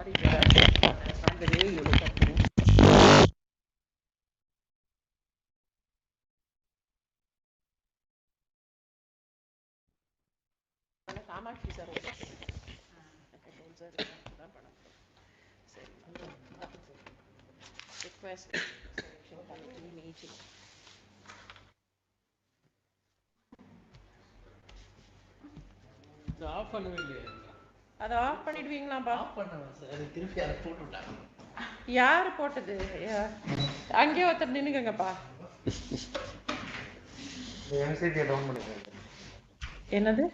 That's not the way you look at things. Kamakshi sir request selection committee meeting. Off பண்ணவே இல்லையா? அதை off பண்ணிடுவீங்களாப்பா? Off பண்ணுவேன் sir, திருப்பி அதை போட்டு விட்டாங்க. யார் போட்டது? அங்கேயே ஒருத்தர் நின்னுங்கப்பா. டவுன் பண்ணிக்கிறேன். என்னது?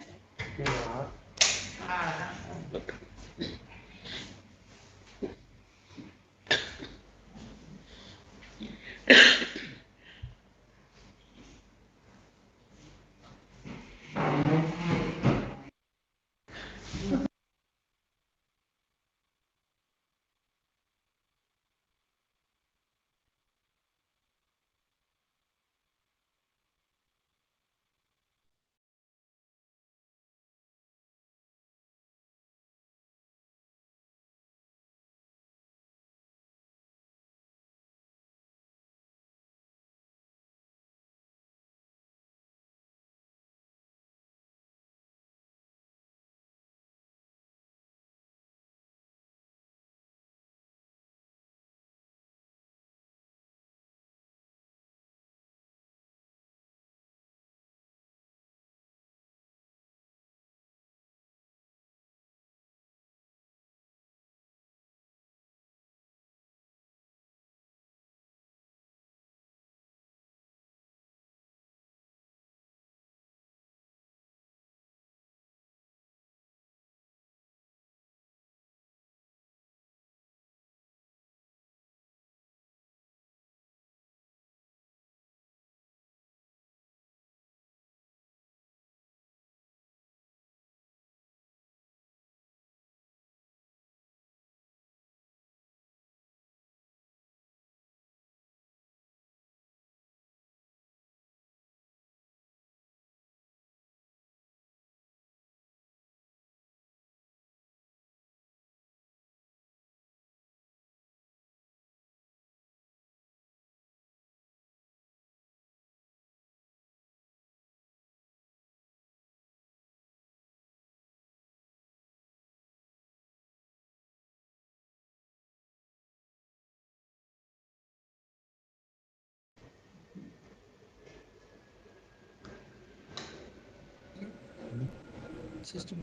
System.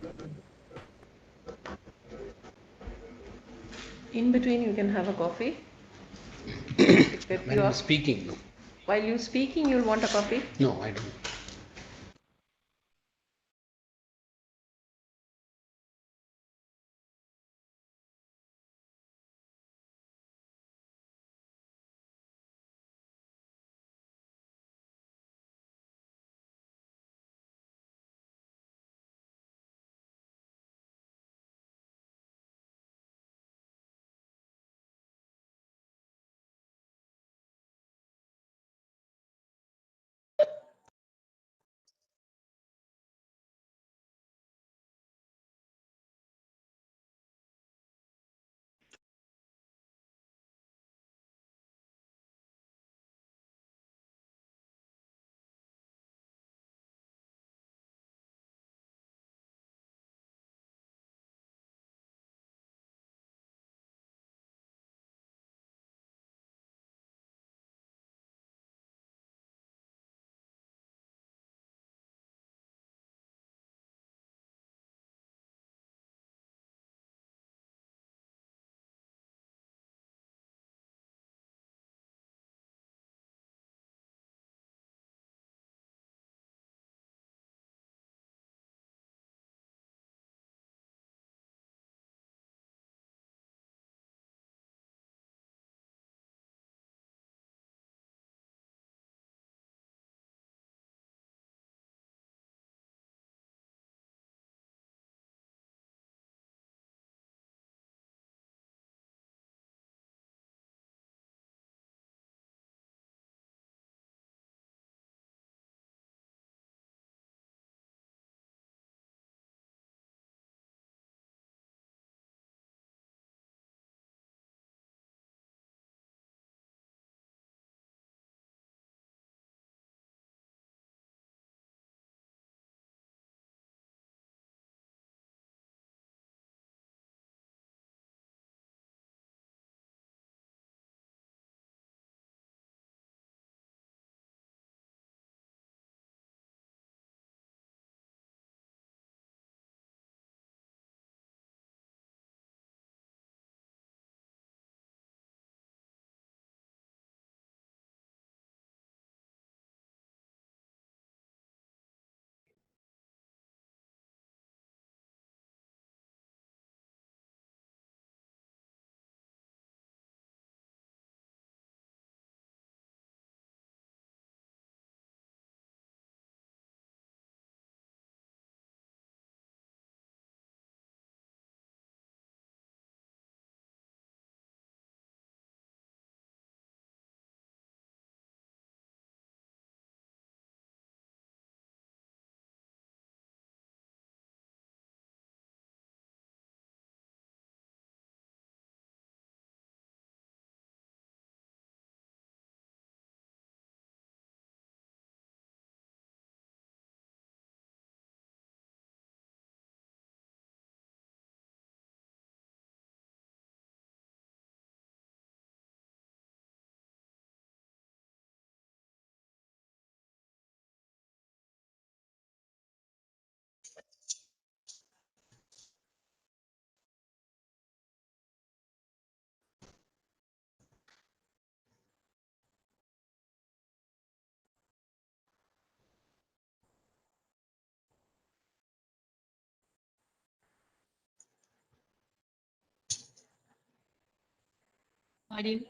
In between you can have a coffee. When I'm speaking. While you're speaking, you'll want a coffee? No, I don't. Adil.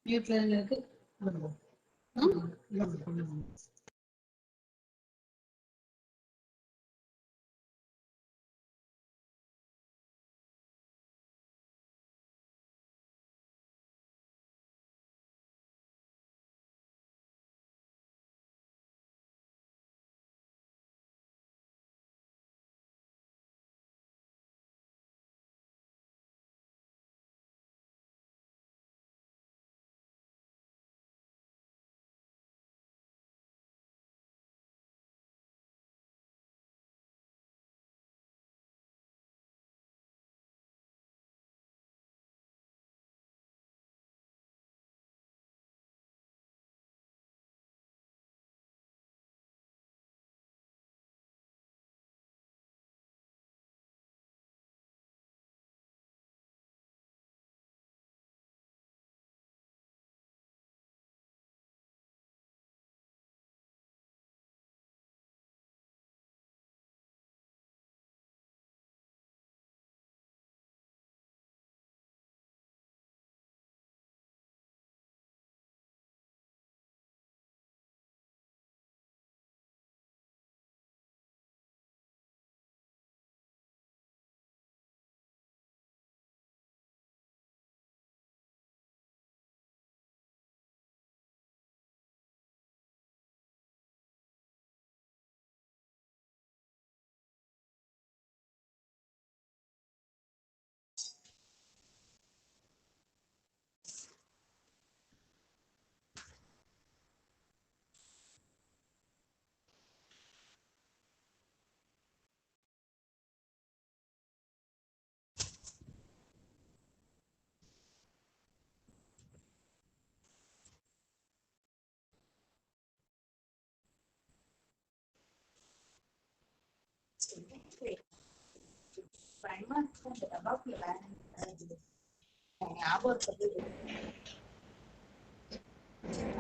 Mute ல இருக்கு.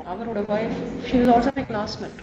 அவரோட wife, she was also my classmate.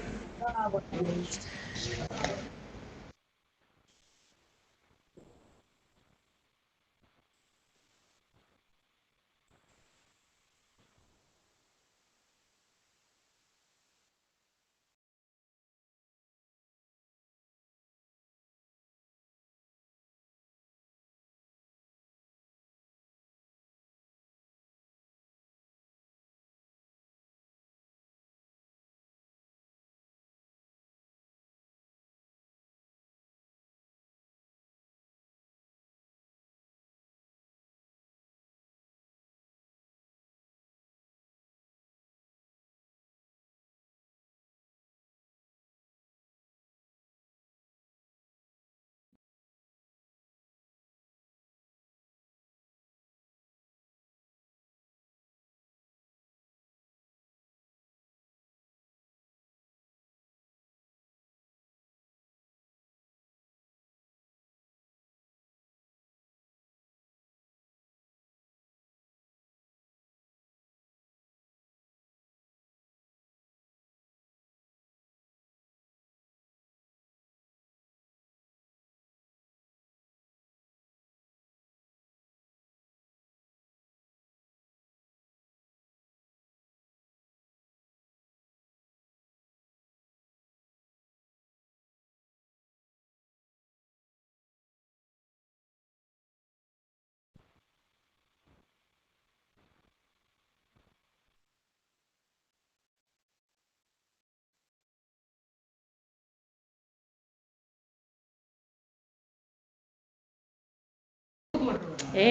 Eh,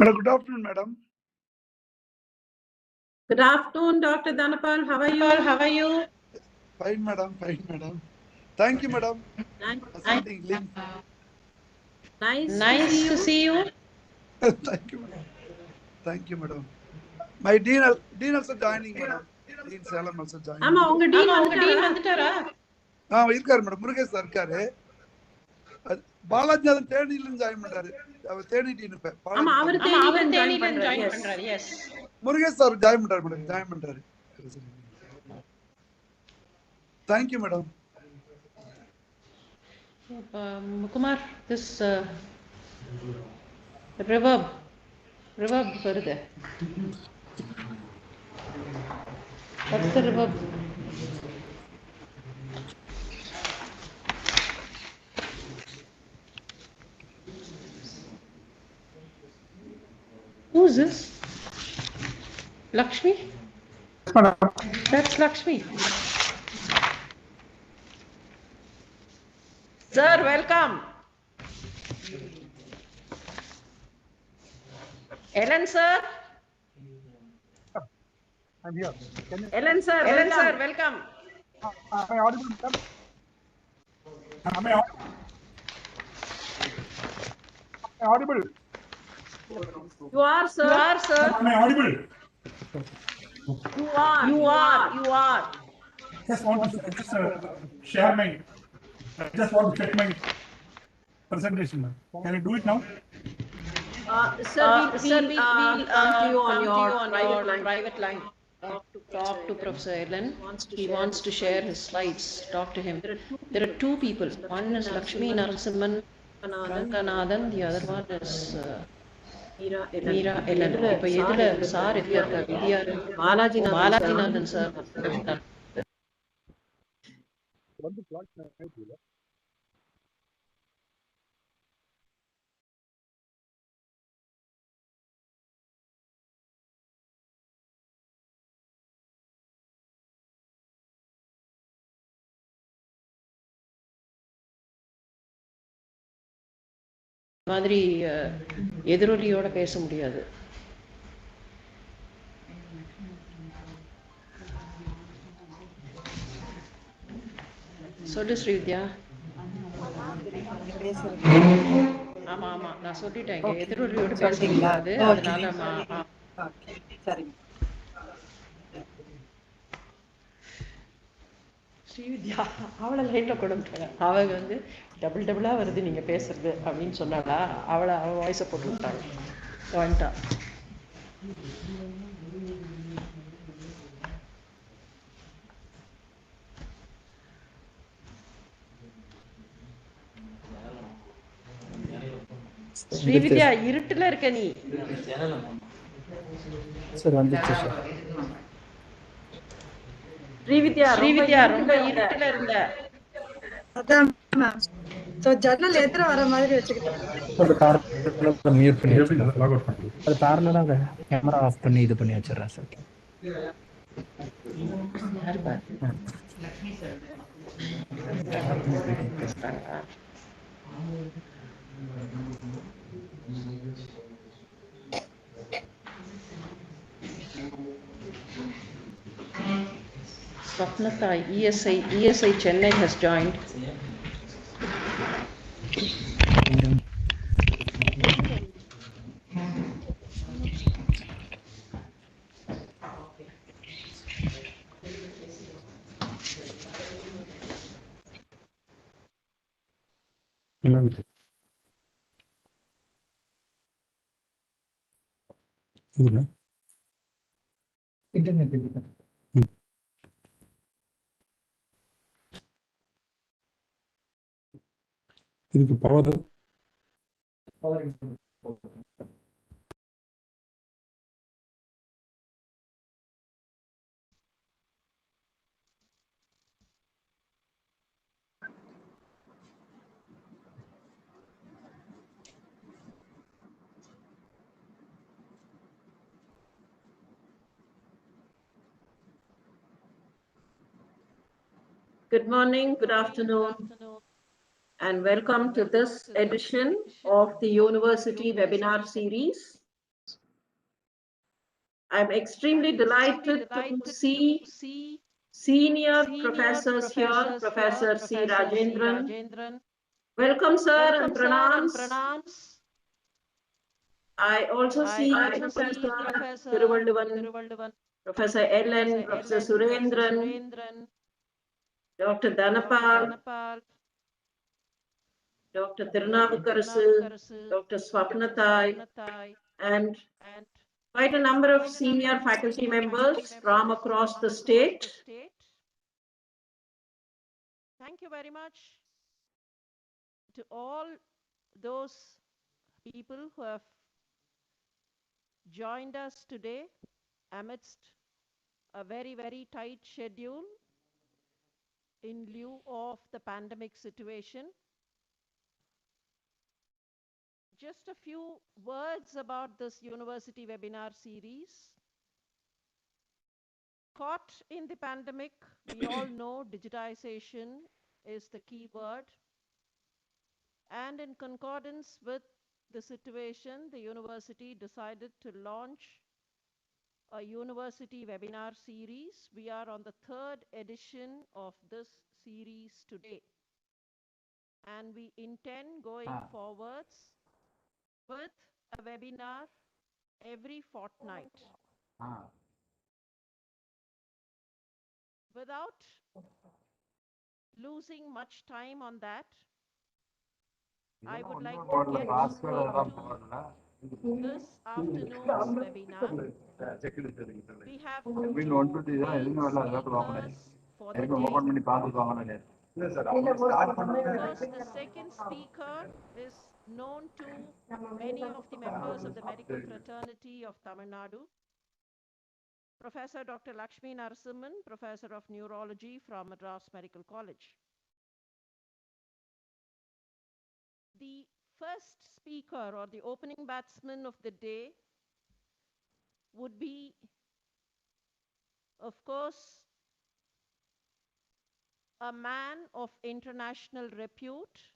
Madam, good afternoon, madam. Good afternoon, Dr. Dhanapal. How are you? How are you? Fine, madam. Fine, madam. Thank you, madam. Sending link. Nice To see you. Thank you, madam. Thank you, madam. My dean also joining, madam. Dean Salem also joining. ஆமா உங்க dean வந்துட்டாரா? இருக்காரு madam. Murugesh sir இருக்காரு. பாலாஜி அதன் தேனியிலும் join பண்றாரு. அவர் Theni dean இப்ப. ஆமா அவர் தேனியிலும் join பண்றாரு. Yes. முருகேஷ் சார் ஜாயின் பண்றாரு மேடம். ஜாயின் பண்றாரு. Thank you, madam. Kumar, this reverb வருது. What's the reverb? Who's this? Lakshmi? That's Lakshmi. Sir, welcome. Ellen, sir. I'm here. Ellen, sir, welcome. Am I audible, madam? Am I audible? You are, sir. Am I audible? You are. Just want to share my. I just want to check my presentation. Can I do it now? Sir, we'll come to you on your private line. Talk to Professor Ellen. He wants to share his slides. Talk to him. There are two people. One is Lakshmi Narasimhan Ranganathan. The other one is Meera Ellen. இப்போ எதுல sir இருக்காரு? Balajinathan sir. மாதிரி எதிரொலியோட பேச முடியாது. சொல்லு ஸ்ரீவித்யா. ஆமா நான் சொல்லிட்டேன். எதிரொலியோட பேச முடியாது. அதனால ஸ்ரீவித்யா அவளை லைன்ல கொடுத்துட்டாங்க. அவங்க வந்து டபுளா வருது நீங்க பேசுறது அப்படின்னு சொன்னாடா. அவ வாய்ஸை போட்டு விட்டாங்க. வந்துட்டா. ஸ்ரீவித்யா இருட்டுல இருக்க நீ. சார் வந்துச்சு சார். ஸ்ரீவித்யா ரொம்ப இருட்டுல இருந்த. அதான் சோ ஜன்னல் எதிர வர மாதிரி வச்சுக்கிட்டேன். ஒரு காரணம் மியூட் பண்ணி வச்சிருக்கேன். அது காரணம் கேமரா ஆஃப் பண்ணி இது பண்ணி வச்சிடுறேன் sir. Swapnatha, ESI Chennai has joined. இதுக்கு power Good morning, good afternoon, and welcome to this edition of the University Webinar Series I'm extremely delighted to see senior professors here, Professor C. Rajendran. Welcome, sir, and pranams. I also see Professor Thiruvalluvan, Professor Ellen, Professor Surendran, Dr. Dhanapal, Dr. Tirunavukarasu, Dr. Swapnathai, and quite a number of senior faculty members from across the state. Thank you very much to all those people who have joined us today amidst a very, very tight schedule in lieu of the pandemic situation. Just a few words about this university webinar series. Caught in the pandemic, we all know digitization is the key word. And in concordance with the situation, the university decided to launch a university webinar series. We are on the 3rd edition of this series today. And we intend going forwards with a webinar every fortnight. Without losing much time on that, I would like to get into this afternoon's webinar. We have two main speakers for the day. Of course, the second speaker is known to many of the members of the medical fraternity of Tamil Nadu. Professor Dr. Lakshmi Narasimhan, Professor of Neurology from Madras Medical College. The first speaker or the opening batsman of the day would be, of course, a man of international repute,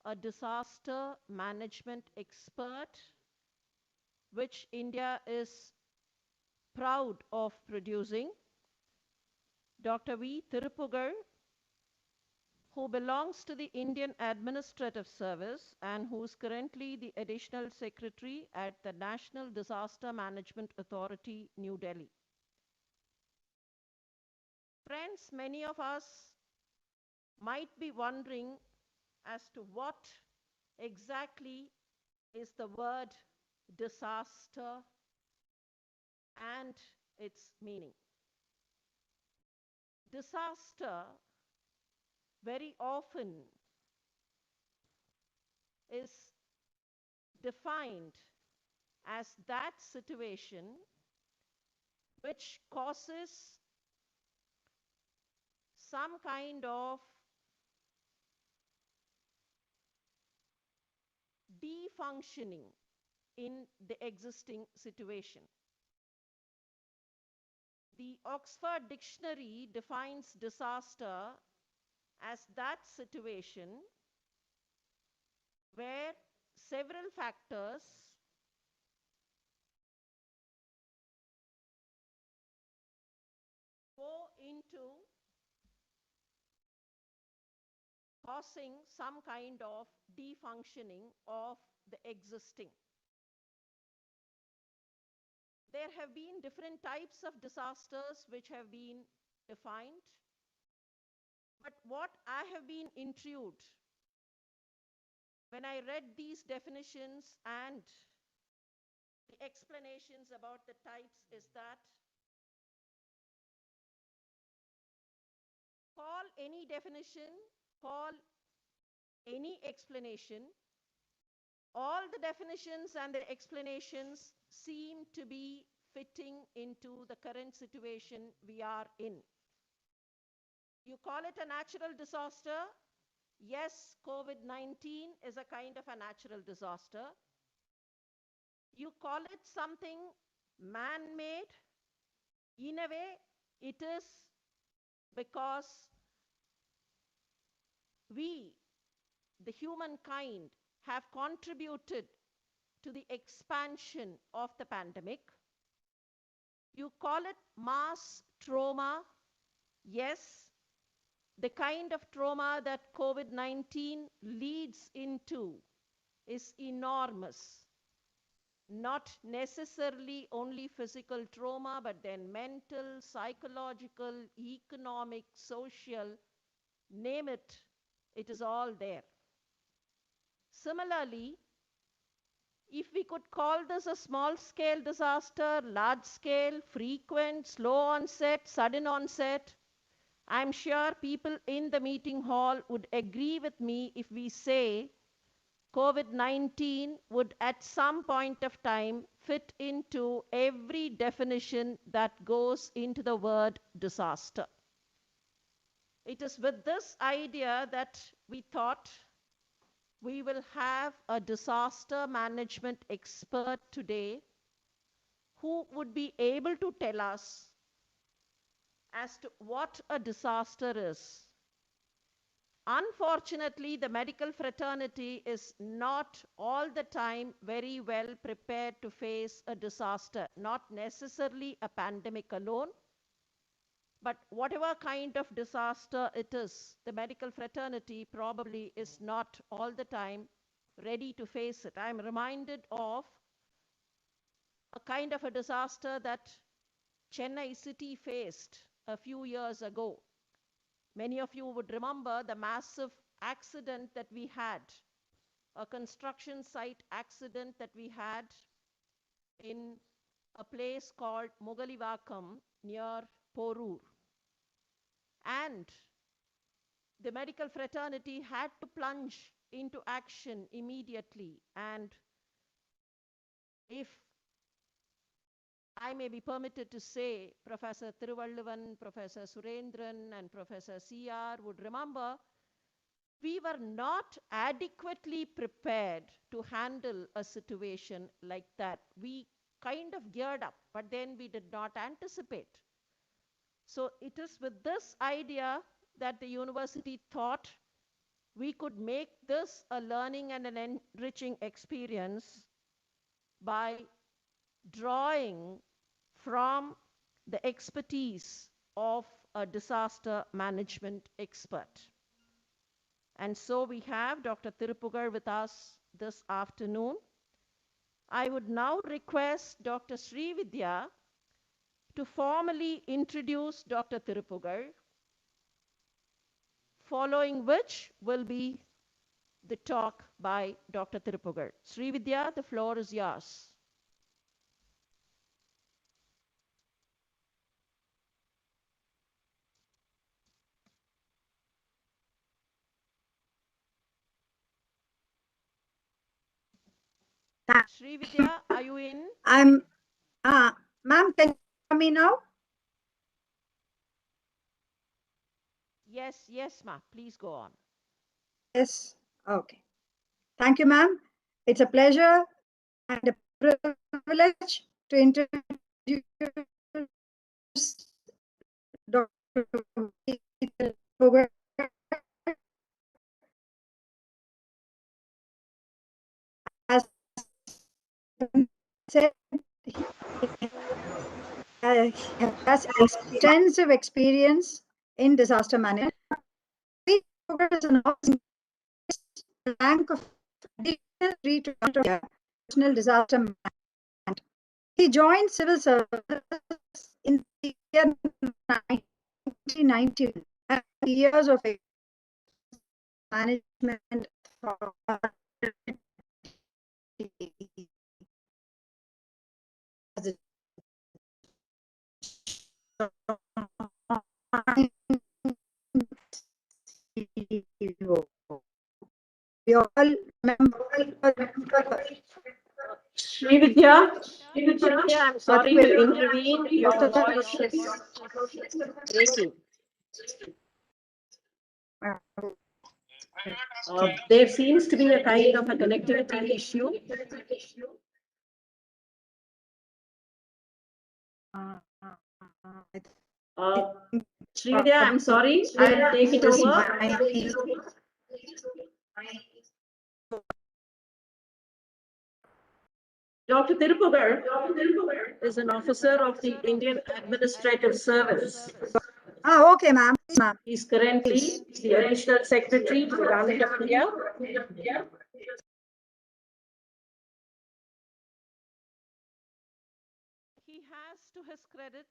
a disaster management expert, which India is proud of producing, Dr. V. Thirupugal, who belongs to the Indian Administrative Service and who is currently the Additional Secretary at the National Disaster Management Authority, New Delhi. Friends, many of us might be wondering as to what exactly is the word disaster and its meaning. Disaster very often is defined as that situation which causes some kind of defunctioning in the existing situation. The Oxford Dictionary defines disaster as that situation where several factors go into causing some kind of defunctioning of the existing. There have been different types of disasters which have been defined. But what I have been intrigued when I read these definitions and the explanations about the types is that call any definition, call any explanation, all the definitions and the explanations seem to be fitting into the current situation we are in. You call it a natural disaster. Yes, COVID-19 is a kind of a natural disaster. You call it something man-made. In a way, it is because we, the humankind, have contributed to the expansion of the pandemic. You call it mass trauma. Yes, the kind of trauma that COVID-19 leads into is enormous. Not necessarily only physical trauma, but then mental, psychological, economic, social, name it, it is all there. Similarly, if we could call this a small scale disaster, large scale, frequent, slow onset, sudden onset, I'm sure people in the meeting hall would agree with me if we say COVID-19 would at some point of time fit into every definition that goes into the word disaster. It is with this idea that we thought we will have a disaster management expert today who would be able to tell us as to what a disaster is. Unfortunately, the medical fraternity is not all the time very well prepared to face a disaster, not necessarily a pandemic alone, but whatever kind of disaster it is, the medical fraternity probably is not all the time ready to face it. I'm reminded of a kind of a disaster that Chennai city faced a few years ago. Many of you would remember the massive accident that we had, a construction site accident that we had in a place called Mugalivakam near Porur. And the medical fraternity had to plunge into action immediately. And if I may be permitted to say, Professor Thiruvalluvan, Professor Surendran, and Professor C.R. would remember, we were not adequately prepared to handle a situation like that. We kind of geared up, but then we did not anticipate. So it is with this idea that the university thought we could make this a learning and an enriching experience by drawing from the expertise of a disaster management expert. And so we have Dr. Thirupugal with us this afternoon. I would now request Dr. Srividya to formally introduce Dr. Thirupugal, following which will be the talk by Dr. Thirupugal. Srividya, the floor is yours. Srividya, are you in? I'm, ma'am, can you hear me now? Yes, yes, ma'am. Please go on. Yes. Okay. Thank you, ma'am. It's a pleasure and a privilege to introduce Dr. Thirupugal. As said, he has extensive experience in disaster management. He is an rank of national disaster management. He joined civil service in the year 1990 and years of management. We all remember. Srividya, I'm sorry to intervene. Your voice is breaking. There seems to be a kind of a connectivity issue. Srividya, I'm sorry. I'll take it over. Dr. Tirupugar is an officer of the Indian Administrative Service. Okay, ma'am. He's currently the Additional Secretary to the Government of India. He has, to his credit,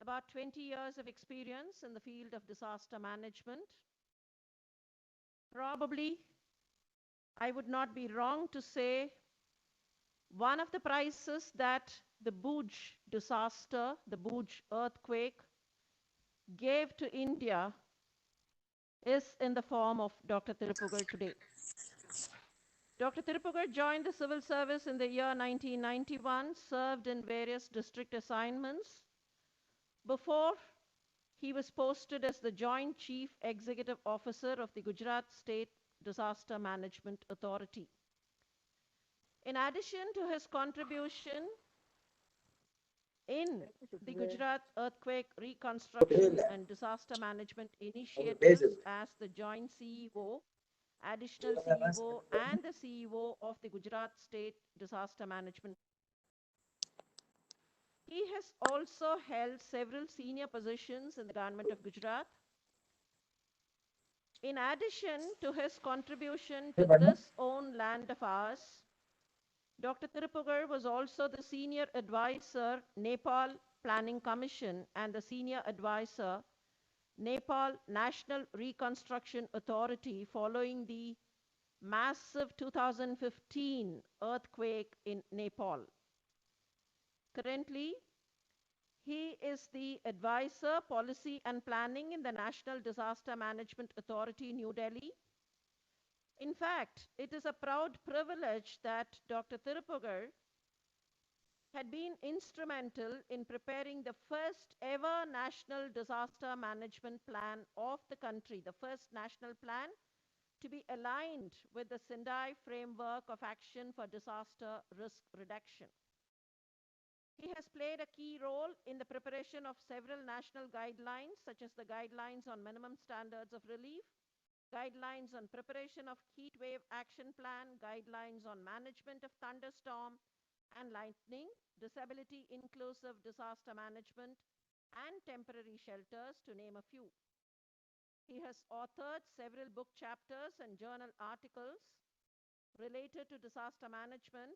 about 20 years of experience in the field of disaster management. Probably, I would not be wrong to say one of the prizes that the Bhuj disaster, the Bhuj earthquake, gave to India is in the form of Dr. Tirupugar today. Dr. Tirupugar joined the civil service in the year 1991, served in various district assignments before he was posted as the Joint Chief Executive Officer of the Gujarat State Disaster Management Authority. In addition to his contribution in the Gujarat Earthquake Reconstruction and Disaster Management Initiatives as the Joint CEO, Additional CEO, and the CEO of the Gujarat State Disaster Management. He has also held several senior positions in the government of Gujarat. In addition to his contribution to this own land of ours, Dr. Tirupugar was also the senior advisor, Nepal Planning Commission, and the senior advisor, Nepal National Reconstruction Authority, following the massive 2015 earthquake in Nepal. Currently, he is the advisor, policy and planning in the National Disaster Management Authority, New Delhi. In fact, it is a proud privilege that Dr. Tirupugar had been instrumental in preparing the first ever National Disaster Management Plan of the country, the first national plan to be aligned with the Sendai Framework of Action for Disaster Risk Reduction. He has played a key role in the preparation of several national guidelines, such as the Guidelines on Minimum Standards of Relief, Guidelines on Preparation of Heat Wave Action Plan, Guidelines on Management of Thunderstorm and Lightning, Disability Inclusive Disaster Management, and Temporary Shelters, to name a few. He has authored several book chapters and journal articles related to disaster management.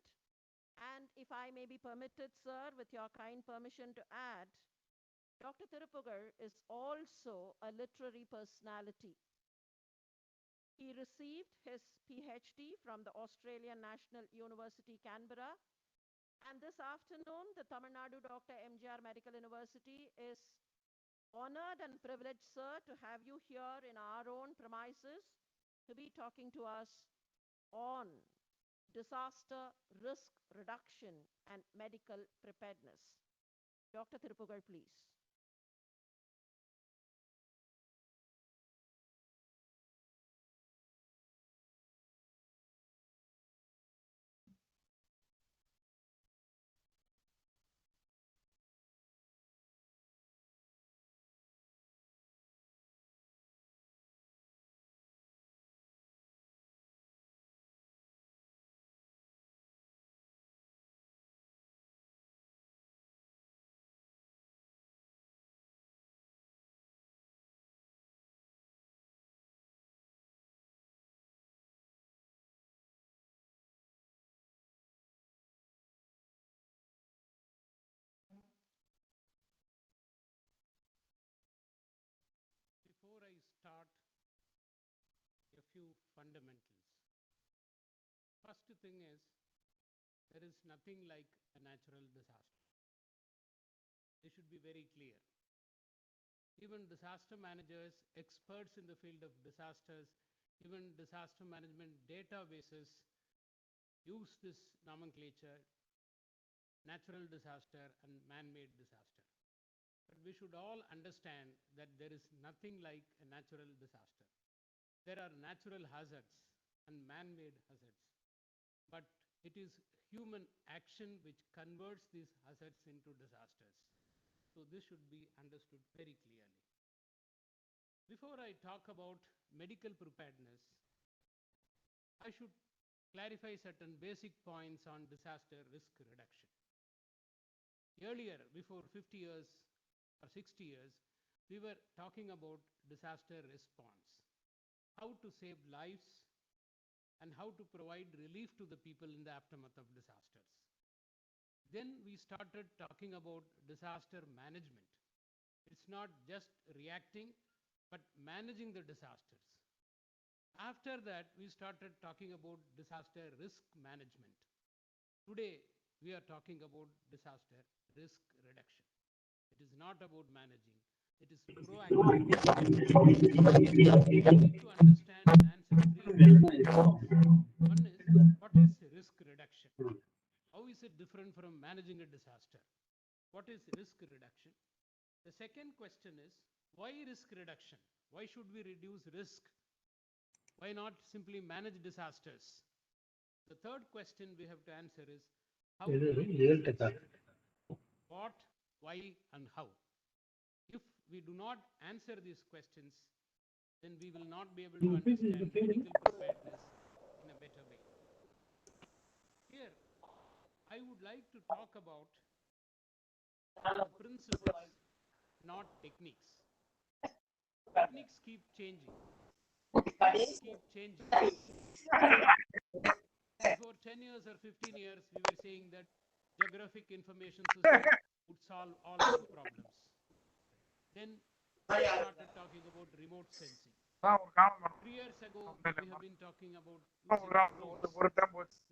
And if I may be permitted, sir, with your kind permission to add, Dr. Tirupugar is also a literary personality. He received his PhD from the Australian National University, Canberra. And this afternoon, the Tamil Nadu Dr. M.G.R. Medical University is honored and privileged, sir, to have you here in our own premises to be talking to us on disaster risk reduction and medical preparedness. Dr. Tirupugar, please. Before I start, a few fundamentals. First thing is, there is nothing like a natural disaster. They should be very clear. Even disaster managers, experts in the field of disasters, even disaster management databases use this nomenclature, natural disaster and man-made disaster. But we should all understand that there is nothing like a natural disaster. There are natural hazards and man-made hazards, but it is human action which converts these hazards into disasters. So this should be understood very clearly. Before I talk about medical preparedness, I should clarify certain basic points on disaster risk reduction. Earlier, before 50 years or 60 years, we were talking about disaster response, how to save lives and how to provide relief to the people in the aftermath of disasters. Then we started talking about disaster management. It's not just reacting, but managing the disasters. After that, we started talking about disaster risk management. Today, we are talking about disaster risk reduction. It is not about managing, it is proactive. We need to understand and answer three questions. One is, what is risk reduction? How is it different from managing a disaster? What is risk reduction? The second question is, why risk reduction? Why should we reduce risk? Why not simply manage disasters? The third question we have to answer is, how to reduce risk? What, why, and how? If we do not answer these questions, then we will not be able to understand medical preparedness in a better way. Here, I would like to talk about the principles, not techniques. Techniques keep changing. Tools keep changing. Before 10 years or 15 years, we were saying that geographic information system would solve all our problems. Then we started talking about remote sensing. 3 years ago, we have been talking about using drones.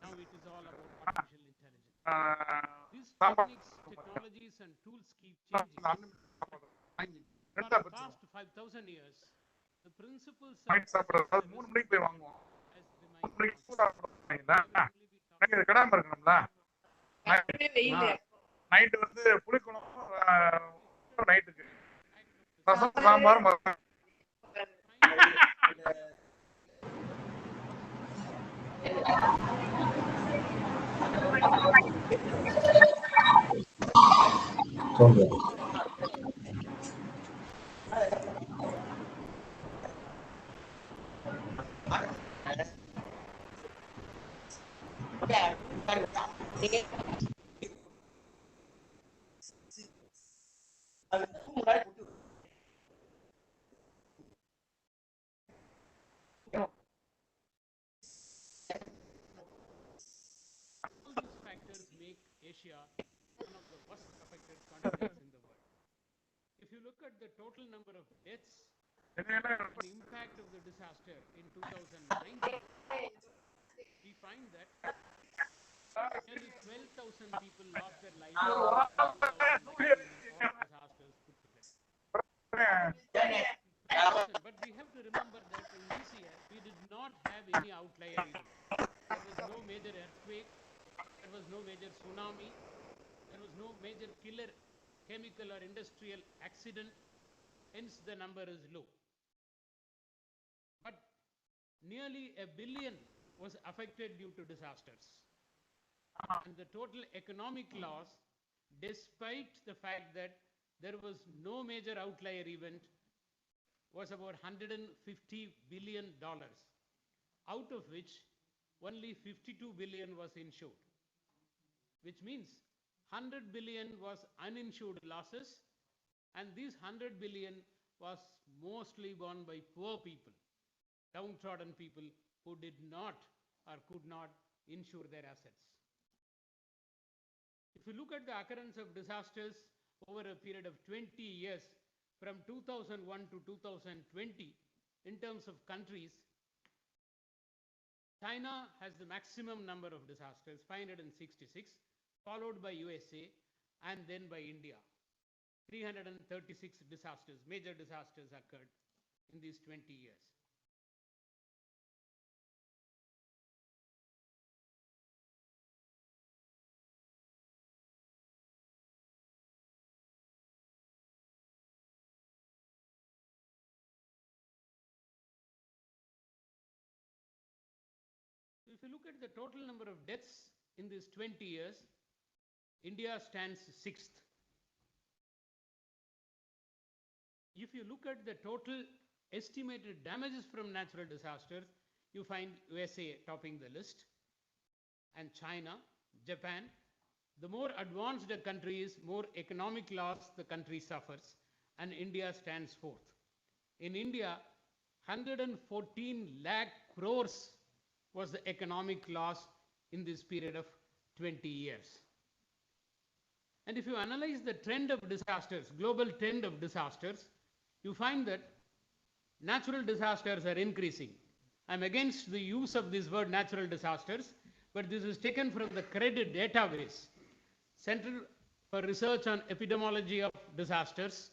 Now it is all about artificial intelligence. These techniques, technologies, and tools keep changing. For the past 5,000 years, the principles of disaster risk management has remained constant. We have only been talking about night வந்து புளிக்குழம்பும் நைட்டுக்கு ரசம் சாம்பாரும் all these factors make Asia one of the worst affected continents in the world. If you look at the total number of deaths and the impact of the disaster in 2019, we find that nearly 12,000 people lost their lives in 2019 in all disasters put together. But we have to remember that in this year, we did not have any outlier event. There was no major earthquake, there was no major tsunami, there was no major killer chemical or industrial accident, hence the number is low. But nearly 1 billion was affected due to disasters. And the total economic loss, despite the fact that there was no major outlier event, was about $150 billion, out of which only 52 billion was insured, which means 100 billion was uninsured losses, and this 100 billion was mostly borne by poor people, downtrodden people who did not or could not insure their assets. If you look at the occurrence of disasters over a period of 20 years, from 2001 to 2020, in terms of countries, China has the maximum number of disasters, 566, followed by USA, and then by India. 336 disasters, major disasters occurred in these 20 years. If you look at the total number of deaths in these 20 years, India stands 6th. If you look at the total estimated damages from natural disasters, you find USA topping the list. and China, Japan. The more advanced a country is, more economic loss the country suffers, and India stands fourth. In India, 114 lakh crores was the economic loss in this period of 20 years. And if you analyze the trend of disasters, global trend of disasters, you find that natural disasters are increasing. I'm against the use of this word natural disasters, but this is taken from the CRED database, Center for Research on Epidemiology of Disasters.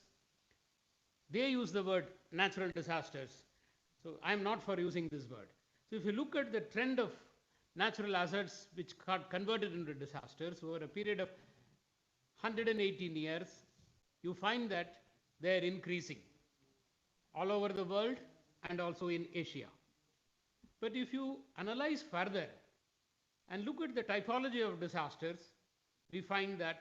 They use the word natural disasters. So I'm not for using this word. So if you look at the trend of natural hazards which got converted into disasters over a period of 118 years, you find that they are increasing all over the world and also in Asia. But if you analyze further and look at the typology of disasters, we find that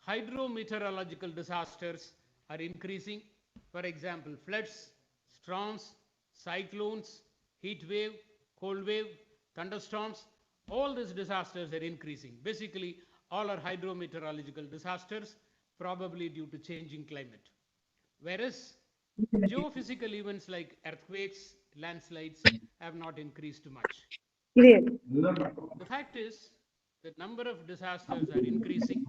hydrometeorological disasters are increasing. For example, floods, storms, cyclones, heat wave, cold wave, thunderstorms, all these disasters are increasing. Basically, all are hydrometeorological disasters, probably due to changing climate. Whereas geophysical events like earthquakes, landslides have not increased much. The fact is, the number of disasters are increasing.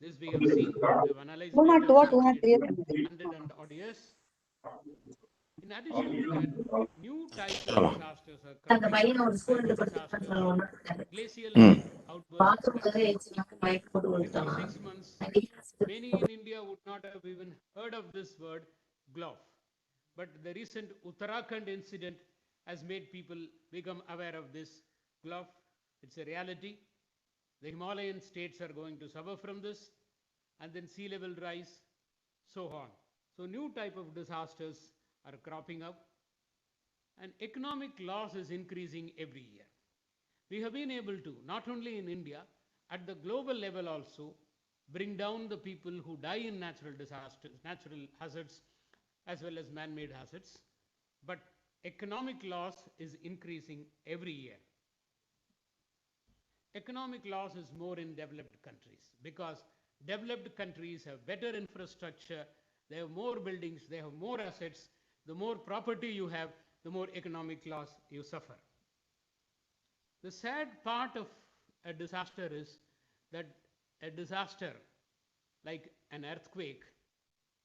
This we have seen. We have analyzed data since 100 and odd years. In addition to that, new types of disasters are cropping up. Land disasters, glacial lake outbursts, before 6 months, many in India would not have even heard of this word GLOF. But the recent Uttarakhand incident has made people become aware of this GLOF. It's a reality. The Himalayan states are going to suffer from this, and then sea level rise, so on. So new type of disasters are cropping up, and economic loss is increasing every year. We have been able to, not only in India, at the global level also, bring down the people who die in natural disasters, natural hazards, as well as man-made hazards. But economic loss is increasing every year. Economic loss is more in developed countries because developed countries have better infrastructure, they have more buildings, they have more assets. The more property you have, the more economic loss you suffer. The sad part of a disaster is that a disaster like an earthquake,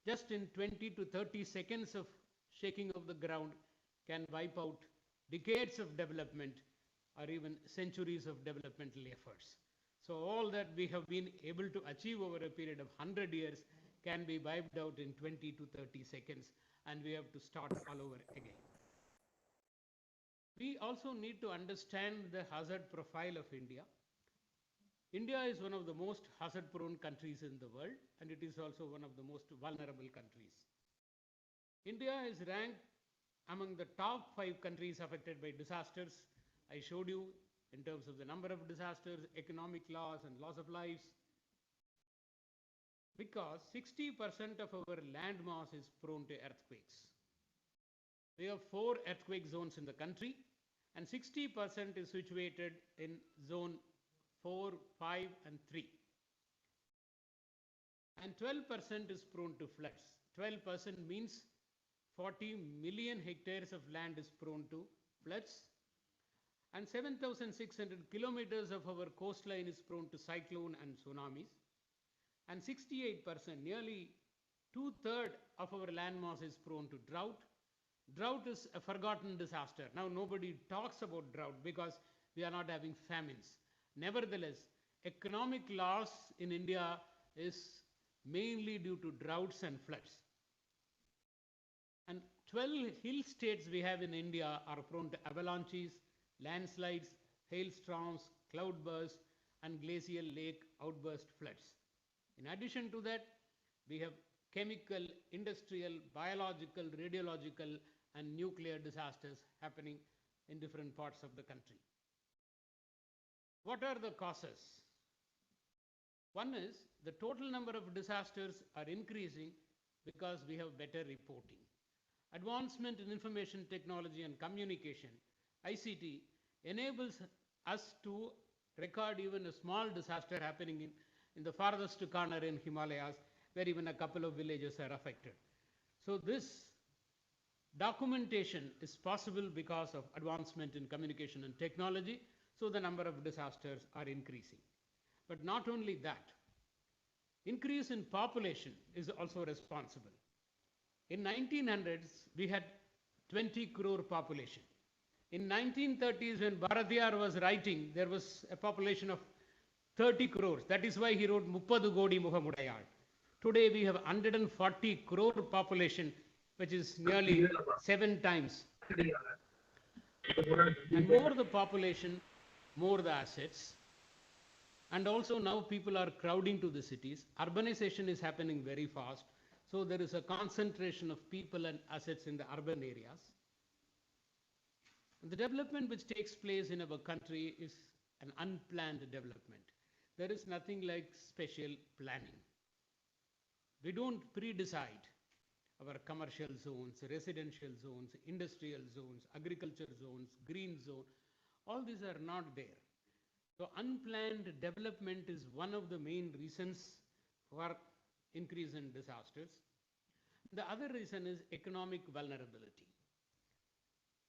just in 20 to 30 seconds of shaking of the ground can wipe out decades of development or even centuries of developmental efforts. So all that we have been able to achieve over a period of 100 years can be wiped out in 20 to 30 seconds, and we have to start all over again. We also need to understand the hazard profile of India. India is one of the most hazard-prone countries in the world, and it is also one of the most vulnerable countries. India is ranked among the top 5 countries affected by disasters. I showed you in terms of the number of disasters, economic loss, and loss of lives, because 60% of our land mass is prone to earthquakes. We have 4 earthquake zones in the country, and 60% is situated in zone 4, 5, and 3. And 12% is prone to floods. 12% means 40 million hectares of land is prone to floods, and 7,600 kilometers of our coastline is prone to cyclone and tsunamis, and 68%, nearly 2/3 of our land mass is prone to drought. Drought is a forgotten disaster. Now nobody talks about drought because we are not having famines. Nevertheless, economic loss in India is mainly due to droughts and floods. And 12 hill states we have in India are prone to avalanches, landslides, hailstorms, cloudbursts, and glacial lake outburst floods. In addition to that, we have chemical, industrial, biological, radiological, and nuclear disasters happening in different parts of the country. What are the causes? One is the total number of disasters are increasing because we have better reporting. Advancement in information technology and communication, ICT, enables us to record even a small disaster happening in the farthest corner in Himalayas, where even a couple of villages are affected. So this documentation is possible because of advancement in communication and technology, so the number of disasters are increasing. But not only that, increase in population is also responsible. In 1900s, we had 20 crore population. In 1930s, when Bharatiyar was writing, there was a population of 30 crores. That is why he wrote Muppadu Godi Muhamudayal. Today we have 140 crore population, which is nearly 7 times. And more the population, more the assets. And also now people are crowding to the cities. Urbanization is happening very fast. So there is a concentration of people and assets in the urban areas. And the development which takes place in our country is an unplanned development. There is nothing like special planning. We don't pre-decide our commercial zones, residential zones, industrial zones, agriculture zones, green zone. All these are not there. So unplanned development is one of the main reasons for increase in disasters. The other reason is economic vulnerability.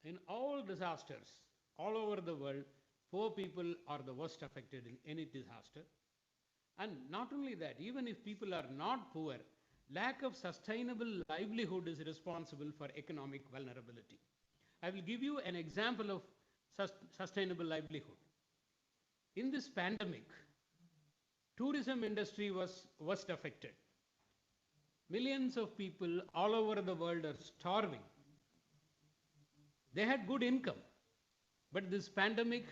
In all disasters, all over the world, poor people are the worst affected in any disaster. And not only that, even if people are not poor, lack of sustainable livelihood is responsible for economic vulnerability. I will give you an example of sustainable livelihood. In this pandemic, tourism industry was worst affected. Millions of people all over the world are starving. They had good income, but this pandemic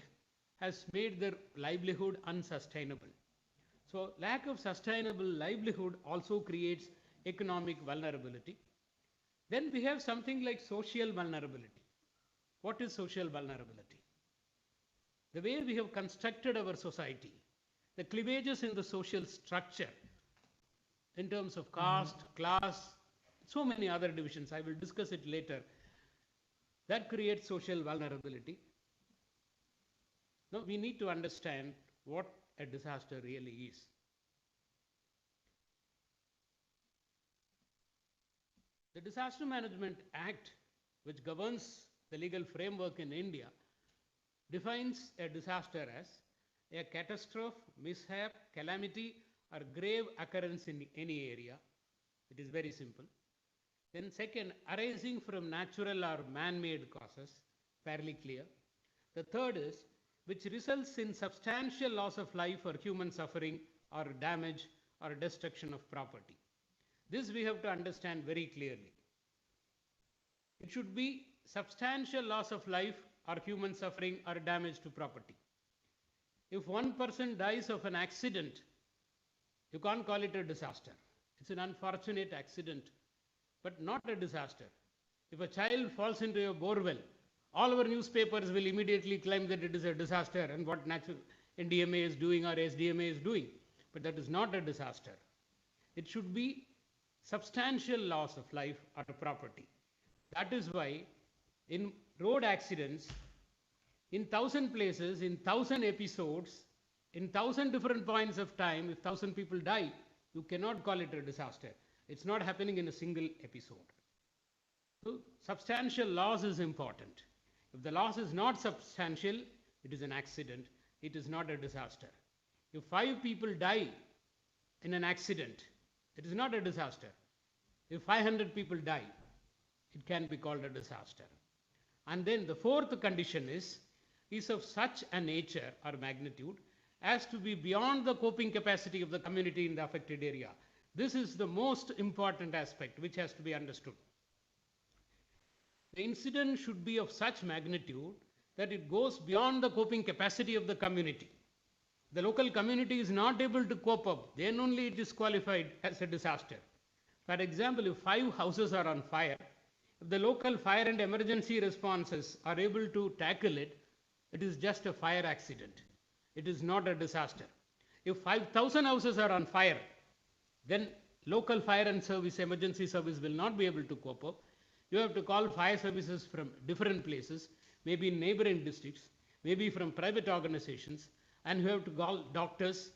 has made their livelihood unsustainable. So lack of sustainable livelihood also creates economic vulnerability. Then we have something like social vulnerability. What is social vulnerability? The way we have constructed our society, the cleavages in the social structure in terms of caste, class, so many other divisions, I will discuss it later, that creates social vulnerability. Now we need to understand what a disaster really is. The Disaster Management Act, which governs the legal framework in India, defines a disaster as a catastrophe, mishap, calamity, or grave occurrence in any area. It is very simple. Then second, arising from natural or man-made causes, fairly clear. The third is, which results in substantial loss of life or human suffering or damage or destruction of property. This we have to understand very clearly. It should be substantial loss of life or human suffering or damage to property. If one person dies of an accident, you can't call it a disaster. It's an unfortunate accident, but not a disaster. If a child falls into a borewell, all our newspapers will immediately claim that it is a disaster and what natural NDMA is doing or SDMA is doing. But that is not a disaster. It should be substantial loss of life or property. That is why in road accidents, in 1,000 places, in 1,000 episodes, in 1,000 different points of time, if 1,000 people die, you cannot call it a disaster. It's not happening in a single episode. So substantial loss is important. If the loss is not substantial, it is an accident. It is not a disaster. If 5 people die in an accident, it is not a disaster. If 500 people die, it can be called a disaster. And then the fourth condition is of such a nature or magnitude as to be beyond the coping capacity of the community in the affected area. This is the most important aspect which has to be understood. The incident should be of such magnitude that it goes beyond the coping capacity of the community. The local community is not able to cope up, then only it is qualified as a disaster. For example, if 5 houses are on fire, if the local fire and emergency responses are able to tackle it, it is just a fire accident. It is not a disaster. If 5,000 houses are on fire, then local fire and service, emergency service will not be able to cope up. You have to call fire services from different places, maybe in neighboring districts, maybe from private organizations, and you have to call doctors,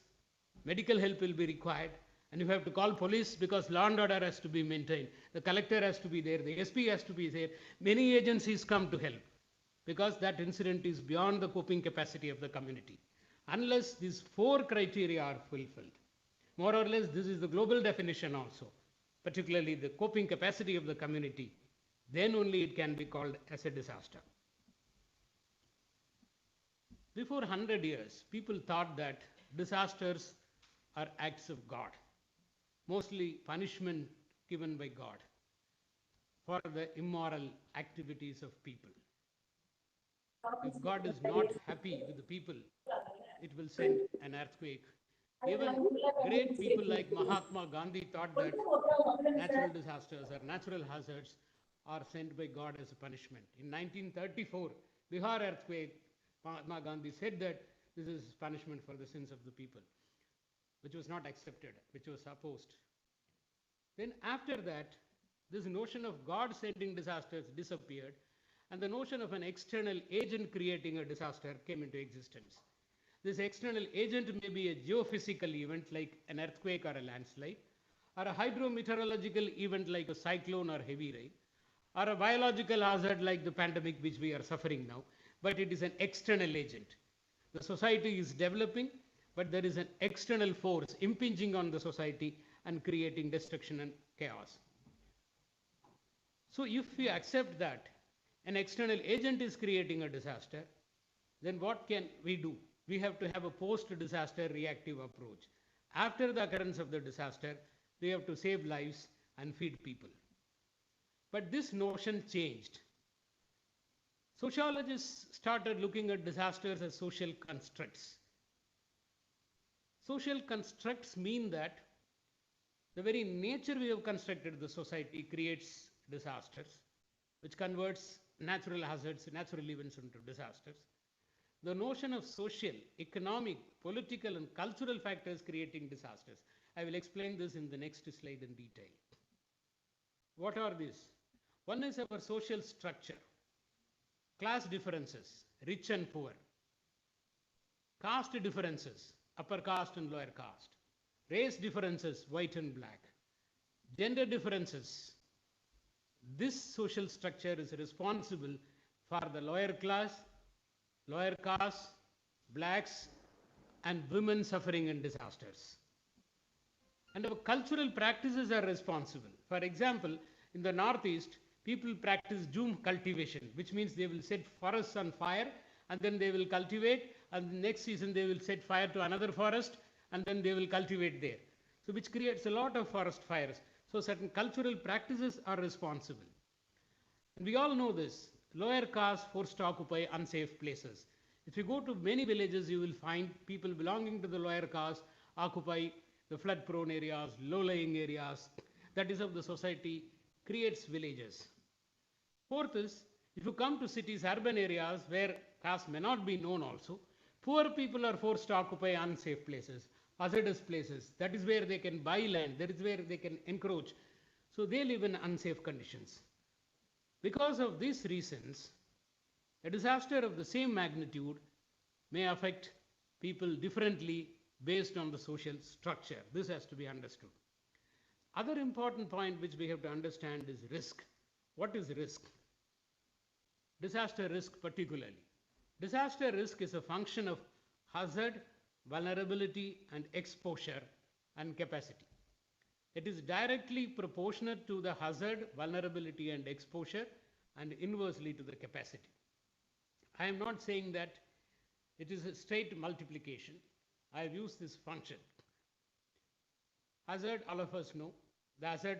medical help will be required, and you have to call police because law and order has to be maintained. The collector has to be there, the SP has to be there. Many agencies come to help because that incident is beyond the coping capacity of the community. Unless these 4 criteria are fulfilled, more or less this is the global definition also, particularly the coping capacity of the community, then only it can be called as a disaster. Before 100 years, people thought that disasters are acts of God, mostly punishment given by God for the immoral activities of people. If God is not happy with the people, it will send an earthquake. Even great people like Mahatma Gandhi thought that natural disasters or natural hazards are sent by God as a punishment. In 1934, Bihar earthquake, Mahatma Gandhi said that this is punishment for the sins of the people, which was not accepted, which was opposed. Then after that, this notion of God sending disasters disappeared, and the notion of an external agent creating a disaster came into existence. This external agent may be a geophysical event like an earthquake or a landslide, or a hydrometeorological event like a cyclone or heavy rain, or a biological hazard like the pandemic which we are suffering now, but it is an external agent. The society is developing, but there is an external force impinging on the society and creating destruction and chaos. So if we accept that an external agent is creating a disaster, then what can we do? We have to have a post-disaster reactive approach. After the occurrence of the disaster, we have to save lives and feed people. But this notion changed. Sociologists started looking at disasters as social constructs. Social constructs mean that the very nature we have constructed the society creates disasters, which converts natural hazards, natural events into disasters. The notion of social, economic, political, and cultural factors creating disasters. I will explain this in the next slide in detail. What are these? One is our social structure, class differences, rich and poor, caste differences, upper caste and lower caste, race differences, white and black, gender differences. This social structure is responsible for the lower class, lower caste, blacks, and women suffering in disasters. And our cultural practices are responsible. For example, in the Northeast, people practice Jhum cultivation, which means they will set forests on fire and then they will cultivate, and the next season they will set fire to another forest and then they will cultivate there. So which creates a lot of forest fires. So certain cultural practices are responsible. And we all know this. Lower caste forced to occupy unsafe places. If you go to many villages, you will find people belonging to the lower caste occupy the flood-prone areas, low-lying areas. That is how the society creates villages. Fourth is, if you come to cities, urban areas where caste may not be known also, poor people are forced to occupy unsafe places, hazardous places. That is where they can buy land. That is where they can encroach. So they live in unsafe conditions. Because of these reasons, a disaster of the same magnitude may affect people differently based on the social structure. This has to be understood. Other important point which we have to understand is risk. What is risk? Disaster risk particularly. Disaster risk is a function of hazard, vulnerability, and exposure and capacity. It is directly proportionate to the hazard, vulnerability, and exposure, and inversely to the capacity. I am not saying that it is a straight multiplication. I have used this function. Hazard, all of us know. The hazard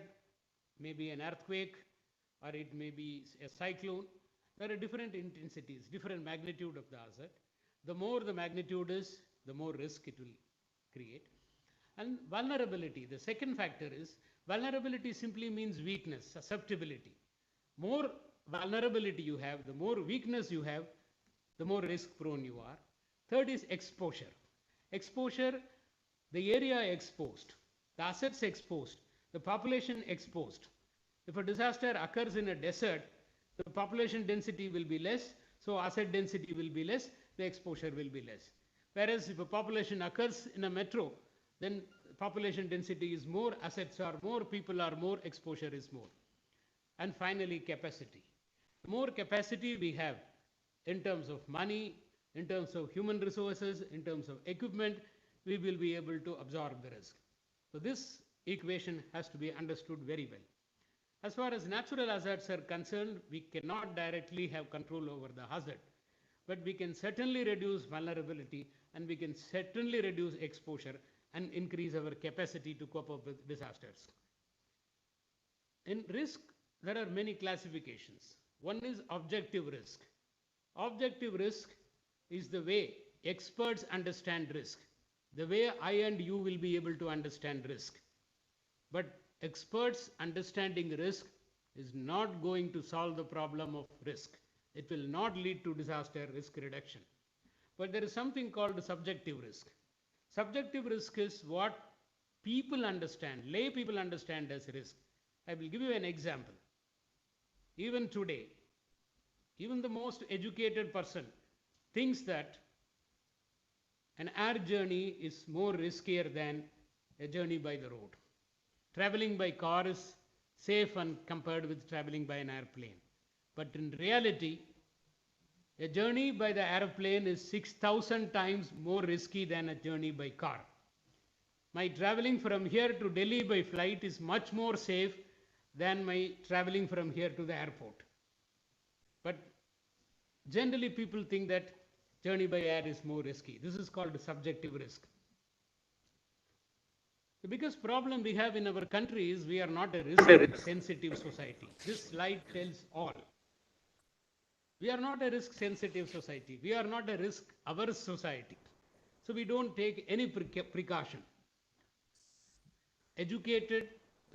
may be an earthquake, or it may be a cyclone. There are different intensities, different magnitude of the hazard. The more the magnitude is, the more risk it will create. And vulnerability, the second factor is, vulnerability simply means weakness, susceptibility. More vulnerability you have, the more weakness you have, the more risk prone you are. Third is exposure. Exposure, the area exposed, the assets exposed, the population exposed. If a disaster occurs in a desert, the population density will be less, so asset density will be less, the exposure will be less. Whereas if a population occurs in a metro, then population density is more, assets are more, people are more, exposure is more. And finally, capacity. The more capacity we have in terms of money, in terms of human resources, in terms of equipment, we will be able to absorb the risk. So this equation has to be understood very well. As far as natural hazards are concerned, we cannot directly have control over the hazard, but we can certainly reduce vulnerability, and we can certainly reduce exposure and increase our capacity to cope up with disasters. In risk, there are many classifications. One is objective risk. Objective risk is the way experts understand risk, the way I and you will be able to understand risk. But experts understanding risk is not going to solve the problem of risk. It will not lead to disaster risk reduction. But there is something called subjective risk. Subjective risk is what people understand, lay people understand as risk. I will give you an example. Even today, even the most educated person thinks that an air journey is more riskier than a journey by the road. Traveling by car is safe and compared with traveling by an airplane. But in reality, a journey by the airplane is 6,000 times more risky than a journey by car. My traveling from here to Delhi by flight is much more safe than my traveling from here to the airport. But generally people think that journey by air is more risky. This is called subjective risk. The biggest problem we have in our country is we are not a risk-sensitive society. This slide tells all. We are not a risk-sensitive society. We are not a risk-averse society. So we don't take any precaution. Educated,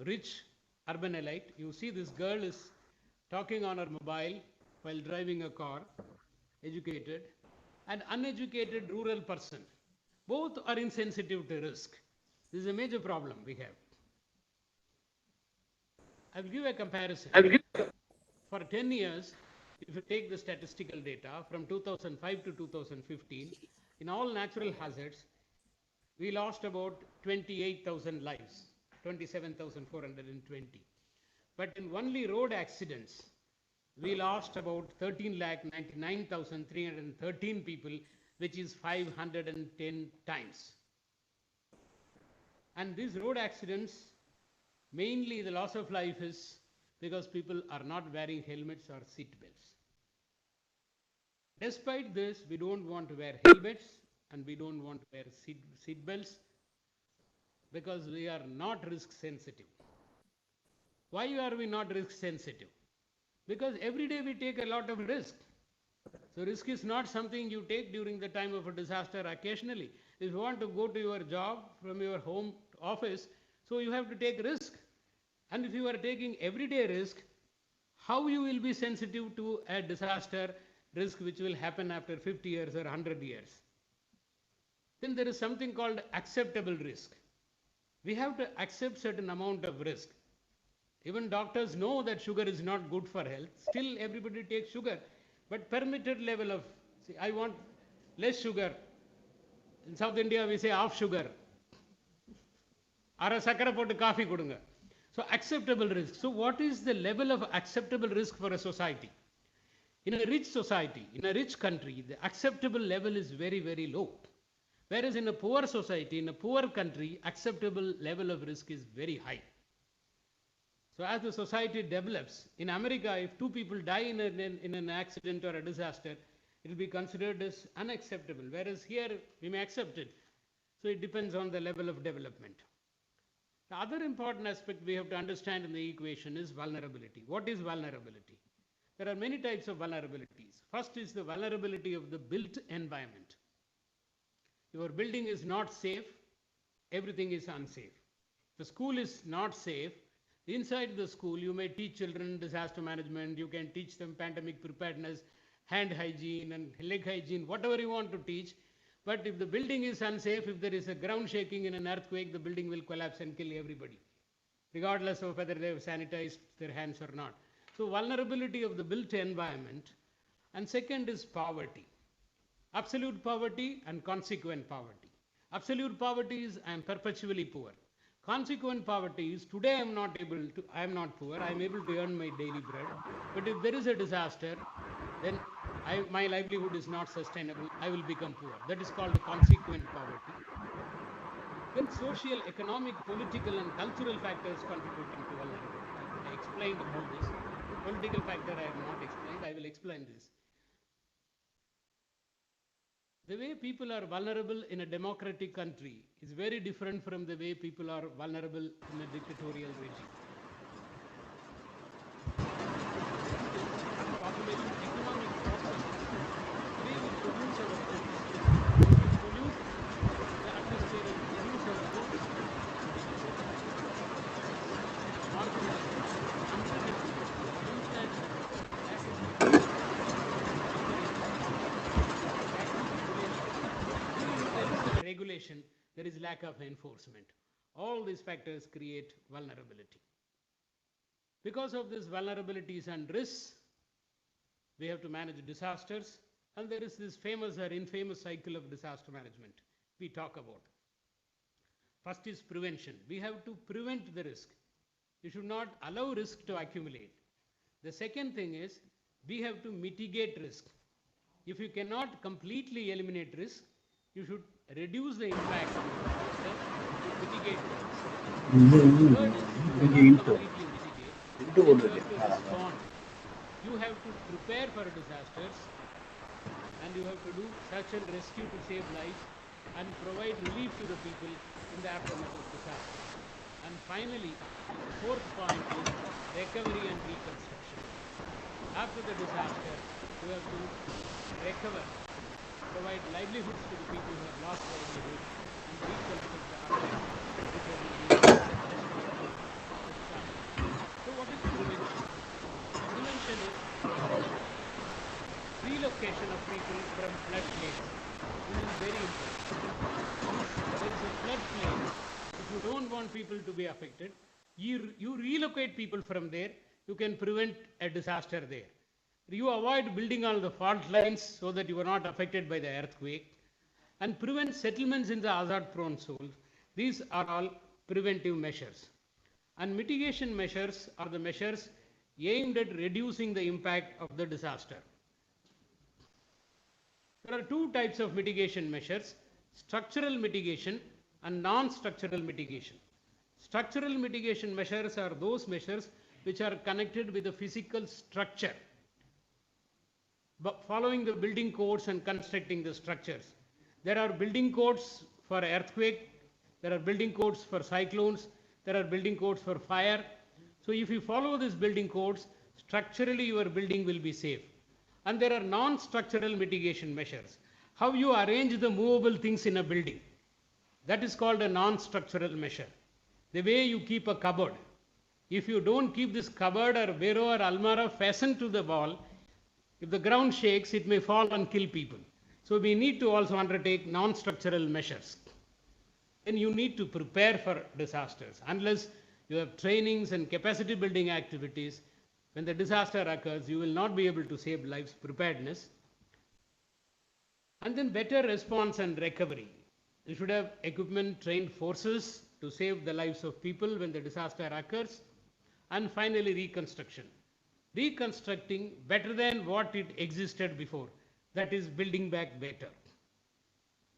rich, urban elite. You see this girl is talking on her mobile while driving a car, educated, and uneducated rural person. Both are insensitive to risk. This is a major problem we have. I will give a comparison. For 10 years, if you take the statistical data from 2005 to 2015, in all natural hazards, we lost about 28,000 lives, 27,420. But in only road accidents, we lost about 13,99,313 people, which is 510 times. And these road accidents, mainly the loss of life is because people are not wearing helmets or seat belts. Despite this, we don't want to wear helmets and we don't want to wear seat belts because we are not risk sensitive. Why are we not risk sensitive? Because every day we take a lot of risk. So risk is not something you take during the time of a disaster occasionally. If you want to go to your job from your home office, so you have to take risk. And if you are taking everyday risk, how you will be sensitive to a disaster risk which will happen after 50 years or 100 years? Then there is something called acceptable risk. We have to accept certain amount of risk. Even doctors know that sugar is not good for health. Still everybody takes sugar. But permitted level of, see, I want less sugar. In South India we say half sugar. Ara sakara potu coffee kudunga. So acceptable risk. So what is the level of acceptable risk for a society? In a rich society, in a rich country, the acceptable level is very, very low. Whereas in a poor society, in a poor country, acceptable level of risk is very high. So as the society develops, in America, if two people die in an accident or a disaster, it will be considered as unacceptable. Whereas here, we may accept it. So it depends on the level of development. The other important aspect we have to understand in the equation is vulnerability. What is vulnerability? There are many types of vulnerabilities. First is the vulnerability of the built environment. Your building is not safe, everything is unsafe. The school is not safe. Inside the school, you may teach children disaster management, you can teach them pandemic preparedness, hand hygiene and leg hygiene, whatever you want to teach. But if the building is unsafe, if there is a ground shaking in an earthquake, the building will collapse and kill everybody, regardless of whether they have sanitized their hands or not. So vulnerability of the built environment. And second is poverty. Absolute poverty and consequent poverty. Absolute poverty is I am perpetually poor. Consequent poverty is today I am not poor, I am able to earn my daily bread. But if there is a disaster, then my livelihood is not sustainable, I will become poor. That is called consequent poverty. Then social, economic, political and cultural factors contributing to vulnerability. I explained all this. Political factor I have not explained, I will explain this. The way people are vulnerable in a democratic country is very different from the way people are vulnerable in a dictatorial regime. Population economic problems, the way we produce our goods, we pollute the atmosphere and produce our goods, regulation, there is lack of enforcement. All these factors create vulnerability. Because of these vulnerabilities and risks, we have to manage disasters, and there is this famous or infamous cycle of disaster management we talk about. First is prevention. We have to prevent the risk. We should not allow risk to accumulate. The second thing is we have to mitigate risk. If you cannot completely eliminate risk, you should reduce the impact of the disaster, mitigate the risk. Third is you cannot completely mitigate, then you have to respond. You have to prepare for disasters, and you have to do search and rescue to save lives and provide relief to the people in the aftermath of disaster. And finally, the fourth point is recovery and reconstruction. After the disaster, you have to recover, provide livelihoods to the people who have lost livelihood, and reconstruct the assets which have been destroyed. So what is prevention? Prevention is relocation of people from flood plains. This is very important. There is a flood plain. If you don't want people to be affected, you relocate people from there, you can prevent a disaster there. You avoid building all the fault lines so that you are not affected by the earthquake, and prevent settlements in the hazard-prone zones. These are all preventive measures. And mitigation measures are the measures aimed at reducing the impact of the disaster. There are two types of mitigation measures: structural mitigation and non-structural mitigation. Structural mitigation measures are those measures which are connected with the physical structure, but following the building codes and constructing the structures. There are building codes for earthquake, there are building codes for cyclones, there are building codes for fire. So if you follow these building codes, structurally your building will be safe. And there are non-structural mitigation measures. How you arrange the movable things in a building. That is called a non-structural measure. The way you keep a cupboard. If you don't keep this cupboard or bureau or almirah fastened to the wall, if the ground shakes, it may fall and kill people. So we need to also undertake non-structural measures. And you need to prepare for disasters. Unless you have trainings and capacity building activities, when the disaster occurs, you will not be able to save lives. Preparedness. And then better response and recovery. You should have equipment, trained forces to save the lives of people when the disaster occurs. And finally, reconstruction. Reconstructing better than what it existed before. That is building back better.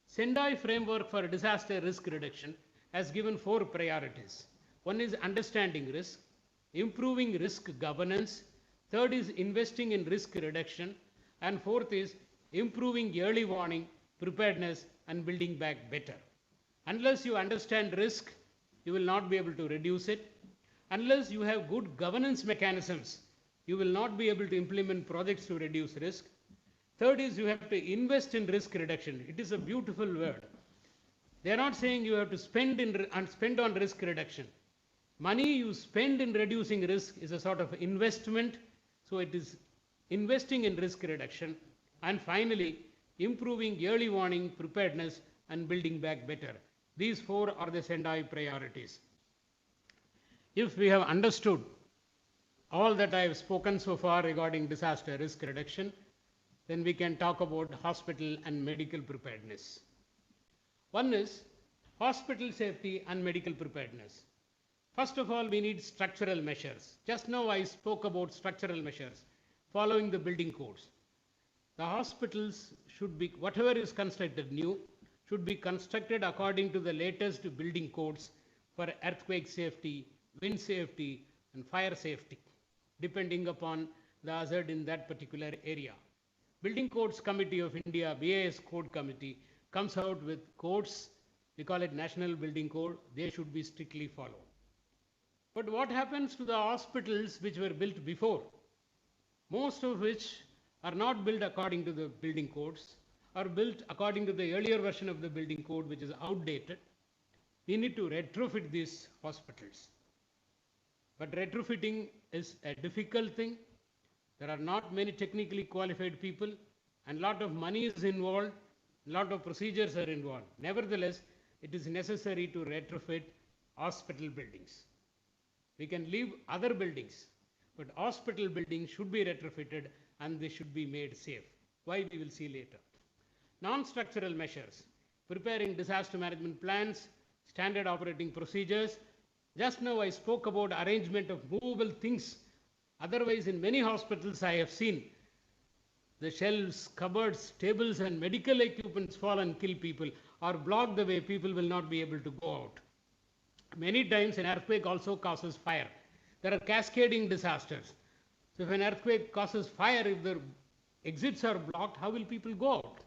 Sendai framework for disaster risk reduction has given 4 priorities. One is understanding risk, improving risk governance, third is investing in risk reduction, and fourth is improving early warning, preparedness, and building back better. Unless you understand risk, you will not be able to reduce it. Unless you have good governance mechanisms, you will not be able to implement projects to reduce risk. Third is you have to invest in risk reduction. It is a beautiful word. They are not saying you have to spend on risk reduction. Money you spend in reducing risk is a sort of investment. So it is investing in risk reduction. And finally, improving early warning, preparedness, and building back better. These 4 are the Sendai priorities. If we have understood all that I have spoken so far regarding disaster risk reduction, then we can talk about hospital and medical preparedness. One is hospital safety and medical preparedness. First of all, we need structural measures. Just now I spoke about structural measures following the building codes. The hospitals should be, whatever is constructed new, should be constructed according to the latest building codes for earthquake safety, wind safety, and fire safety, depending upon the hazard in that particular area. Building Codes Committee of India, BIS Code Committee, comes out with codes. We call it National Building Code. They should be strictly followed. But what happens to the hospitals which were built before? Most of which are not built according to the building codes, are built according to the earlier version of the building code, which is outdated. We need to retrofit these hospitals. But retrofitting is a difficult thing. There are not many technically qualified people, and a lot of money is involved, a lot of procedures are involved. Nevertheless, it is necessary to retrofit hospital buildings. We can leave other buildings, but hospital buildings should be retrofitted and they should be made safe. Why, we will see later. Non-structural measures, preparing disaster management plans, standard operating procedures. Just now I spoke about arrangement of movable things. Otherwise, in many hospitals I have seen the shelves, cupboards, tables and medical equipments fall and kill people or block the way. People will not be able to go out. Many times an earthquake also causes fire. There are cascading disasters. So if an earthquake causes fire, if the exits are blocked, how will people go out?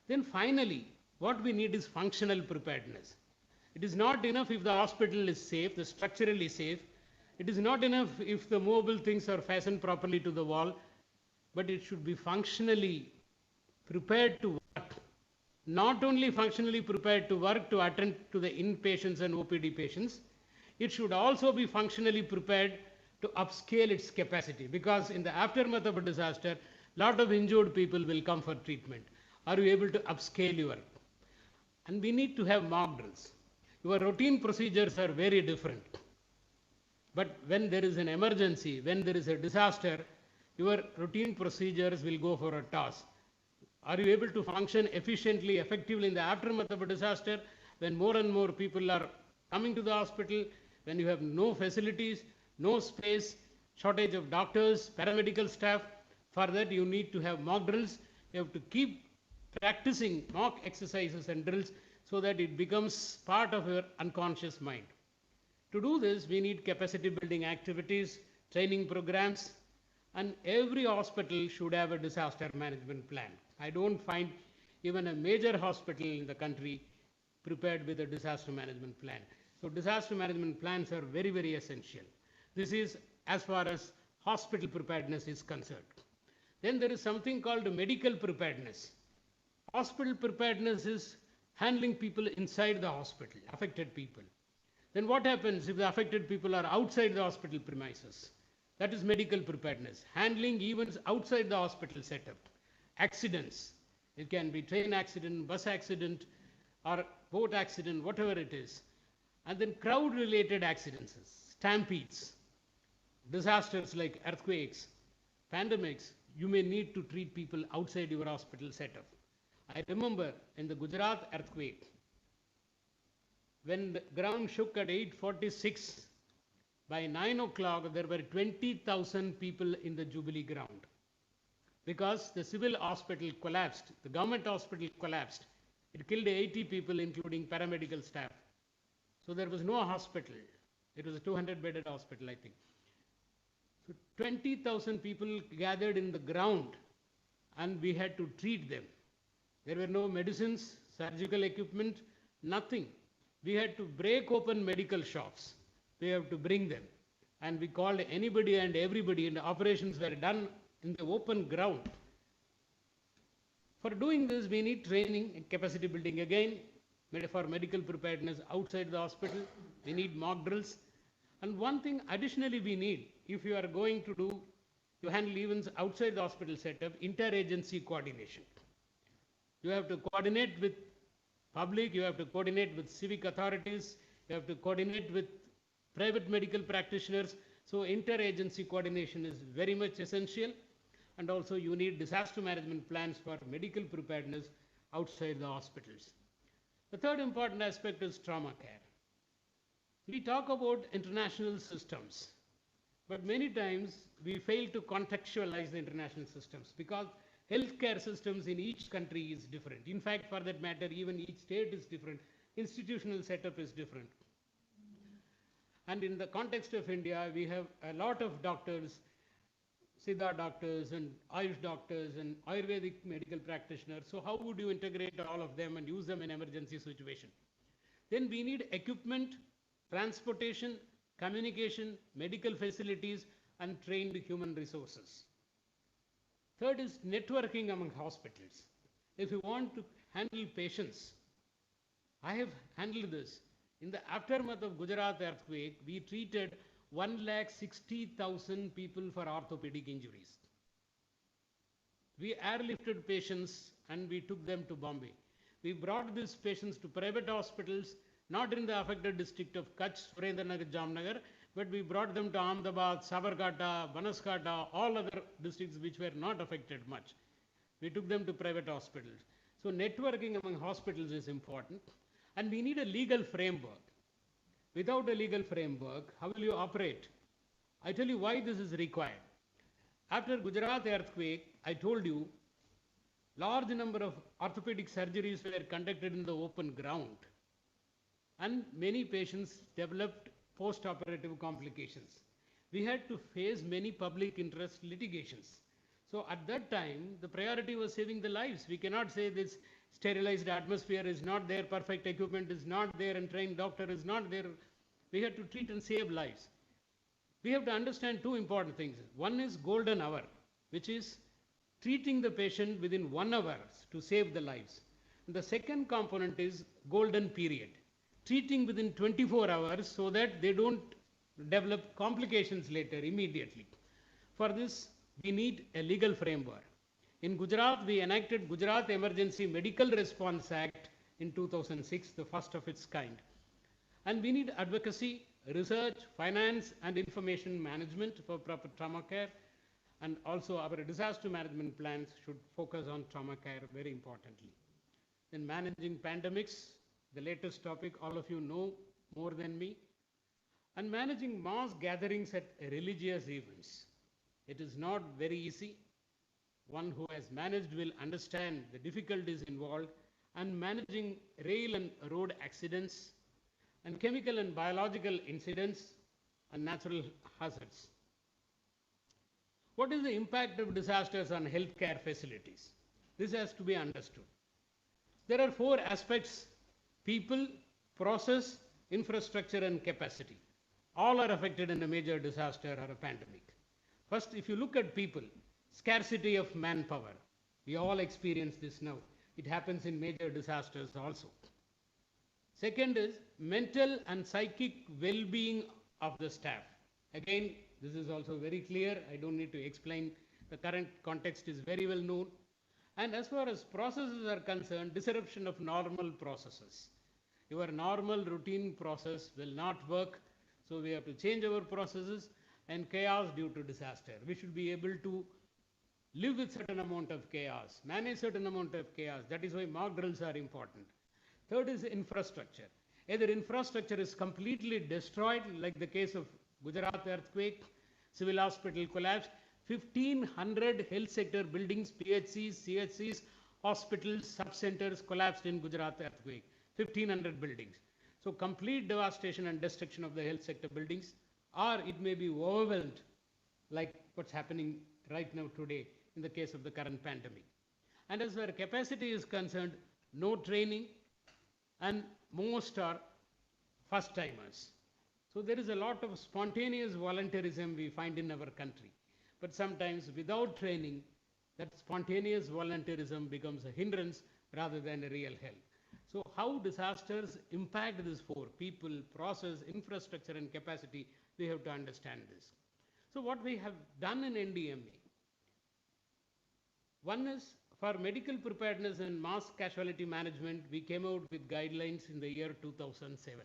Then finally, what we need is functional preparedness. It is not enough if the hospital is safe, the structurally safe. It is not enough if the mobile things are fastened properly to the wall, but it should be functionally prepared to work. Not only functionally prepared to work to attend to the inpatients and OPD patients, it should also be functionally prepared to upscale its capacity, because in the aftermath of a disaster, a lot of injured people will come for treatment. Are you able to upscale your? And we need to have mock drills. Your routine procedures are very different. But when there is an emergency, when there is a disaster, your routine procedures will go for a toss. Are you able to function efficiently, effectively in the aftermath of a disaster when more and more people are coming to the hospital, when you have no facilities, no space, shortage of doctors, paramedical staff? For that you need to have mock drills. You have to keep practicing mock exercises and drills so that it becomes part of your unconscious mind. To do this, we need capacity building activities, training programs, and every hospital should have a disaster management plan. I don't find even a major hospital in the country prepared with a disaster management plan. So disaster management plans are very, very essential. This is as far as hospital preparedness is concerned. Then there is something called medical preparedness. Hospital preparedness is handling people inside the hospital, affected people. Then what happens if the affected people are outside the hospital premises? That is medical preparedness. Handling events outside the hospital setup. Accidents. It can be train accident, bus accident, or boat accident, whatever it is. And then crowd-related accidents, stampedes, disasters like earthquakes, pandemics. You may need to treat people outside your hospital setup. I remember in the Gujarat earthquake, when the ground shook at 8:46, by 9 o'clock there were 20,000 people in the Jubilee ground. Because the civil hospital collapsed, the government hospital collapsed. It killed 80 people, including paramedical staff. So there was no hospital. It was a 200-bedded hospital, I think. So 20,000 people gathered in the ground, and we had to treat them. There were no medicines, surgical equipment, nothing. We had to break open medical shops. We have to bring them. And we called anybody and everybody, and the operations were done in the open ground. For doing this, we need training and capacity building again. For medical preparedness outside the hospital, we need mock drills. And one thing additionally we need, if you are going to handle events outside the hospital setup, interagency coordination. You have to coordinate with public, you have to coordinate with civic authorities, you have to coordinate with private medical practitioners. So interagency coordination is very much essential. and also you need disaster management plans for medical preparedness outside the hospitals. The third important aspect is trauma care. We talk about international systems, but many times we fail to contextualize the international systems because healthcare systems in each country is different. In fact, for that matter, even each state is different. Institutional setup is different. And in the context of India, we have a lot of doctors, Siddha doctors and Ayush doctors and Ayurvedic medical practitioners. So how would you integrate all of them and use them in emergency situation? Then we need equipment, transportation, communication, medical facilities, and trained human resources. Third is networking among hospitals. If you want to handle patients, I have handled this. In the aftermath of Gujarat earthquake, we treated 160,000 people for orthopedic injuries. We airlifted patients and we took them to Bombay. We brought these patients to private hospitals, not in the affected district of Kutch, Surendranagar, Jamnagar, but we brought them to Ahmedabad, Sabarkata, Banaskanta, all other districts which were not affected much. We took them to private hospitals. So networking among hospitals is important, and we need a legal framework. Without a legal framework, how will you operate? I tell you why this is required. After Gujarat earthquake, I told you, large number of orthopedic surgeries were conducted in the open ground, and many patients developed post-operative complications. We had to face many public interest litigations. So at that time, the priority was saving the lives. We cannot say this sterilized atmosphere is not there, perfect equipment is not there, and trained doctor is not there. We had to treat and save lives. We have to understand two important things. One is golden hour, which is treating the patient within 1 hour to save the lives. And the second component is golden period, treating within 24 hours so that they don't develop complications later immediately. For this, we need a legal framework. In Gujarat, we enacted Gujarat Emergency Medical Response Act in 2006, the first of its kind. And we need advocacy, research, finance, and information management for proper trauma care. And also our disaster management plans should focus on trauma care very importantly. Then managing pandemics, the latest topic, all of you know more than me. And managing mass gatherings at religious events. It is not very easy. One who has managed will understand the difficulties involved, and managing rail and road accidents and chemical and biological incidents and natural hazards. What is the impact of disasters on healthcare facilities? This has to be understood. There are 4 aspects: people, process, infrastructure, and capacity. All are affected in a major disaster or a pandemic. First, if you look at people, scarcity of manpower. We all experience this now. It happens in major disasters also. Second is mental and psychic well-being of the staff. Again, this is also very clear. I don't need to explain. The current context is very well known. And as far as processes are concerned, disruption of normal processes. Your normal routine process will not work. So we have to change our processes, and chaos due to disaster. We should be able to live with certain amount of chaos, manage certain amount of chaos. That is why mock drills are important. Third is infrastructure. Either infrastructure is completely destroyed, like the case of Gujarat earthquake, civil hospital collapsed, 1,500 health sector buildings, PHCs, CHCs, hospitals, sub-centers collapsed in Gujarat earthquake, 1,500 buildings. So complete devastation and destruction of the health sector buildings, or it may be overwhelmed like what's happening right now today in the case of the current pandemic. And as far as capacity is concerned, no training, and most are first timers. So there is a lot of spontaneous volunteerism we find in our country. But sometimes without training, that spontaneous volunteerism becomes a hindrance rather than a real help. So how disasters impact these 4, people, process, infrastructure, and capacity, we have to understand this. So what we have done in NDMA, one is for medical preparedness and mass casualty management, we came out with guidelines in the year 2007.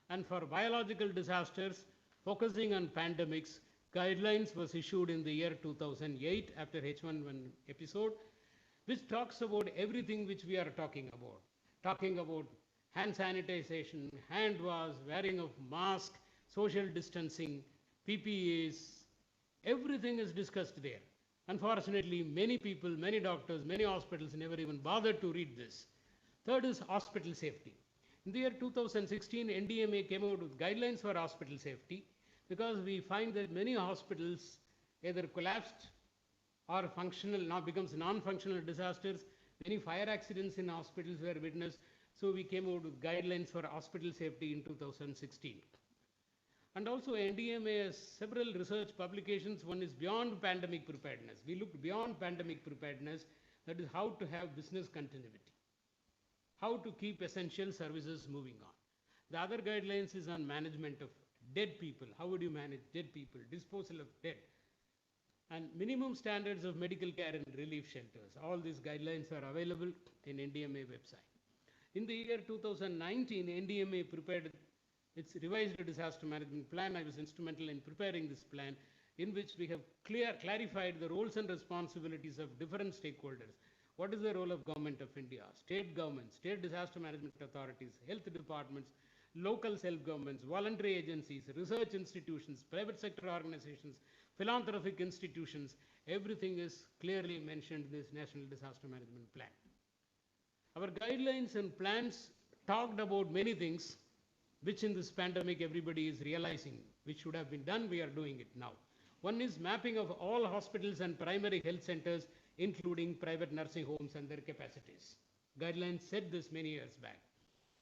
And for biological disasters, focusing on pandemics, guidelines was issued in the year 2008 after H1N1 episode, which talks about everything which we are talking about hand sanitization, hand wash, wearing of mask, social distancing, PPEs, everything is discussed there. Unfortunately, many people, many doctors, many hospitals never even bothered to read this. Third is hospital safety. In the year 2016, NDMA came out with guidelines for hospital safety because we find that many hospitals either collapsed or functional, now becomes non-functional disasters. Many fire accidents in hospitals were witnessed. So we came out with guidelines for hospital safety in 2016. And also NDMA has several research publications. One is beyond pandemic preparedness. We looked beyond pandemic preparedness, that is how to have business continuity, how to keep essential services moving on. The other guidelines is on management of dead people. How would you manage dead people, disposal of dead, and minimum standards of medical care and relief shelters. All these guidelines are available in NDMA website. In the year 2019, NDMA prepared its revised disaster management plan. I was instrumental in preparing this plan, in which we have clarified the roles and responsibilities of different stakeholders. What is the role of Government of India, state governments, state disaster management authorities, health departments, local self-governments, voluntary agencies, research institutions, private sector organizations, philanthropic institutions. Everything is clearly mentioned in this National Disaster Management Plan. Our guidelines and plans talked about many things which in this pandemic everybody is realizing which should have been done. We are doing it now. One is mapping of all hospitals and primary health centers, including private nursing homes and their capacities. Guidelines said this many years back.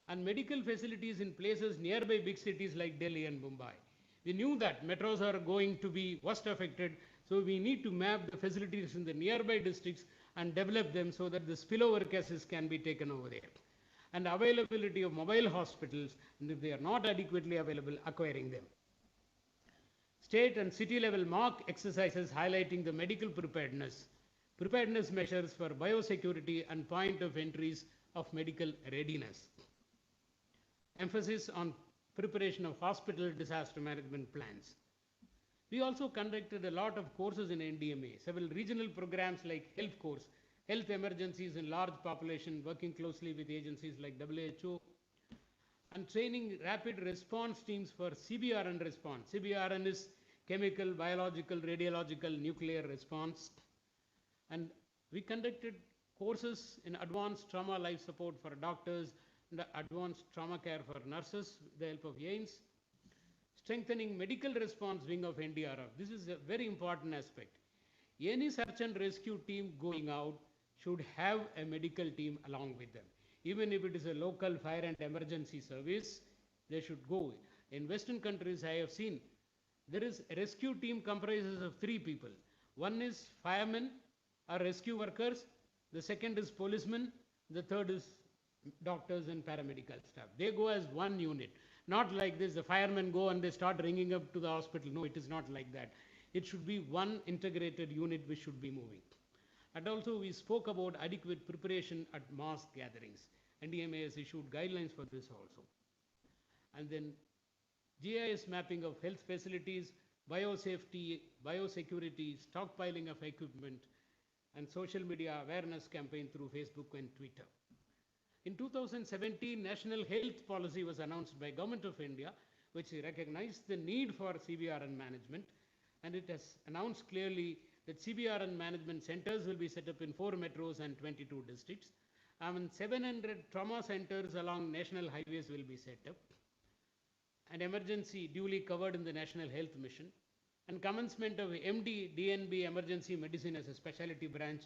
And medical facilities in places nearby big cities like Delhi and Mumbai. We knew that metros are going to be worst affected, so we need to map the facilities in the nearby districts and develop them so that the spillover cases can be taken over there. And availability of mobile hospitals, and if they are not adequately available, acquiring them. State and city level mock exercises highlighting the medical preparedness measures for biosecurity and point of entries of medical readiness. Emphasis on preparation of hospital disaster management plans. We also conducted a lot of courses in NDMA, several regional programs like health course, health emergencies in large population, working closely with agencies like WHO, and training rapid response teams for CBRN response. CBRN is chemical, biological, radiological, nuclear response. And we conducted courses in advanced trauma life support for doctors, and advanced trauma care for nurses with the help of AIMS. Strengthening medical response wing of NDRF. This is a very important aspect. Any search and rescue team going out should have a medical team along with them. Even if it is a local fire and emergency service, they should go. In Western countries, I have seen there is a rescue team comprises of 3 people. One is firemen or rescue workers, the second is policemen, the third is doctors and paramedical staff. They go as one unit. Not like this, the firemen go and they start ringing up to the hospital. No, it is not like that. It should be one integrated unit which should be moving. And also we spoke about adequate preparation at mass gatherings. NDMA has issued guidelines for this also. And then GIS mapping of health facilities, biosafety, biosecurity, stockpiling of equipment, and social media awareness campaign through Facebook and Twitter. In 2017, National Health Policy was announced by Government of India, which recognized the need for CBRN management, and it has announced clearly that CBRN management centers will be set up in 4 metros and 22 districts. 700 trauma centers along national highways will be set up. An emergency duly covered in the National Health Mission, and commencement of MD DNB emergency medicine as a specialty branch.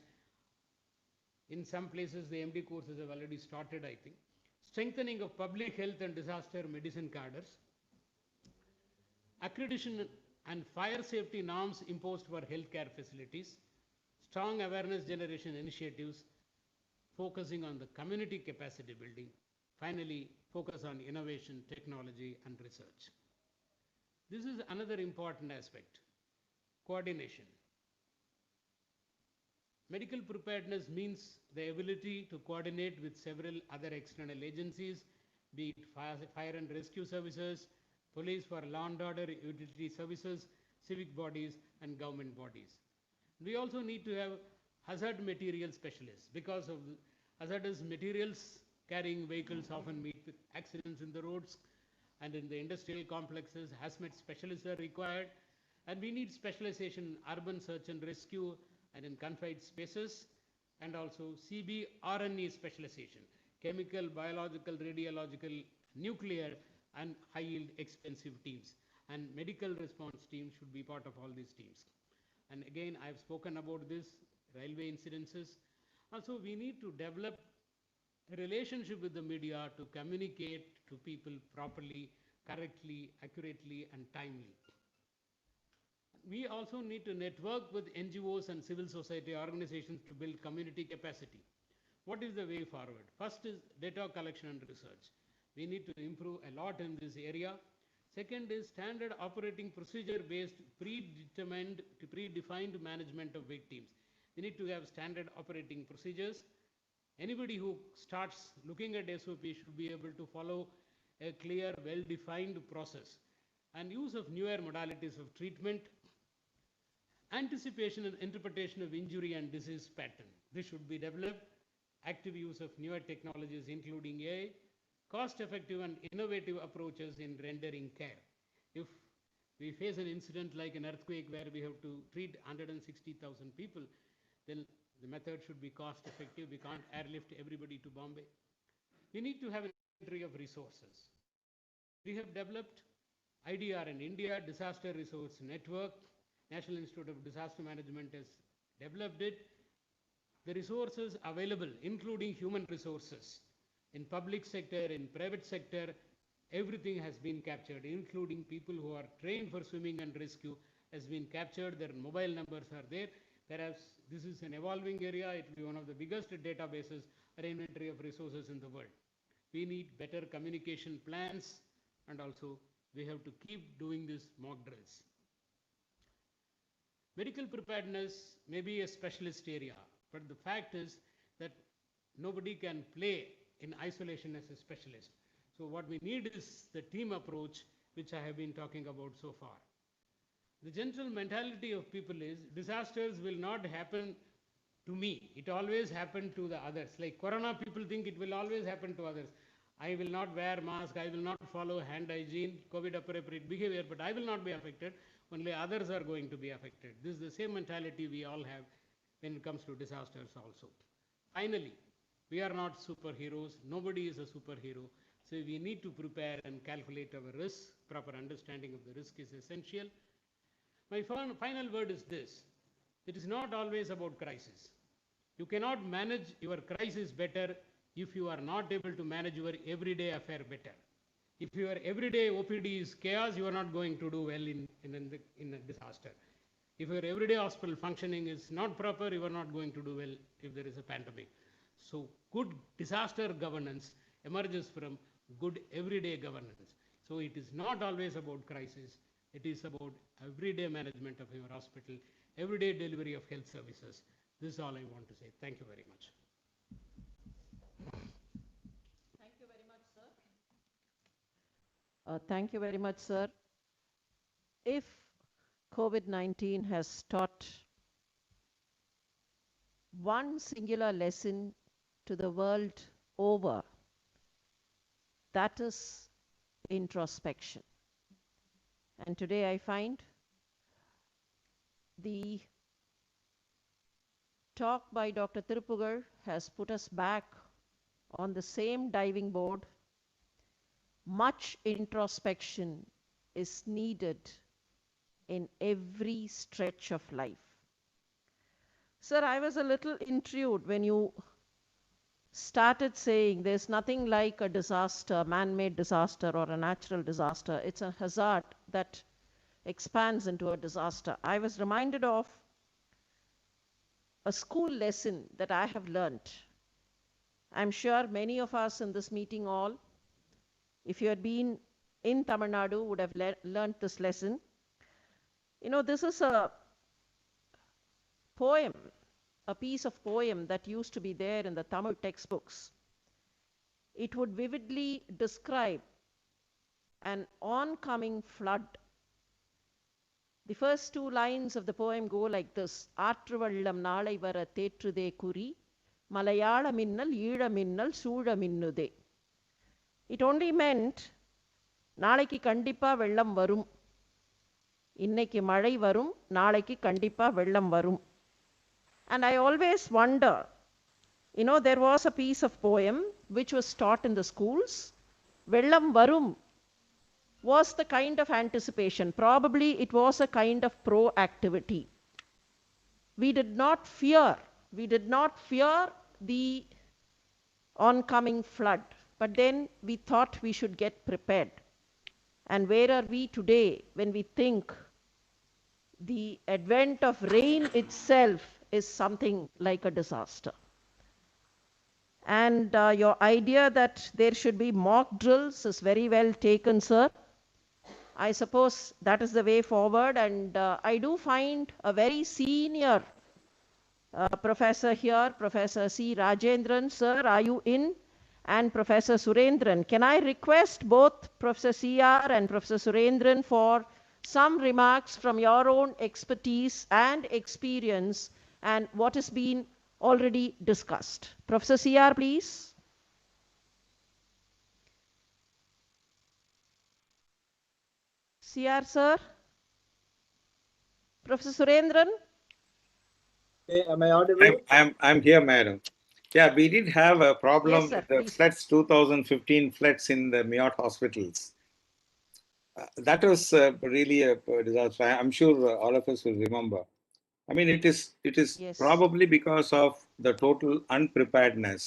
In some places, the MD courses have already started, I think. Strengthening of public health and disaster medicine cadres. Accreditation and fire safety norms imposed for healthcare facilities. Strong awareness generation initiatives focusing on the community capacity building. Finally, focus on innovation, technology, and research. This is another important aspect, coordination. Medical preparedness means the ability to coordinate with several other external agencies, be it fire and rescue services, police for law and order utility services, civic bodies, and government bodies. We also need to have hazard material specialists because of hazardous materials carrying vehicles often meet with accidents in the roads and in the industrial complexes. Hazmat specialists are required, and we need specialization in urban search and rescue and in confined spaces, and also CBRNE specialization, chemical, biological, radiological, nuclear, and high-yield expensive teams. And medical response teams should be part of all these teams. And again, I've spoken about this, railway incidences. Also, we need to develop a relationship with the media to communicate to people properly, correctly, accurately, and timely. We also need to network with NGOs and civil society organizations to build community capacity. What is the way forward? First is data collection and research. We need to improve a lot in this area. Second is standard operating procedure based predefined management of weight teams. We need to have standard operating procedures. Anybody who starts looking at SOP should be able to follow a clear, well-defined process. And use of newer modalities of treatment, anticipation and interpretation of injury and disease pattern. This should be developed. Active use of newer technologies, including AI, cost-effective and innovative approaches in rendering care. If we face an incident like an earthquake where we have to treat 160,000 people, then the method should be cost-effective. We can't airlift everybody to Bombay. We need to have an inventory of resources. We have developed IDR in India, Disaster Resource Network. National Institute of Disaster Management has developed it. The resources available, including human resources, in public sector, in private sector, everything has been captured, including people who are trained for swimming and rescue has been captured. Their mobile numbers are there. Perhaps this is an evolving area. It will be one of the biggest databases or inventory of resources in the world. We need better communication plans, and also we have to keep doing these mock drills. Medical preparedness may be a specialist area, but the fact is that nobody can play in isolation as a specialist. So what we need is the team approach, which I have been talking about so far. The general mentality of people is disasters will not happen to me. It always happen to the others. Like Corona, people think it will always happen to others. I will not wear mask, I will not follow hand hygiene, COVID appropriate behavior, but I will not be affected. Only others are going to be affected. This is the same mentality we all have when it comes to disasters also. Finally, we are not superheroes. Nobody is a superhero. So we need to prepare and calculate our risks. Proper understanding of the risk is essential. My final word is this. It is not always about crisis. You cannot manage your crisis better if you are not able to manage your everyday affair better. If your everyday OPD is chaos, you are not going to do well in a disaster. If your everyday hospital functioning is not proper, you are not going to do well if there is a pandemic. So good disaster governance emerges from good everyday governance. So it is not always about crisis. It is about everyday management of your hospital, everyday delivery of health services. This is all I want to say. Thank you very much. Thank you very much, sir. Thank you very much, sir. If COVID-19 has taught one singular lesson to the world over, that is introspection. And today I find the talk by Dr. Tirupugar has put us back on the same diving board. Much introspection is needed in every stretch of life. Sir, I was a little intrigued when you started saying there's nothing like a disaster, man-made disaster or a natural disaster. It's a hazard that expands into a disaster. I was reminded of a school lesson that I have learnt. I'm sure many of us in this meeting all, if you had been in Tamil Nadu, would have learnt this lesson. You know, this is a poem, a piece of poem that used to be there in the Tamil textbooks. It would vividly describe an oncoming flood. The first two lines of the poem go like this: Aatru vallam naalai vara thethrude kuri, Malayala minnal, Eela minnal, Soola minnude. It only meant, நாளைக்கு கண்டிப்பா வெள்ளம் வரும், இன்னைக்கு மழை வரும், நாளைக்கு கண்டிப்பா வெள்ளம் வரும். And I always wonder, there was a piece of poem which was taught in the schools. Vellam varum was the kind of anticipation. Probably it was a kind of proactivity. We did not fear the oncoming flood, but then we thought we should get prepared. And where are we today when we think the advent of rain itself is something like a disaster? And your idea that there should be mock drills is very well taken, sir. I suppose that is the way forward. And I do find a very senior professor here, Professor C. Rajendran. Sir, are you in? And Professor Surendran. Can I request both Professor C.R. and Professor Surendran for some remarks from your own expertise and experience and what has been already discussed? Professor C.R., please. C.R., sir. Professor Surendran. Hey, am I audible? I'm here, madam. Yeah, we did have a problem Yes, sir, with the please. floods, 2015 floods in the M.G.R hospitals. That was really a disaster. I'm sure all of us will remember. I mean, it is Yes. probably because of the total unpreparedness.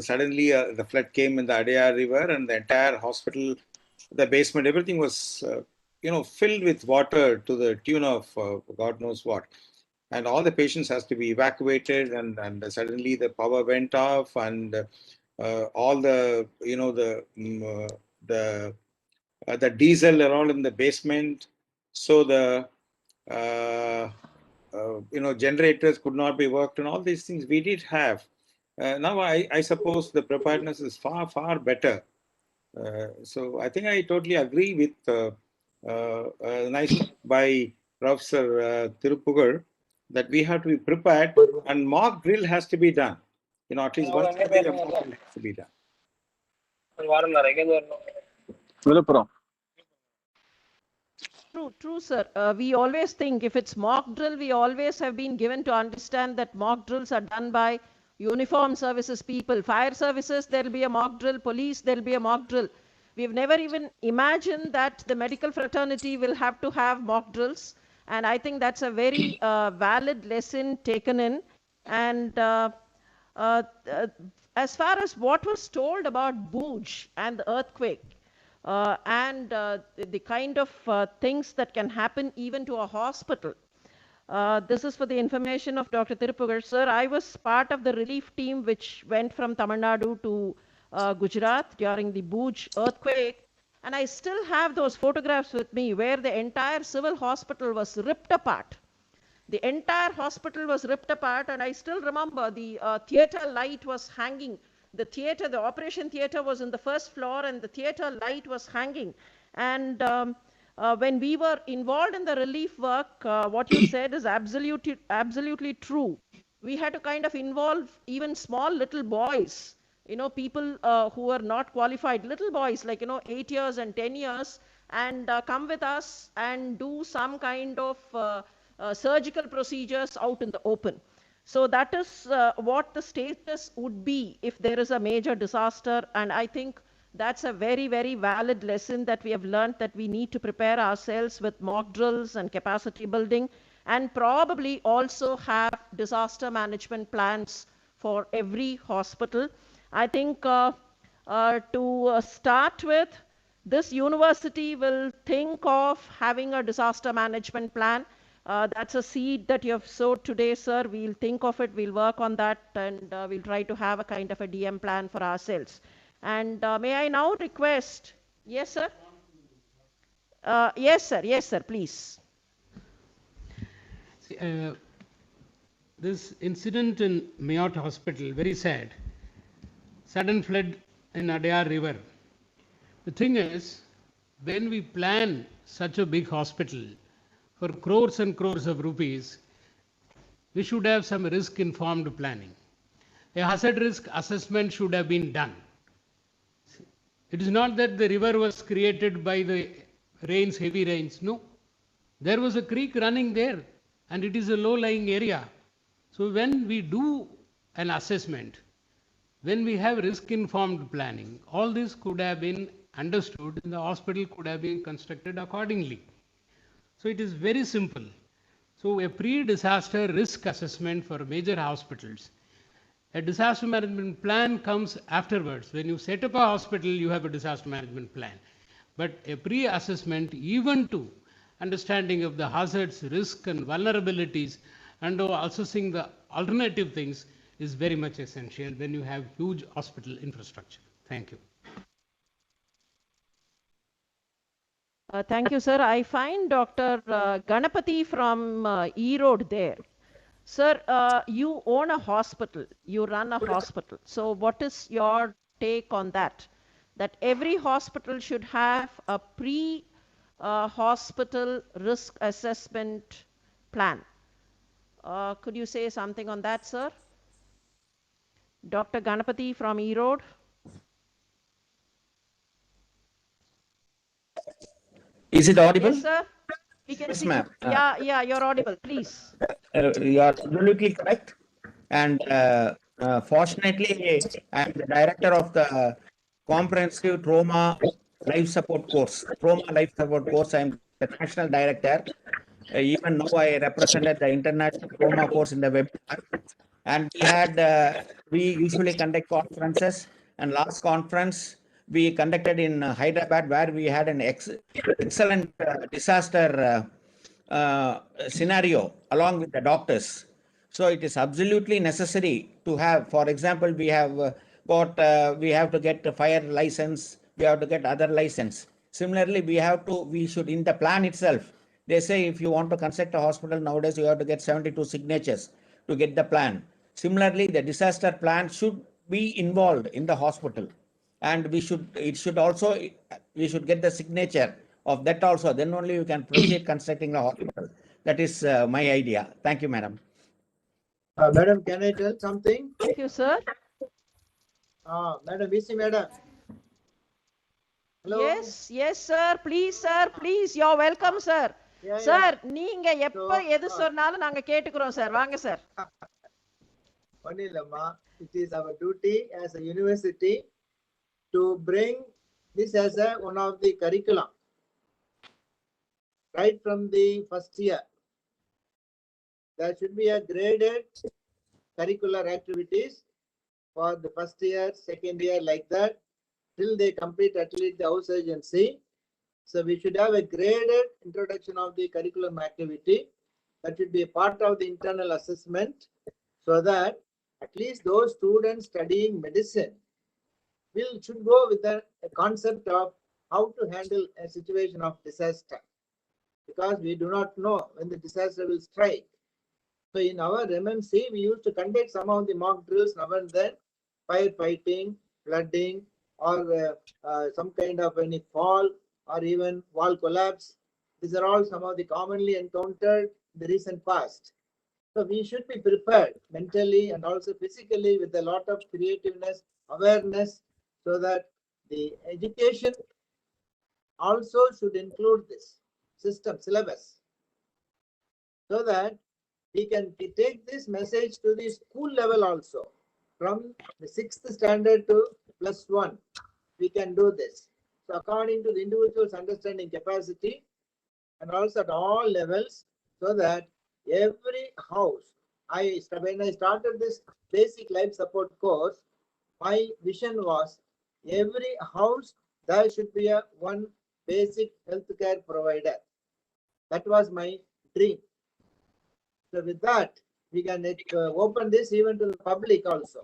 Suddenly the flood came in the Adayar River and the entire hospital, the basement, everything was, filled with water to the tune of God knows what. And all the patients has to be evacuated, and suddenly the power went off, and all the, the diesel are all in the basement. So the, generators could not be worked, and all these things we did have. Now I suppose the preparedness is far, far better. So I think I totally agree with nice talk by Professor Tirupugar that we have to be prepared, and mock drill has to be done. At least once a day a mock drill has to be done. True, sir. We always think if it's mock drill, we always have been given to understand that mock drills are done by uniformed services people. Fire services, there'll be a mock drill. Police, there'll be a mock drill. We've never even imagined that the medical fraternity will have to have mock drills. And I think that's a very valid lesson taken in. And as far as what was told about Bhuj and the earthquake, and the kind of things that can happen even to a hospital. This is for the information of Dr. Tirupugar. Sir, I was part of the relief team which went from Tamil Nadu to Gujarat during the Bhuj earthquake. And I still have those photographs with me where the entire civil hospital was ripped apart. The entire hospital was ripped apart, and I still remember the theater light was hanging. The operation theater was in the first floor, and the theater light was hanging. And when we were involved in the relief work, what you said is absolutely true. We had to kind of involve even small little boys, people who were not qualified, little boys like, 8 years and 10 years, and come with us and do some kind of surgical procedures out in the open. So that is what the status would be if there is a major disaster. And I think that's a very, very valid lesson that we have learned, that we need to prepare ourselves with mock drills and capacity building, and probably also have disaster management plans for every hospital. I think to start with, this university will think of having a disaster management plan. That's a seed that you have sowed today, sir. We'll think of it, we'll work on that, and we'll try to have a kind of a DM plan for ourselves. And may I now request, yes, sir? Yes, sir, please. See, this incident in M.G.R hospital, very sad. Sudden flood in Adayar River. The thing is, when we plan such a big hospital for crores and crores of rupees, we should have some risk informed planning. A hazard risk assessment should have been done. It is not that the river was created by the rains, heavy rains. No. There was a creek running there and it is a low lying area. So when we do an assessment, when we have risk informed planning, all this could have been understood and the hospital could have been constructed accordingly. So it is very simple. So a pre-disaster risk assessment for major hospitals. A disaster management plan comes afterwards. When you set up a hospital, you have a disaster management plan. But a pre-assessment, even to understanding of the hazards, risk and vulnerabilities, and assessing the alternative things is very much essential when you have huge hospital infrastructure. Thank you. Thank you, sir. I find Dr. Ganapati from E-Road there. Sir, you own a hospital, you run a hospital. So what is your take on that? That every hospital should have a pre-hospital risk assessment plan. Could you say something on that, sir? Dr. Ganapati from E-Road. Is it audible? Yes, sir. We can Yes, see. ma'am. Yeah, you're audible. Please. You are absolutely correct. And fortunately, I am the director of the comprehensive trauma life support course. Trauma life support course. I am the national director. Even now, I represented the international trauma course in the webinar. And we usually conduct conferences. And last conference we conducted in Hyderabad, where we had an excellent disaster scenario along with the doctors. So it is absolutely necessary to have, for example, we have we have to get a fire license, we have to get other license. Similarly, we should, in the plan itself, they say if you want to construct a hospital nowadays, you have to get 72 signatures to get the plan. Similarly, the disaster plan should be involved in the hospital, and we should get the signature of that also. Then only you can proceed constructing the hospital. That is my idea. Thank you, madam. Madam, can I tell something? Thank you, sir. Madam, VC madam. Hello. Yes, sir. Please, sir. Please, you're welcome, sir. Sir, நீங்க எப்ப எது சொன்னாலும் நாங்க கேட்டுக்கிறோம் sir. வாங்க sir. Vanilama, it is our duty as a university to bring this as one of the curriculum right from the first year. There should be a graded curricular activities for the first year, second year, like that, till they complete at least the house agency. So we should have a graded introduction of the curriculum activity that should be a part of the internal assessment, so that at least those students studying medicine should go with a concept of how to handle a situation of disaster, because we do not know when the disaster will strike. So in our MMC, we used to conduct some of the mock drills now and then, firefighting, flooding, or some kind of any fall, or even wall collapse. These are all some of the commonly encountered in the recent past. So we should be prepared mentally and also physically with a lot of creativeness, awareness, so that the education also should include this system syllabus, so that we can take this message to the school level also. From the 6th standard to +1, we can do this. So according to the individual's understanding capacity, and also at all levels, so that every house, when I started this basic life support course, my vision was every house there should be a one basic healthcare provider. That was my dream. So with that, we can open this even to the public also.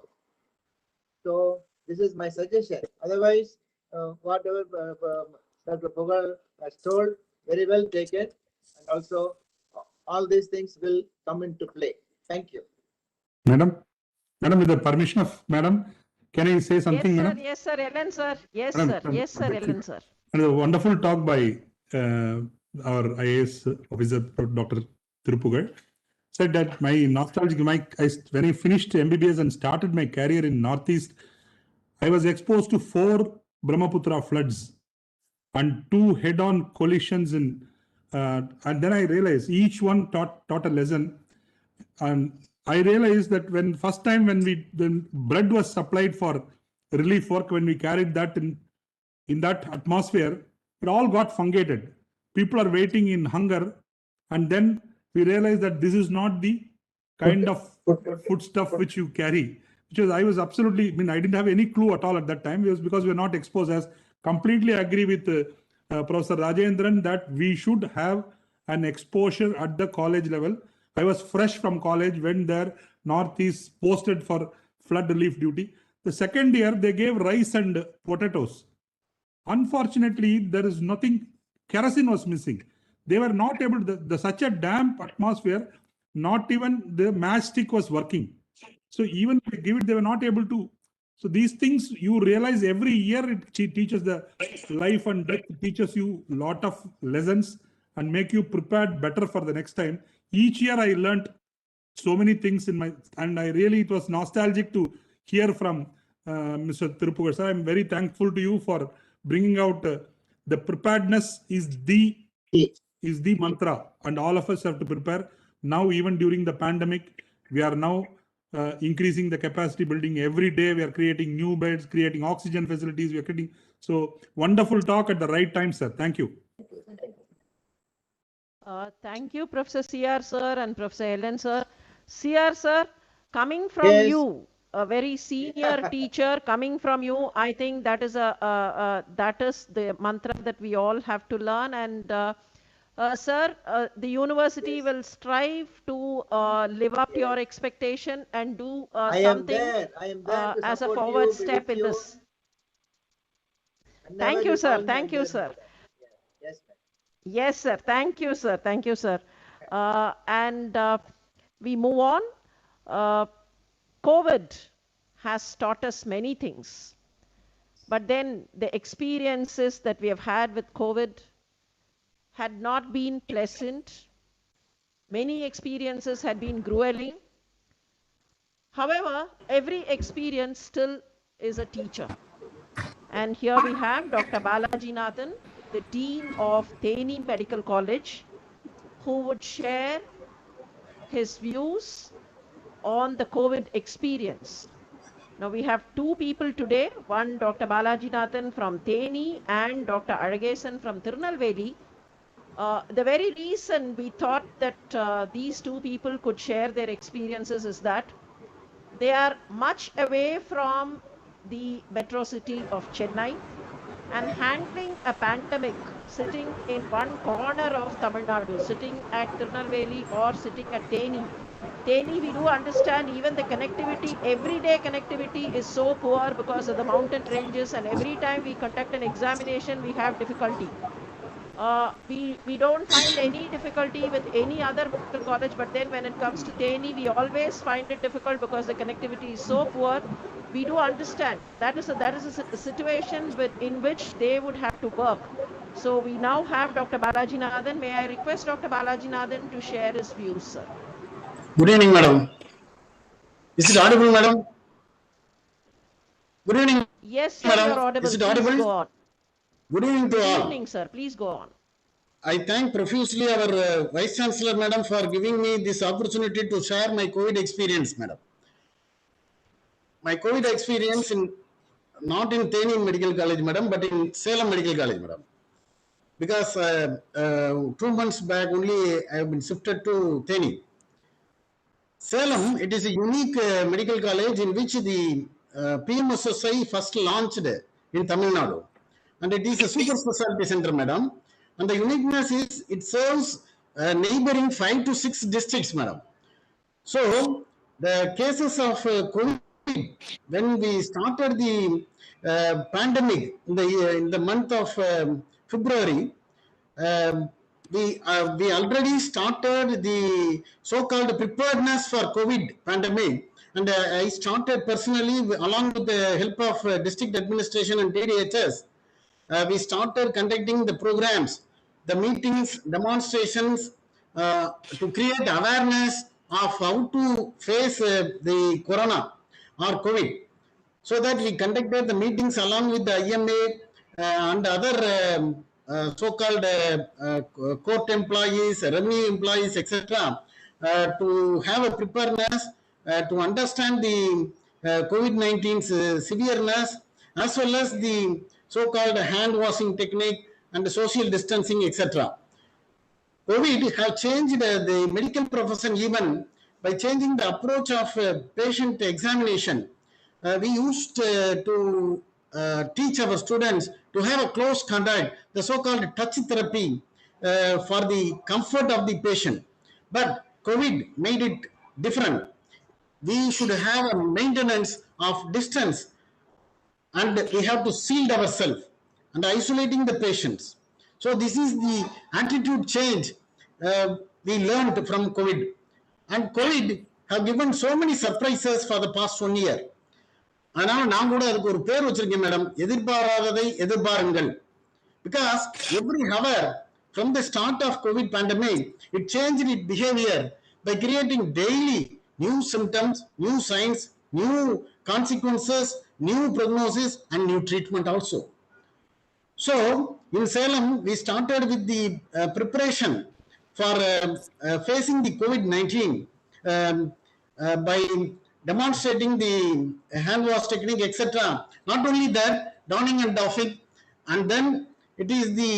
So this is my suggestion. Otherwise, whatever Dr. Pogal has told, very well taken, and also all these things will come into play. Thank you. Madam, with the permission of madam, can I say something, yes, madam? Sir. Yes, sir, Ellen, sir. Yes, Madam, sir. Yes, sir, Ellen, sir. And a wonderful talk by our IAS officer, Dr. Thirupugal, said that my nostalgic, when I finished MBBS and started my career in Northeast, I was exposed to 4 Brahmaputra floods and 2 head-on collisions and then I realized each one taught a lesson. And I realized that when blood was supplied for relief work, when we carried that in that atmosphere, it all got fungated. People are waiting in hunger, and then we realized that this is not the kind of food stuff which you carry. I was absolutely, I didn't have any clue at all at that time. It was because we were not exposed. As completely agree with Professor Rajendran that we should have an exposure at the college level. I was fresh from college when their Northeast posted for flood relief duty. The second year, they gave rice and potatoes. Unfortunately, there is nothing, kerosene was missing. They were not able to, such a damp atmosphere, not even the matchstick was working. So even if they give it, they were not able to. So these things you realize every year, it teaches the life and death, teaches you a lot of lessons and make you prepared better for the next time. Each year I learned so many things and it was nostalgic to hear from Mr. Thirupugal sir. I'm very thankful to you for bringing out the preparedness is the mantra, and all of us have to prepare. Now, even during the pandemic, we are now increasing the capacity building every day. We are creating new beds, creating oxygen facilities. We are creating, so wonderful talk at the right time, sir. Thank you. Thank you, Professor C.R. sir and Professor Ellen sir. C.R. sir, coming from you, a very senior teacher, coming from you, I think that is the mantra that we all have to learn. And sir, the university will strive to live up to your expectation and do something as a forward step in this. Thank you, sir. Thank you, sir. Yes, sir. Thank you, sir. Thank you, sir. And we move on. COVID has taught us many things. But then the experiences that we have had with COVID had not been pleasant. Many experiences had been grueling. However, every experience still is a teacher. And here we have Dr. Balaji Nathan, the Dean of TNMGR Medical College, who would share his views on the COVID experience. Now we have 2 people today, one Dr. Balaji Nathan from TNMGR and Dr. Aragesan from Tirunelveli. The very reason we thought that these 2 people could share their experiences is that they are much away from the metro city of Chennai and handling a pandemic sitting in one corner of Tamil Nadu, sitting at Tirunelveli or sitting at TNMGR. TNMGR, we do understand even the connectivity, everyday connectivity is so poor because of the mountain ranges, and every time we conduct an examination, we have difficulty. We don't find any difficulty with any other medical college, but then when it comes to TNMGR, we always find it difficult because the connectivity is so poor. We do understand that is a situation in which they would have to work. So we now have Dr. Balaji Nathan. May I request Dr. Balaji Nathan to share his views, sir? Good evening, madam. Is it audible, madam? Good evening. Yes, sir, madam. You're audible. Is it Please audible? go on. Good evening to all. Good evening, sir. Please go on. I thank profusely our Vice Chancellor, madam, for giving me this opportunity to share my COVID experience, madam. My COVID experience not in TNMGR Medical College, madam, but in Salem Medical College, madam. Because 2 months back only I have been shifted to TNMGR. Salem, it is a unique medical college in which the PMSSI first launched in Tamil Nadu. And it is a super specialty center, madam. And the uniqueness is it serves neighboring 5 to 6 districts, madam. So, the cases of COVID, when we started the pandemic in the month of February, we already started the so-called preparedness for COVID pandemic, and I started personally along with the help of district administration and TDHS. we started conducting the programs, the meetings, demonstrations to create awareness of how to face the corona or COVID. So that we conducted the meetings along with the IMA and other so-called court employees, revenue employees, etc., to have a preparedness, to understand the COVID-19's severeness, as well as the so-called hand washing technique and the social distancing, etc. COVID have changed the medical profession even by changing the approach of patient examination. We used to teach our students to have a close contact, the so-called touch therapy for the comfort of the patient. But COVID made it different. We should have a maintenance of distance, and we have to shield ourselves and isolating the patients. So this is the attitude change we learned from COVID. And COVID have given so many surprises for the past 1 year. அதனால நான் கூட அதுக்கு ஒரு பேர் வச்சிருக்கேன் madam, எதிர்பாராததை எதிர்பாருங்கள். Because every hour from the start of COVID pandemic, it changed its behavior by creating daily new symptoms, new signs, new consequences, new prognosis, and new treatment also. So in Salem, we started with the preparation for facing the COVID-19 by demonstrating the hand wash technique, etc. Not only that, donning and doffing, and then it is the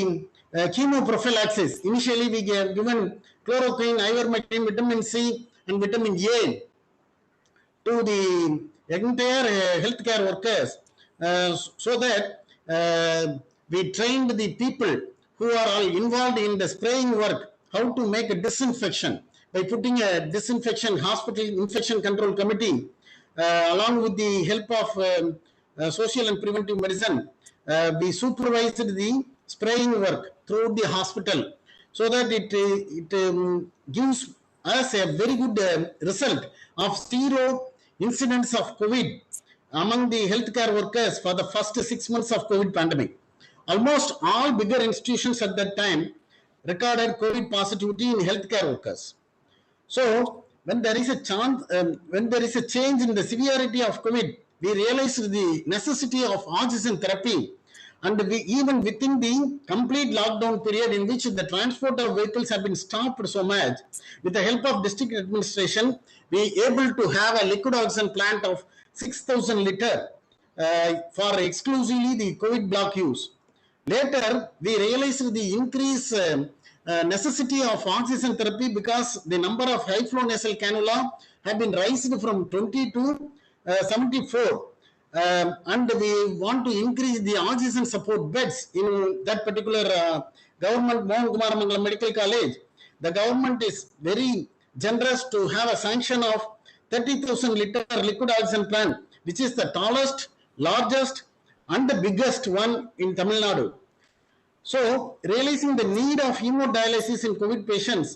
chemoprophylaxis. Initially, we gave given chloroquine, ivermectin, vitamin C, and vitamin A to the entire healthcare workers, so that we trained the people who are all involved in the spraying work how to make a disinfection by putting a disinfection hospital infection control committee along with the help of social and preventive medicine. We supervised the spraying work throughout the hospital, so that it gives us a very good result of 0 incidents of COVID among the healthcare workers for the first 6 months of COVID pandemic. Almost all bigger institutions at that time recorded COVID positivity in healthcare workers. So when there is a chance, when there is a change in the severity of COVID, we realized the necessity of oxygen therapy. And we, even within the complete lockdown period in which the transport of vehicles have been stopped so much, with the help of district administration, we able to have a liquid oxygen plant of 6,000 liter for exclusively the COVID block use. Later, we realized the increase necessity of oxygen therapy because the number of high flow nasal cannula have been raised from 20 to 74. And we want to increase the oxygen support beds in that particular government M.G.R Medical College. The government is very generous to have a sanction of 30,000 liter liquid oxygen plant, which is the tallest, largest, and the biggest one in Tamil Nadu. So, realizing the need of hemodialysis in COVID patients,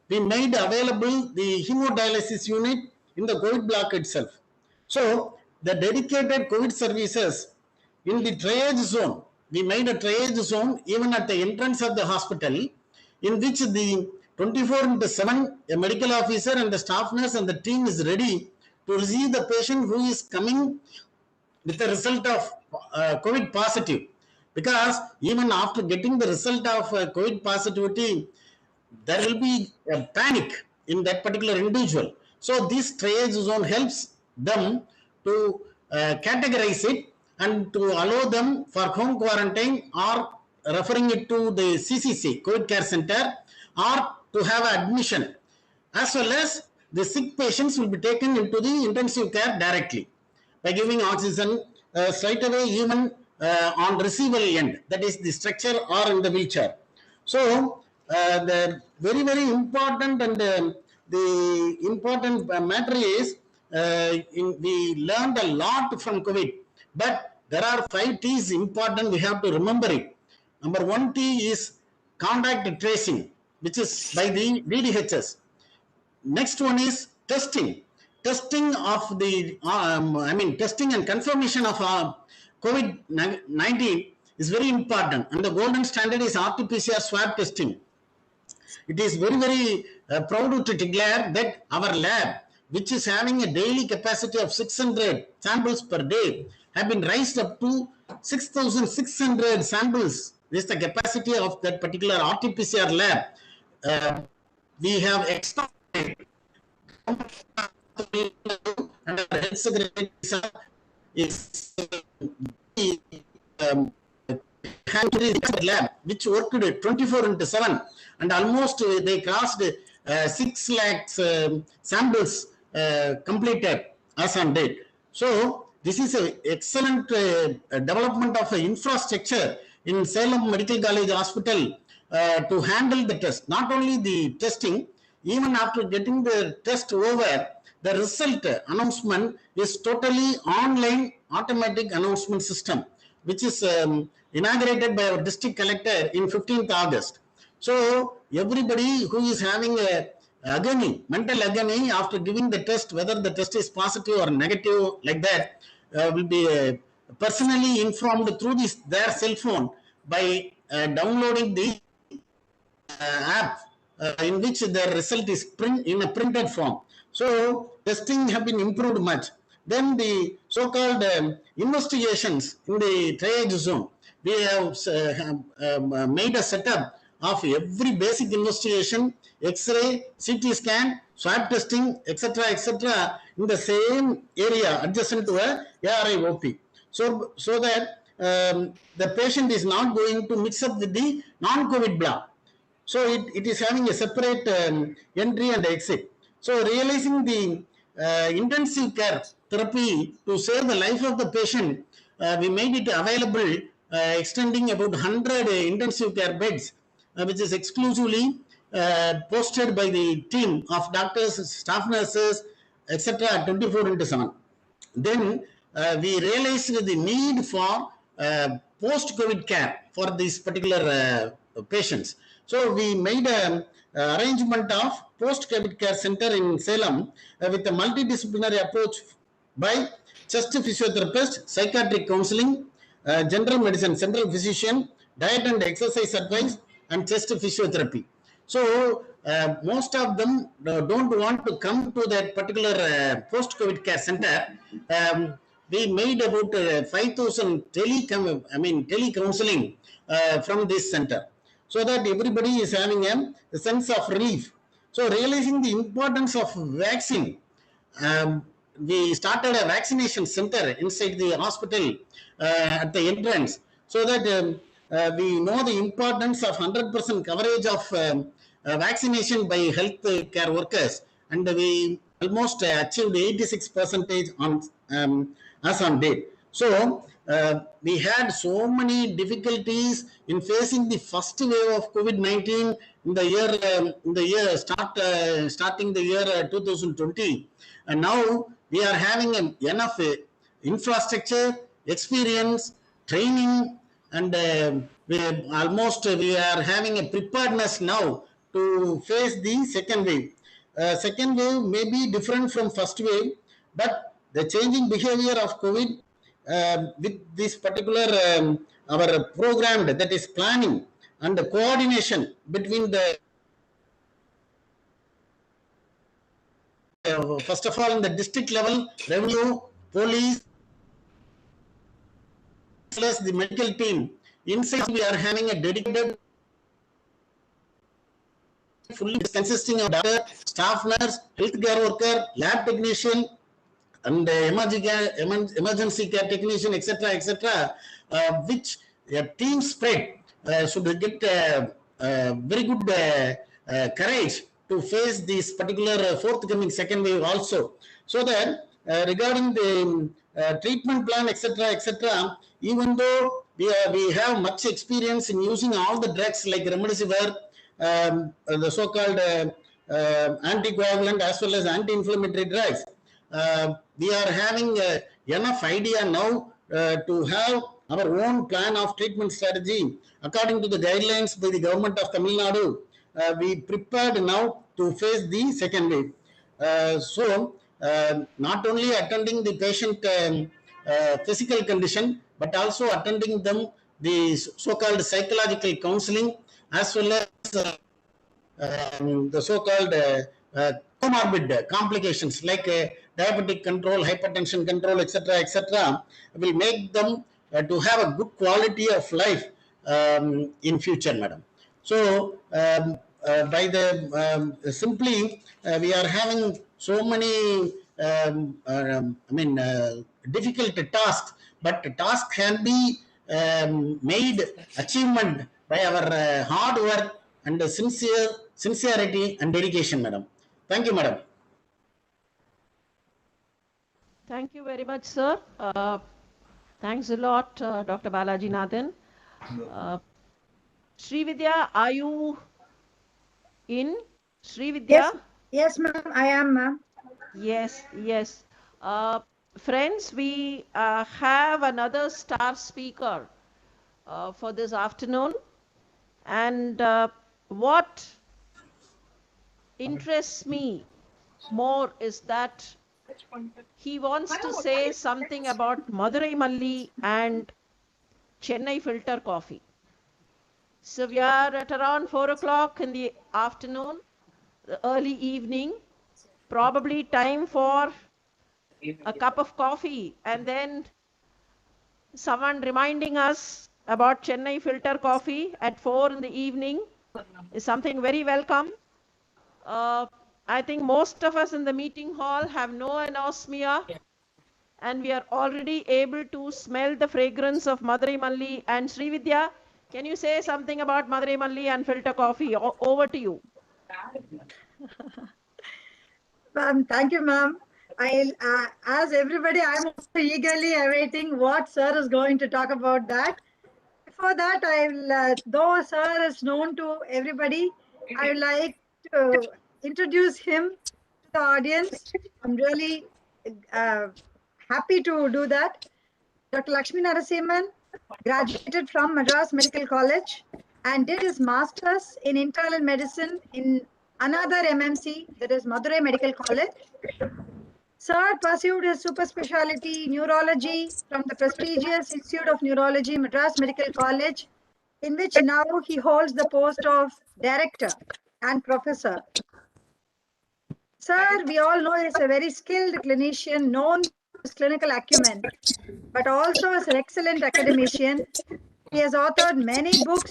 we made available the hemodialysis unit in the COVID block itself. So, the dedicated COVID services in the triage zone, we made a triage zone even at the entrance of the hospital, in which the 24/7, a medical officer and the staff nurse and the team is ready to receive the patient who is coming with the result of COVID positive. Because even after getting the result of COVID positivity, there will be a panic in that particular individual. So this triage zone helps them to categorize it and to allow them for home quarantine or referring it to the CCC, COVID Care Center, or to have admission. As well as the sick patients will be taken into the intensive care directly by giving oxygen straight away, even on receiver end, that is the structure or in the wheelchair. So the very, very important and the important matter is we learned a lot from COVID, but there are 5 T's important, we have to remember it. Number 1 T is contact tracing, which is by the DDHS. Next one is testing. Testing of the, testing and confirmation of COVID-19 is very important, and the golden standard is RT-PCR swab testing. It is very, very proud to declare that our lab, which is having a daily capacity of 600 samples per day, have been raised up to 6,600 samples. This is the capacity of that particular RT-PCR lab. We have expanded and our health secretary is lab which worked 24/7, and almost they crossed 6 lakhs samples completed as on date. So this is an excellent development of infrastructure in Salem Medical College Hospital to handle the test. Not only the testing, even after getting the test over, the result announcement is totally online automatic announcement system, which is inaugurated by our district collector in 15th August. So everybody who is having a agony, mental agony after giving the test, whether the test is positive or negative like that, will be personally informed through their cell phone by downloading the app in which the result is in a printed form. So testing have been improved much. Then the so-called investigations in the triage zone, we have made a setup of every basic investigation, X-ray, CT scan, swab testing, etc., in the same area adjacent to a ARI-OP. So that the patient is not going to mix up with the non-COVID block. So it is having a separate entry and exit. So realizing the intensive care therapy to save the life of the patient, we made it available, extending about 100 intensive care beds, which is exclusively posted by the team of doctors, staff nurses, etc. 24/7. Then we realized the need for post-COVID care for these particular patients. So we made an arrangement of post-COVID care center in Salem with a multidisciplinary approach by chest physiotherapist, psychiatric counseling, general medicine, central physician, diet and exercise advice, and chest physiotherapy. So most of them don't want to come to that particular post-COVID care center. We made about 5,000 tele-counseling from this center, so that everybody is having a sense of relief. So realizing the importance of vaccine, we started a vaccination center inside the hospital at the entrance, so that we know the importance of 100% coverage of vaccination by health care workers, and we almost achieved 86% on as on date. So we had so many difficulties in facing the first wave of COVID-19 in the year starting the year 2020, and now we are having enough infrastructure, experience, training, and we are having a preparedness now to face the second wave. Second wave may be different from first wave, but the changing behavior of COVID with this particular our program, that is planning and the coordination between the first of all in the district level, revenue, police, plus the medical team. Inside we are having a dedicated, fully consisting of doctor, staff nurse, healthcare worker, lab technician, and emergency care technician, etc., which team spread should get very good courage to face this particular forthcoming second wave also. So that regarding the treatment plan, etc., even though we have much experience in using all the drugs like remdesivir, the so-called anticoagulant as well as anti-inflammatory drugs, we are having enough idea now to have our own plan of treatment strategy according to the guidelines by the government of Tamil Nadu. We prepared now to face the second wave. So not only attending the patient physical condition, but also attending them the so-called psychological counseling, as well as the so-called comorbid complications like diabetic control, hypertension control, etc., will make them to have a good quality of life in future, madam. So by the simply we are having so many difficult tasks, but the task can be made achievement by our hard work and sincerity and dedication, madam. Thank you, madam. Thank you very much, sir. Thanks a lot, Dr. Balaji Nathan. Srividya, are you in? Srividya? Yes, yes, ma'am. I am, ma'am. Yes, yes. Friends, we have another star speaker for this afternoon. And what interests me more is that he wants to say something about Madurai Malli and Chennai filter coffee. So we are at around 4 o'clock in the afternoon, the early evening, probably time for a cup of coffee, and then someone reminding us about Chennai filter coffee at 4 in the evening is something very welcome. I think most of us in the meeting hall have no anosmia, and we are already able to smell the fragrance of Madurai Malli and Srividya. Can you say something about Madurai Malli and filter coffee? Over to you. Ma'am, thank you, ma'am. As everybody, I'm eagerly awaiting what sir is going to talk about that. Before that, though sir is known to everybody, I would like to introduce him to the audience. I'm really happy to do that. Dr. Lakshmi Narasimhan graduated from Madras Medical College and did his master's in internal medicine in another MMC, that is Madurai Medical College. Sir pursued his super specialty neurology from the prestigious Institute of Neurology, Madras Medical College, in which now he holds the post of director and professor. Sir, we all know he's a very skilled clinician, known for his clinical acumen, but also as an excellent academician. He has authored many books,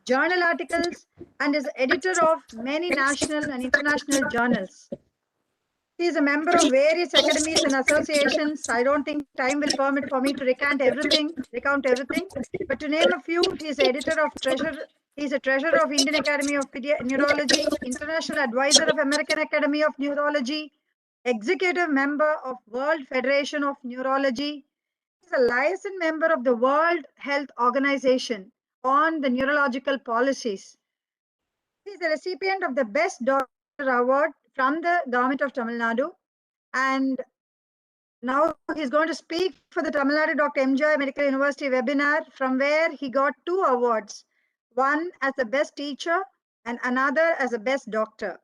journal articles, and is editor of many national and international journals. He is a member of various academies and associations. I don't think time will permit for me to recount everything. But to name a few, he is editor of He is a treasurer of Indian Academy of Neurology, international advisor of American Academy of Neurology, executive member of World Federation of Neurology. He is a licensed member of the World Health Organization on the neurological policies. He is a recipient of the Best Doctor Award from the Government of Tamil Nadu. And now he's going to speak for the Tamil Nadu Dr. M.G.R. Medical University webinar, from where he got 2 awards, one as the best teacher and another as the best doctor.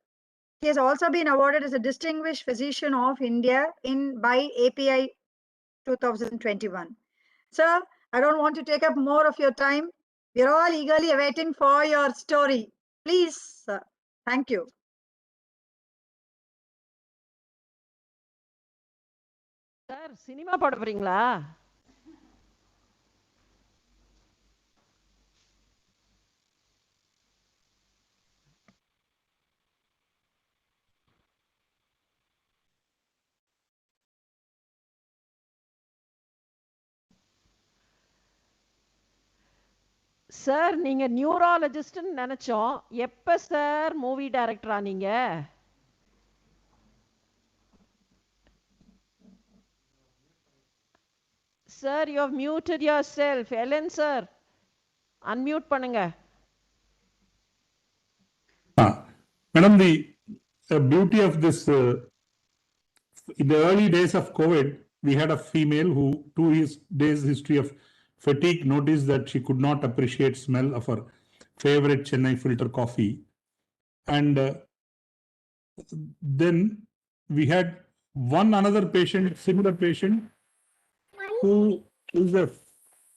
He has also been awarded as a Distinguished Physician of India by API 2021. Sir, I don't want to take up more of your time. We are all eagerly awaiting for your story. Please, sir. Thank you. Sir, cinema போட போறீங்களா? Sir நீங்க நியூராலஜிஸ்ட்னு நினைச்சோம். எப்ப sir movie டைரக்டரா நீங்க? Sir, you have muted yourself. Ellen, sir, unmute பண்ணுங்க. Madam, the beauty of this, in the early days of COVID, we had a female who 2 days history of fatigue noticed that she could not appreciate smell of her favorite Chennai filter coffee. And then we had another patient, similar patient, who is a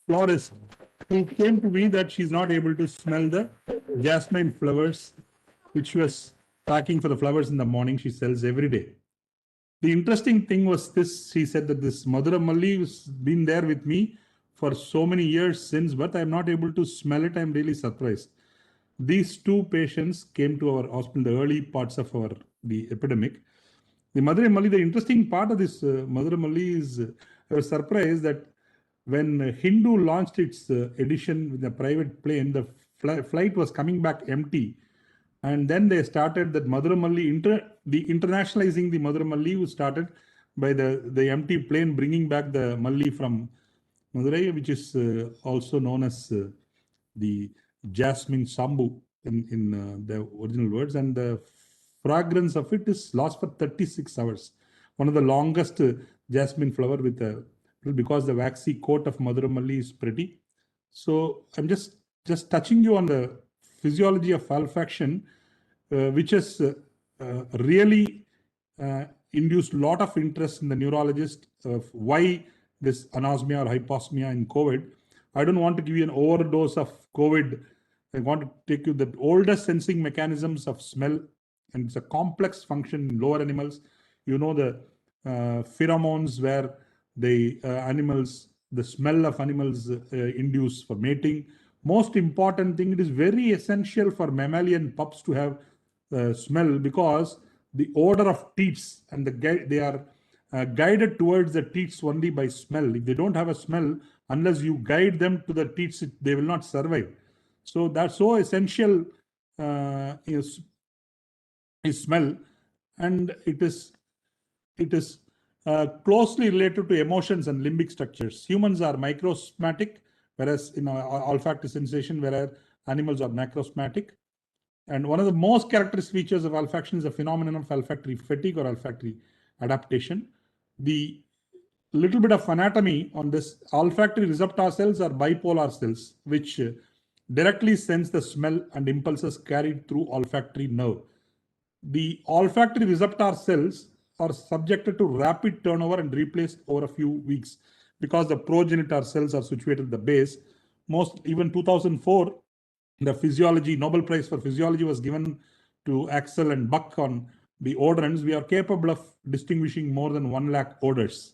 florist, It came to me that she's not able to smell the jasmine flowers, which she was packing for the flowers in the morning. She sells every day. The interesting thing was this, she said that this Madura Malli has been there with me for so many years since, but I'm not able to smell it. I'm really surprised. These two patients came to our hospital in the early parts of the epidemic. The Madura Malli, the interesting part of this Madura Malli is, I was surprised that when Hindu launched its edition with a private plane, the flight was coming back empty. And then they started that Madura Malli, the internationalizing the Madura Malli was started by the empty plane bringing back the Malli from Madurai, which is also known as the Jasmine Sambu in the original words. And the fragrance of it is lasts for 36 hours. One of the longest jasmine flower with because the waxy coat of Madura Malli is pretty. So I'm just touching you on the physiology of olfaction, which has really induced a lot of interest in the neurologist of why this anosmia or hyposmia in COVID. I don't want to give you an overdose of COVID. I want to take you the oldest sensing mechanisms of smell, and it's a complex function in lower animals. You know the pheromones where the animals, the smell of animals induce for mating. Most important thing, it is very essential for mammalian pups to have smell because the odor of teats and they are guided towards the teats only by smell. If they don't have a smell, unless you guide them to the teats, they will not survive. So that's so essential is smell, and it is closely related to emotions and limbic structures. Humans are microsomatic, whereas in olfactory sensation, whereas animals are macrosomatic. And one of the most characteristic features of olfaction is a phenomenon of olfactory fatigue or olfactory adaptation. The little bit of anatomy on this, olfactory receptor cells are bipolar cells, which directly sense the smell and impulses carried through olfactory nerve. The olfactory receptor cells are subjected to rapid turnover and replaced over a few weeks because the progenitor cells are situated at the base. Even 2004, the physiology, Nobel Prize for Physiology was given to Axel and Buck on the odorants. We are capable of distinguishing more than 1 lakh odors.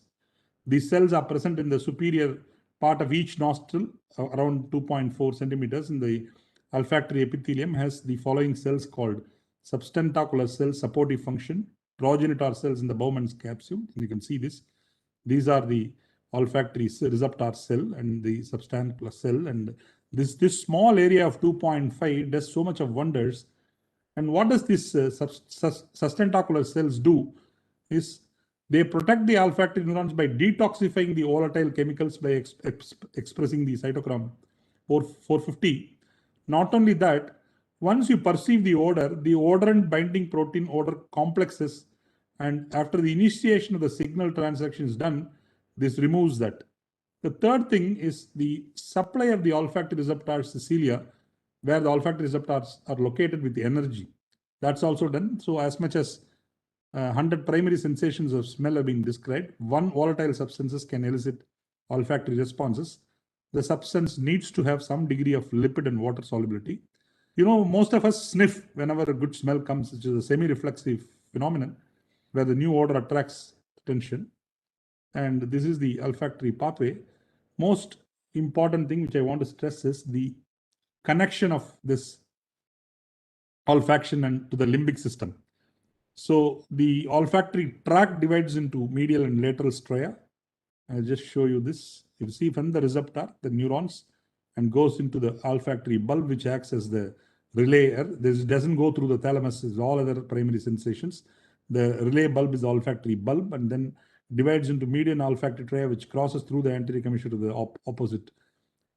These cells are present in the superior part of each nostril, around 2.4 centimeters. In the olfactory epithelium has the following cells called substentacular cells, supportive function, progenitor cells in the Bowman's capsule. You can see this. These are the olfactory receptor cell and the substantial cell, and this small area of 2.5 does so much of wonders. And what does this sustentacular cells do is they protect the olfactory neurons by detoxifying the volatile chemicals by expressing the cytochrome 450. Not only that, once you perceive the odor, the odorant binding protein odor complexes, and after the initiation of the signal transaction is done, this removes that. The third thing is the supply of the olfactory receptors, cilia, where the olfactory receptors are located with the energy. That's also done. So as much as 100 primary sensations of smell have been described, one volatile substances can elicit olfactory responses. The substance needs to have some degree of lipid and water solubility. You know, most of us sniff whenever a good smell comes, which is a semi-reflexive phenomenon where the new odor attracts attention. And this is the olfactory pathway. Most important thing which I want to stress is the connection of this olfaction and to the limbic system. So the olfactory tract divides into medial and lateral stria. I'll just show you this. You see from the receptor, the neurons, and goes into the olfactory bulb, which acts as the relayer. This doesn't go through the thalamus, as all other primary sensations. The relay bulb is the olfactory bulb, and then divides into median olfactory trachea, which crosses through the anterior commissure to the opposite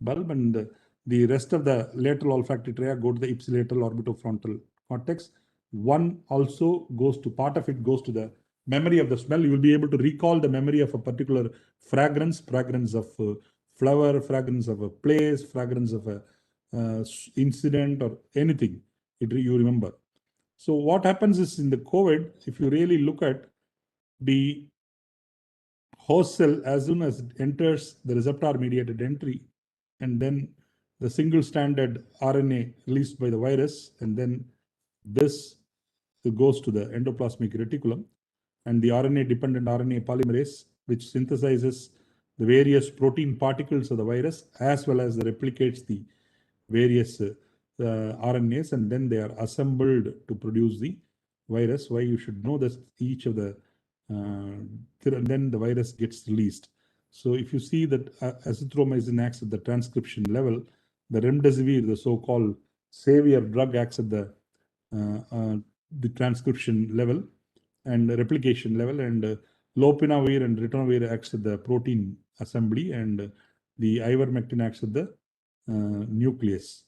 bulb, and the rest of the lateral olfactory trachea go to the ipsilateral orbitofrontal cortex. One also goes to, part of it goes to the memory of the smell. You will be able to recall the memory of a particular fragrance of flower, fragrance of a place, fragrance of a incident or anything. You remember. So what happens is in the COVID, if you really look at the host cell, as soon as it enters the receptor mediated entry, and then the single stranded RNA released by the virus, and then this goes to the endoplasmic reticulum, and the RNA-dependent RNA polymerase, which synthesizes the various protein particles of the virus as well as replicates the various RNAs, and then they are assembled to produce the virus. Why you should know that each of the and then the virus gets released. So if you see that azithromycin acts at the transcription level, the remdesivir, the so-called savior drug, acts at the transcription level and replication level, and lopinavir and ritonavir acts at the protein assembly, and the ivermectin acts at the nucleus.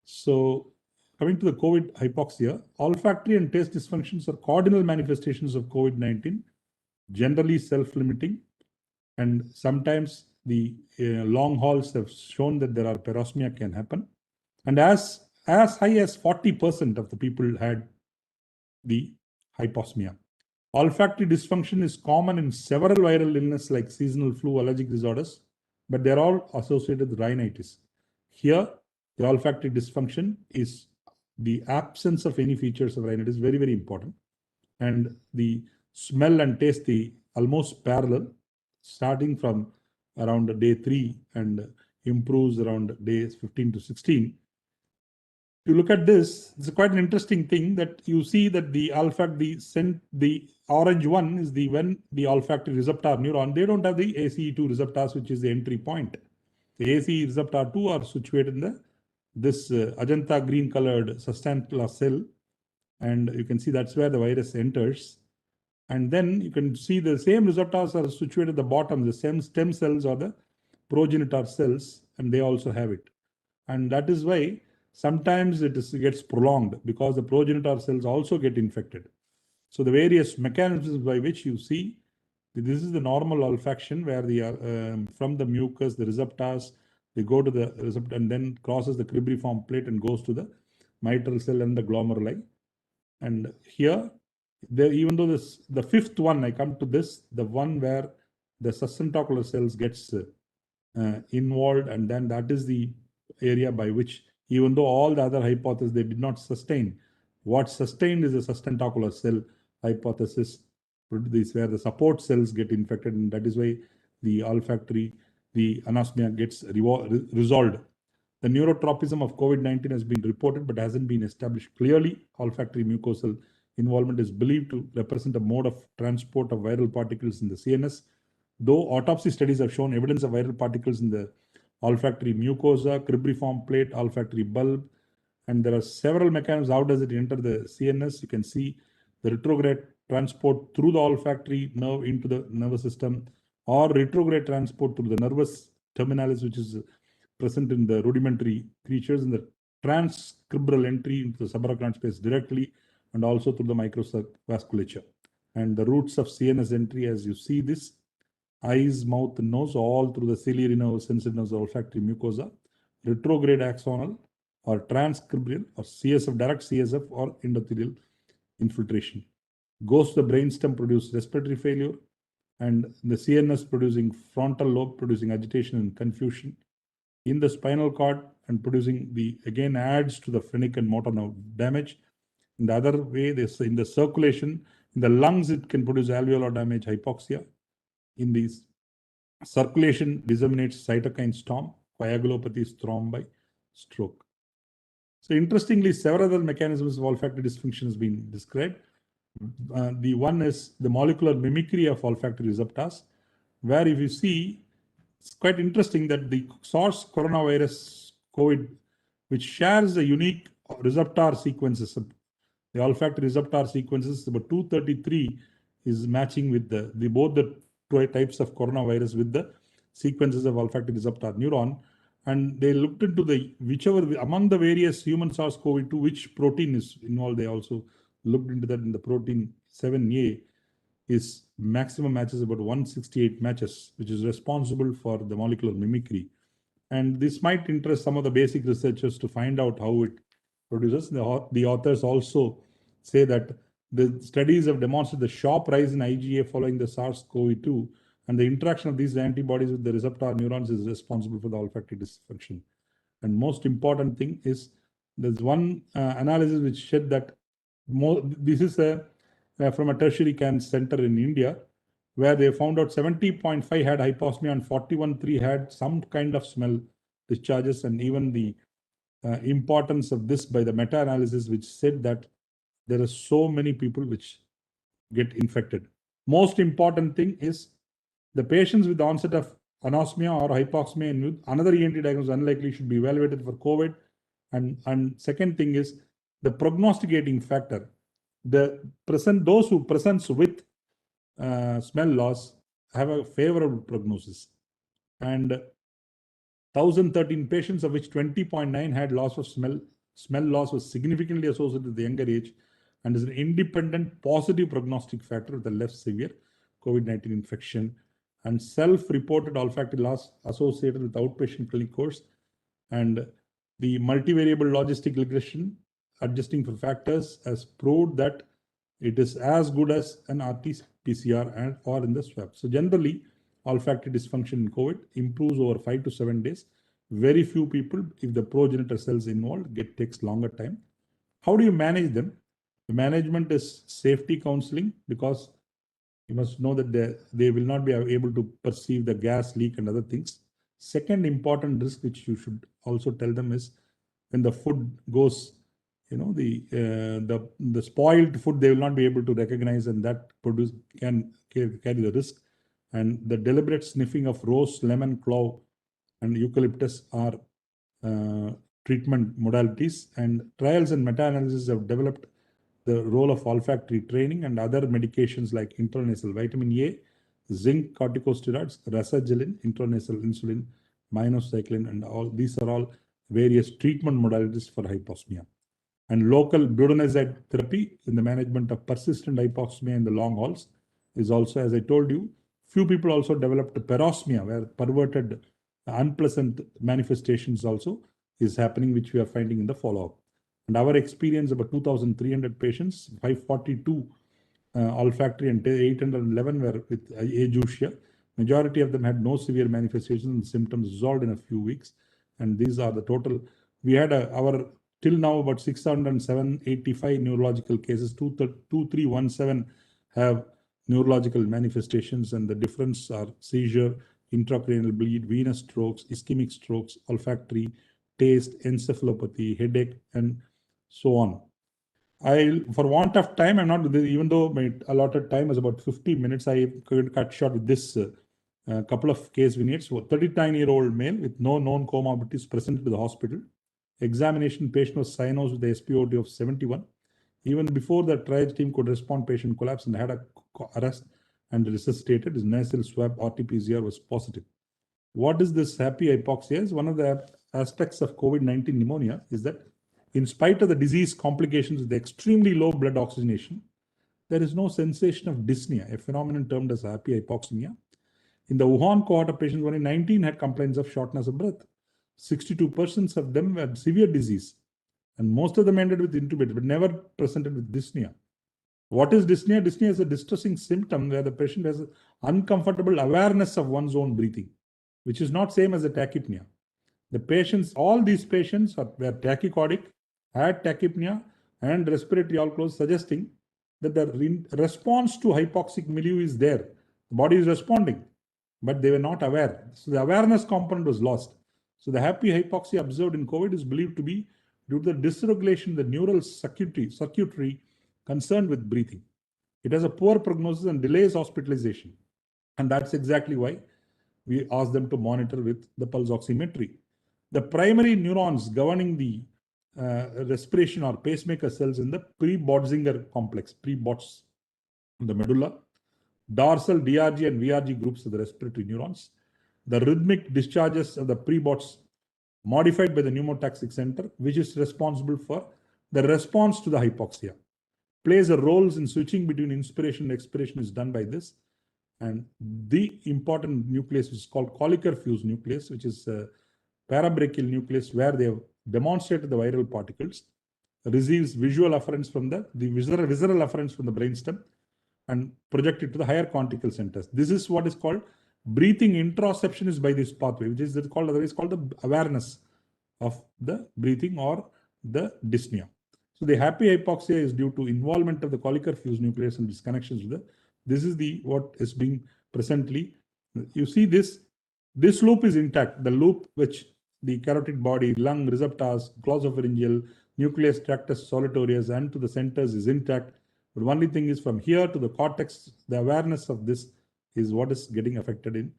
So coming to the COVID hypoxia, olfactory and taste dysfunctions are cardinal manifestations of COVID-19, generally self-limiting, and sometimes the long hauls have shown that there are parosmia can happen, and as high as 40% of the people had the hyposmia. Olfactory dysfunction is common in several viral illnesses like seasonal flu, allergic disorders, but they're all associated with rhinitis. Here, the olfactory dysfunction is the absence of any features of rhinitis, very, very important. And the smell and taste, the almost parallel, starting from around day 3 and improves around days 15 to 16. You look at this, it's quite an interesting thing that you see that the the orange one is when the olfactory receptor neuron, they don't have the ACE2 receptors, which is the entry point. The ACE receptor 2 are situated in this Ajanta green colored sustantula cell, and you can see that's where the virus enters. And then you can see the same receptors are situated at the bottom, the stem cells or the progenitor cells, and they also have it. And that is why sometimes it gets prolonged, because the progenitor cells also get infected. So the various mechanisms by which you see, this is the normal olfaction where from the mucus, the receptors, they go to the receptor and then crosses the cribriform plate and goes to the mitral cell and the glomeruli. And here, even though the fifth one, I come to this, the one where the sustentacular cells gets involved, and then that is the area by which, even though all the other hypotheses, they did not sustain. What sustained is the sustentacular cell hypothesis, this where the support cells get infected, and that is why the olfactory, the anosmia gets resolved. The neurotropism of COVID-19 has been reported but hasn't been established clearly. Olfactory mucosal involvement is believed to represent a mode of transport of viral particles in the CNS, though autopsy studies have shown evidence of viral particles in the olfactory mucosa, cribriform plate, olfactory bulb, and there are several mechanisms. How does it enter the CNS? You can see the retrograde transport through the olfactory nerve into the nervous system, or retrograde transport through the nervus terminalis, which is present in the rudimentary creatures, in the transcribral entry into the subarachnoid space directly, and also through the microvasculature. And the routes of CNS entry, as you see this, eyes, mouth, and nose, all through the ciliary nerve, sensitive nerves, olfactory mucosa, retrograde axonal, or transcribral, or CSF, direct CSF, or endothelial infiltration. Goes to the brainstem, produce respiratory failure, and the CNS producing frontal lobe, producing agitation and confusion. In the spinal cord, and producing again adds to the phrenic and motor nerve damage. In the other way, this in the circulation, in the lungs, it can produce alveolar damage, hypoxia. In these circulation, disseminates cytokine storm, coagulopathy, thrombi, stroke. So interestingly, several other mechanisms of olfactory dysfunction has been described. The one is the molecular mimicry of olfactory receptors, where if you see, it's quite interesting that the SARS coronavirus COVID, which shares a unique receptor sequences, the olfactory receptor sequences, about 233 is matching with both the two types of coronavirus with the sequences of olfactory receptor neuron. And they looked into whichever among the various human SARS-CoV-2, which protein is involved. They also looked into that in the protein 7A is maximum matches about 168 matches, which is responsible for the molecular mimicry. And this might interest some of the basic researchers to find out how it produces. The authors also say that the studies have demonstrated the sharp rise in IgA following the SARS-CoV-2 and the interaction of these antibodies with the receptor neurons is responsible for the olfactory dysfunction. And most important thing is there's one analysis which said that this is from a tertiary cancer center in India, where they found out 70.5 had hyposmia and 41.3 had some kind of smell discharges, and even the importance of this by the meta-analysis, which said that there are so many people which get infected. Most important thing is the patients with the onset of anosmia or hypoxemia in youth, another ENT diagnosis unlikely should be evaluated for COVID. And second thing is the prognosticating factor. Those who present with smell loss have a favorable prognosis. And 1,013 patients, of which 20.9 had loss of smell. Smell loss was significantly associated with the younger age and is an independent positive prognostic factor with a less severe COVID-19 infection, and self-reported olfactory loss associated with outpatient clinic course, and the multivariable logistic regression adjusting for factors has proved that it is as good as an RT-PCR and or in the swab. So generally, olfactory dysfunction in COVID improves over 5 to 7 days. Very few people, if the progenitor cells involved, takes longer time. How do you manage them? The management is safety counseling, because you must know that they will not be able to perceive the gas leak and other things. Second important risk which you should also tell them is when the food goes, the spoiled food they will not be able to recognize, and that can carry the risk. And the deliberate sniffing of rose, lemon, clove, and eucalyptus are treatment modalities. And trials and meta-analysis have developed the role of olfactory training and other medications like intranasal vitamin A, zinc corticosteroids, rasagiline, intranasal insulin, minocycline, and all these are all various treatment modalities for hyposmia. And local budesonide therapy in the management of persistent hypoxemia in the long hauls is also, as I told you, few people also developed parosmia, where perverted, unpleasant manifestations also is happening, which we are finding in the follow-up. And our experience, about 2,300 patients, 542 olfactory and 811 were with ageusia. Majority of them had no severe manifestations and symptoms resolved in a few weeks. And these are the total. We had till now about 685 neurological cases. 2317 have neurological manifestations, and the difference are seizure, intracranial bleed, venous strokes, ischemic strokes, olfactory, taste, encephalopathy, headache, and so on. For want of time, I'm not, even though my allotted time is about 50 minutes, I could cut short with this couple of case vignettes. 39-year-old male with no known comorbidities presented to the hospital. Examination, patient was cyanosis with the SpO2 of 71. Even before the triage team could respond, patient collapsed and had a arrest and resuscitated. His nasal swab RT-PCR was positive. What is this happy hypoxia? One of the aspects of COVID-19 pneumonia is that in spite of the disease complications with extremely low blood oxygenation, there is no sensation of dyspnea, a phenomenon termed as happy hypoxemia. In the Wuhan cohort of patients, only 19 had complaints of shortness of breath. 62% of them had severe disease, and most of them ended with intubated, but never presented with dyspnea. What is dyspnea? Dyspnea is a distressing symptom where the patient has uncomfortable awareness of one's own breathing, which is not same as a tachypnea. The patients, all these patients were tachycardic, had tachypnea and respiratory alcohol, suggesting that the response to hypoxic milieu is there. The body is responding, but they were not aware. So the awareness component was lost. So the happy hypoxia observed in COVID is believed to be due to the dysregulation of the neural circuitry concerned with breathing. It has a poor prognosis and delays hospitalization. And that's exactly why we asked them to monitor with the pulse oximetry. The primary neurons governing the respiration or pacemaker cells in the pre-Botzinger complex, pre-Bots, the medulla, dorsal DRG and VRG groups of the respiratory neurons, the rhythmic discharges of the pre-Bots modified by the pneumotaxic center, which is responsible for the response to the hypoxia, plays a role in switching between inspiration and expiration is done by this. And the important nucleus is called colliker fused nucleus, which is a parabrachial nucleus where they have demonstrated the viral particles, receives visual afferents from the visceral afferents from the brainstem, and project it to the higher cortical centers. This is what is called breathing interoception is by this pathway, which is called otherwise called the awareness of the breathing or the dyspnea. So the happy hypoxia is due to involvement of the collicular fused nucleus and disconnections with the. This is the what is being presently. You see this loop is intact. The loop which the carotid body, lung, receptors, glossopharyngeal, nucleus, tractus, solitarius, and to the centers is intact. But only thing is from here to the cortex, the awareness of this is what is getting affected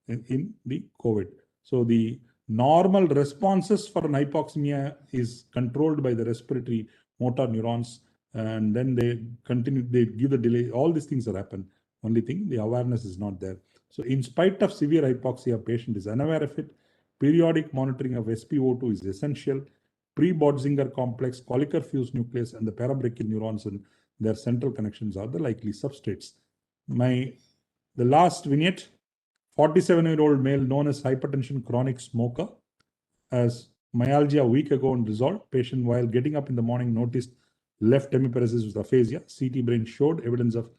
in the COVID. So the normal responses for an hypoxemia is controlled by the respiratory motor neurons, and then they continue, they give the delay. All these things are happen. Only thing, the awareness is not there. So in spite of severe hypoxia, patient is unaware of it. Periodic monitoring of SpO2 is essential. Pre-Bodzinger complex, collicular fused nucleus, and the parabrachial neurons and their central connections are the likely substrates. The last vignette, 47-year-old male known as hypertension chronic smoker, has myalgia a week ago and resolved. Patient, while getting up in the morning, noticed left hemiparesis with aphasia. CT brain showed evidence of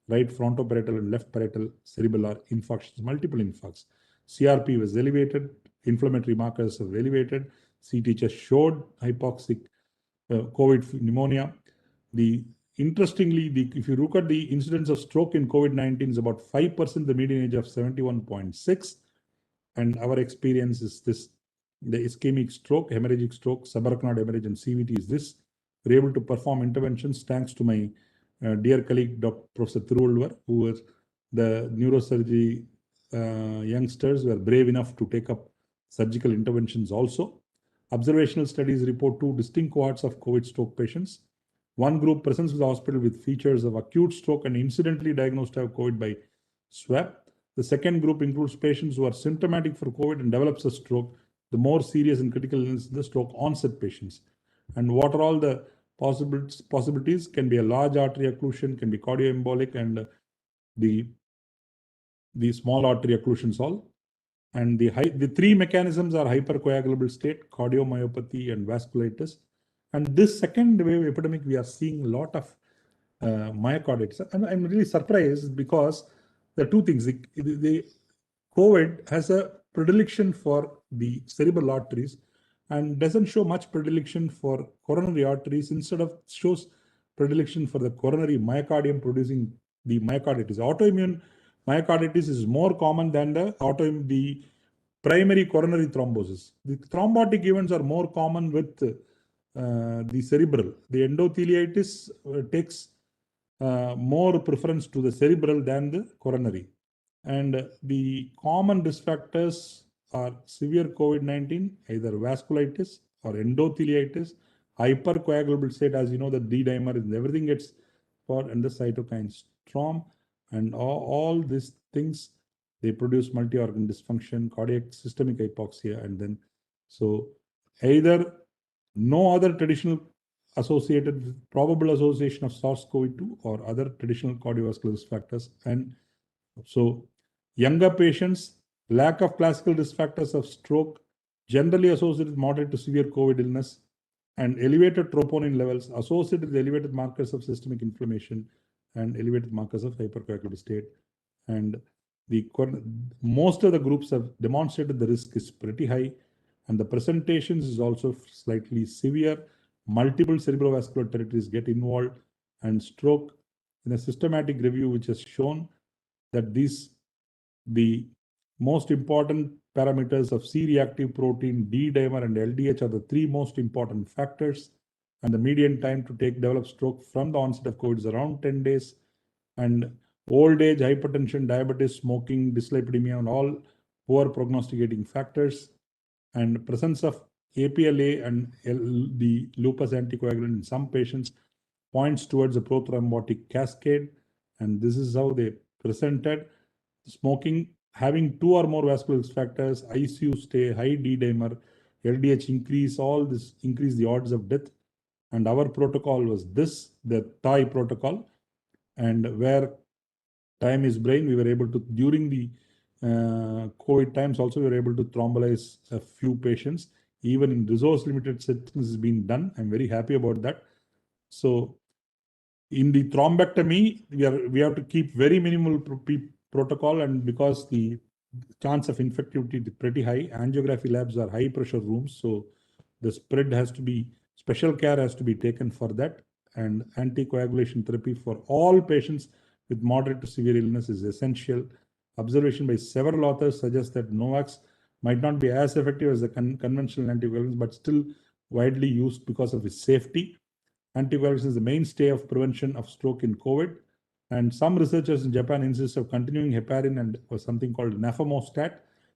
right frontoparietal and left parietal cerebellar infarctions, multiple infarcts. CRP was elevated, inflammatory markers were elevated. CT chest showed hypoxic COVID pneumonia. Interestingly, if you look at the incidence of stroke in COVID-19 is about 5%, the median age of 71.6. And our experience is this, the ischemic stroke, hemorrhagic stroke, subarachnoid hemorrhage, and CVT is this. We're able to perform interventions thanks to my dear colleague, Dr. Professor Thiruvallur, who was the neurosurgery youngsters were brave enough to take up surgical interventions also. Observational studies report 2 distinct cohorts of COVID stroke patients. One group presents with the hospital with features of acute stroke and incidentally diagnosed to have COVID by swab. The second group includes patients who are symptomatic for COVID and develops a stroke. The more serious and critical illness, the stroke onset patients. And what are all the possibilities? Can be a large artery occlusion, can be cardioembolic, and the small artery occlusions all. And the 3 mechanisms are hypercoagulable state, cardiomyopathy, and vasculitis. And this second wave epidemic, we are seeing a lot of myocarditis. And I'm really surprised because there are 2 things. The COVID has a predilection for the cerebral arteries and doesn't show much predilection for coronary arteries. Instead of shows predilection for the coronary myocardium producing the myocarditis. Autoimmune myocarditis is more common than the primary coronary thrombosis. The thrombotic events are more common with the cerebral. The endotheliitis takes more preference to the cerebral than the coronary. And the common risk factors are severe COVID-19, either vasculitis or endotheliitis, hypercoagulable state, as you know, the D-dimer is everything gets for, and the cytokine storm, and all these things, they produce multi-organ dysfunction, cardiac systemic hypoxia, and then so either no other traditional associated with probable association of SARS-CoV-2 or other traditional cardiovascular risk factors. And so younger patients, lack of classical risk factors of stroke, generally associated with moderate to severe COVID illness, and elevated troponin levels associated with elevated markers of systemic inflammation and elevated markers of hypercoagulable state. And most of the groups have demonstrated the risk is pretty high, and the presentations is also slightly severe. Multiple cerebrovascular territories get involved, and stroke in a systematic review which has shown that the most important parameters of C-reactive protein, D-dimer, and LDH are the 3 most important factors. And the median time to develop stroke from the onset of COVID is around 10 days. And old age, hypertension, diabetes, smoking, dyslipidemia, and all poor prognosticating factors. And presence of APLA and the lupus anticoagulant in some patients points towards a prothrombotic cascade. And this is how they presented. Smoking, having 2 or more vascular risk factors, ICU stay, high D-dimer, LDH increase, all this increase the odds of death. And our protocol was this, the TAI protocol, and where time is brain, we were able to, during the COVID times also, we were able to thrombolize a few patients, even in resource limited settings has been done. I'm very happy about that. So In the thrombectomy, we have to keep very minimal protocol, and because the chance of infectivity is pretty high, angiography labs are high pressure rooms, so the spread has to be, special care has to be taken for that, and anticoagulation therapy for all patients with moderate to severe illness is essential. Observation by several authors suggests that NOACs might not be as effective as the conventional anticoagulants, but still widely used because of its safety. Anticoagulation is the mainstay of prevention of stroke in COVID. And some researchers in Japan insist of continuing heparin and something called nafamostat,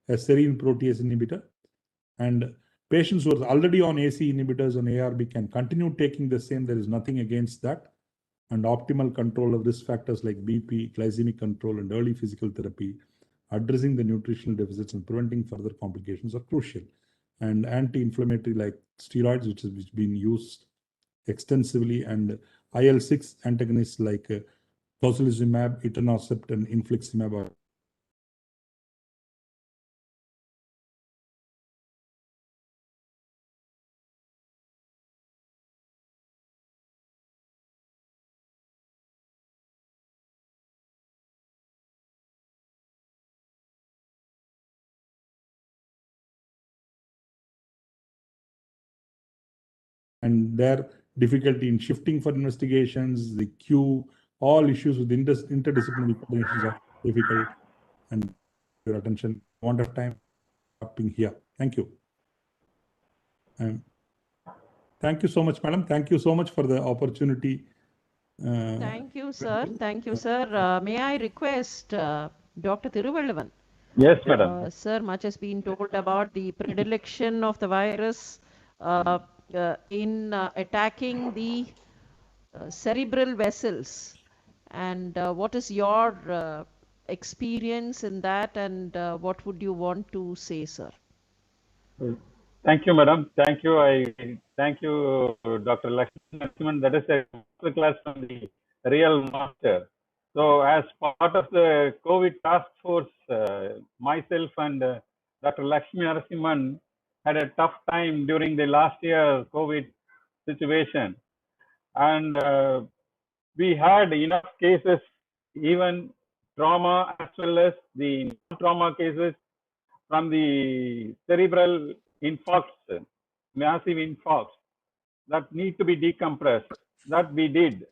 a serine protease inhibitor. And patients who are already on AC inhibitors on ARB can continue taking the same. There is nothing against that. And optimal control of risk factors like BP, glycemic control, and early physical therapy, addressing the nutritional deficits and preventing further complications are crucial. And anti-inflammatory like steroids, which has been used extensively, and IL-6 antagonists like tocilizumab, etanercept, and infliximab are and their difficulty in shifting for investigations, the queue, all issues with interdisciplinary coordinations are difficult. And your attention, want of time, stopping here. Thank you. Thank you so much, madam. Thank you so much for the opportunity. Thank you, sir. Thank you, sir. May I request Dr. Thiruvallavan? Yes, madam. Sir, much has been told about the predilection of the virus in attacking the cerebral vessels. And what is your experience in that, and what would you want to say, sir? Thank you, madam. Thank you. Thank you, Dr. Lakshman. That is a masterclass from the real master. So, as part of the COVID task force, myself and Dr. Lakshmi Narasimhan had a tough time during the last year COVID situation, and we had enough cases, even trauma as well as the non-trauma cases from the cerebral infarcts, massive infarcts that need to be decompressed. That we did.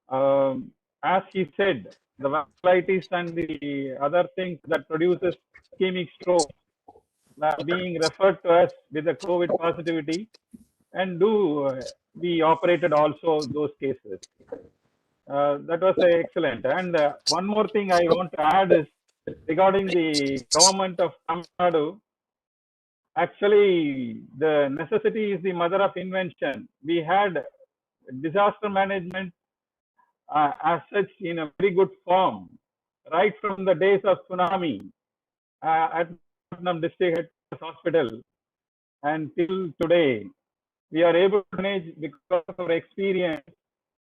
As he said, the vasculitis and the other things that produces ischemic stroke are being referred to us with the COVID positivity, and we operated also those cases. That was excellent. And one more thing I want to add is regarding the government of Tamil Nadu. Actually, the necessity is the mother of invention. We had disaster management as such in a very good form, right from the days of tsunami at Patnam District Hospital, and till today. We are able to manage because of our experience,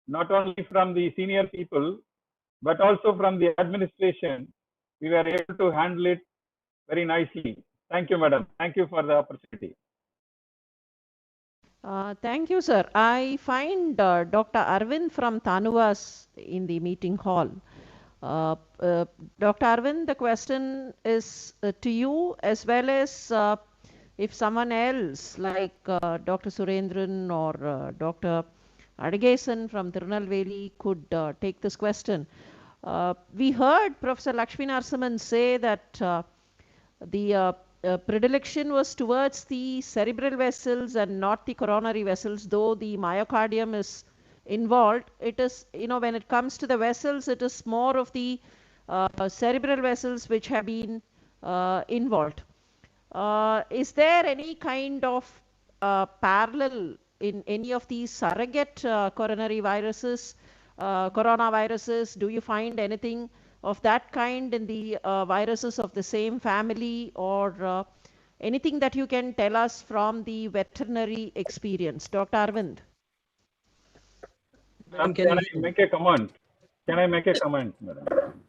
not only from the senior people, but also from the administration. We were able to handle it very nicely. Thank you, madam. Thank you for the opportunity. Thank you, sir. I find Dr. Arvind from Tanuvas in the meeting hall. Dr. Arvind, the question is to you, as well as if someone else like Dr. Surendran or Dr. Adigesan from Tirunelveli could take this question. We heard Professor Lakshmi Narasimhan say that the predilection was towards the cerebral vessels and not the coronary vessels, though the myocardium is involved. It is, when it comes to the vessels, it is more of the cerebral vessels which have been involved. Is there any kind of parallel in any of these surrogate coronary viruses, coronaviruses? Do you find anything of that kind in the viruses of the same family, or anything that you can tell us from the veterinary experience? Dr. Arvind. Can I make a comment? Can I make a comment, madam?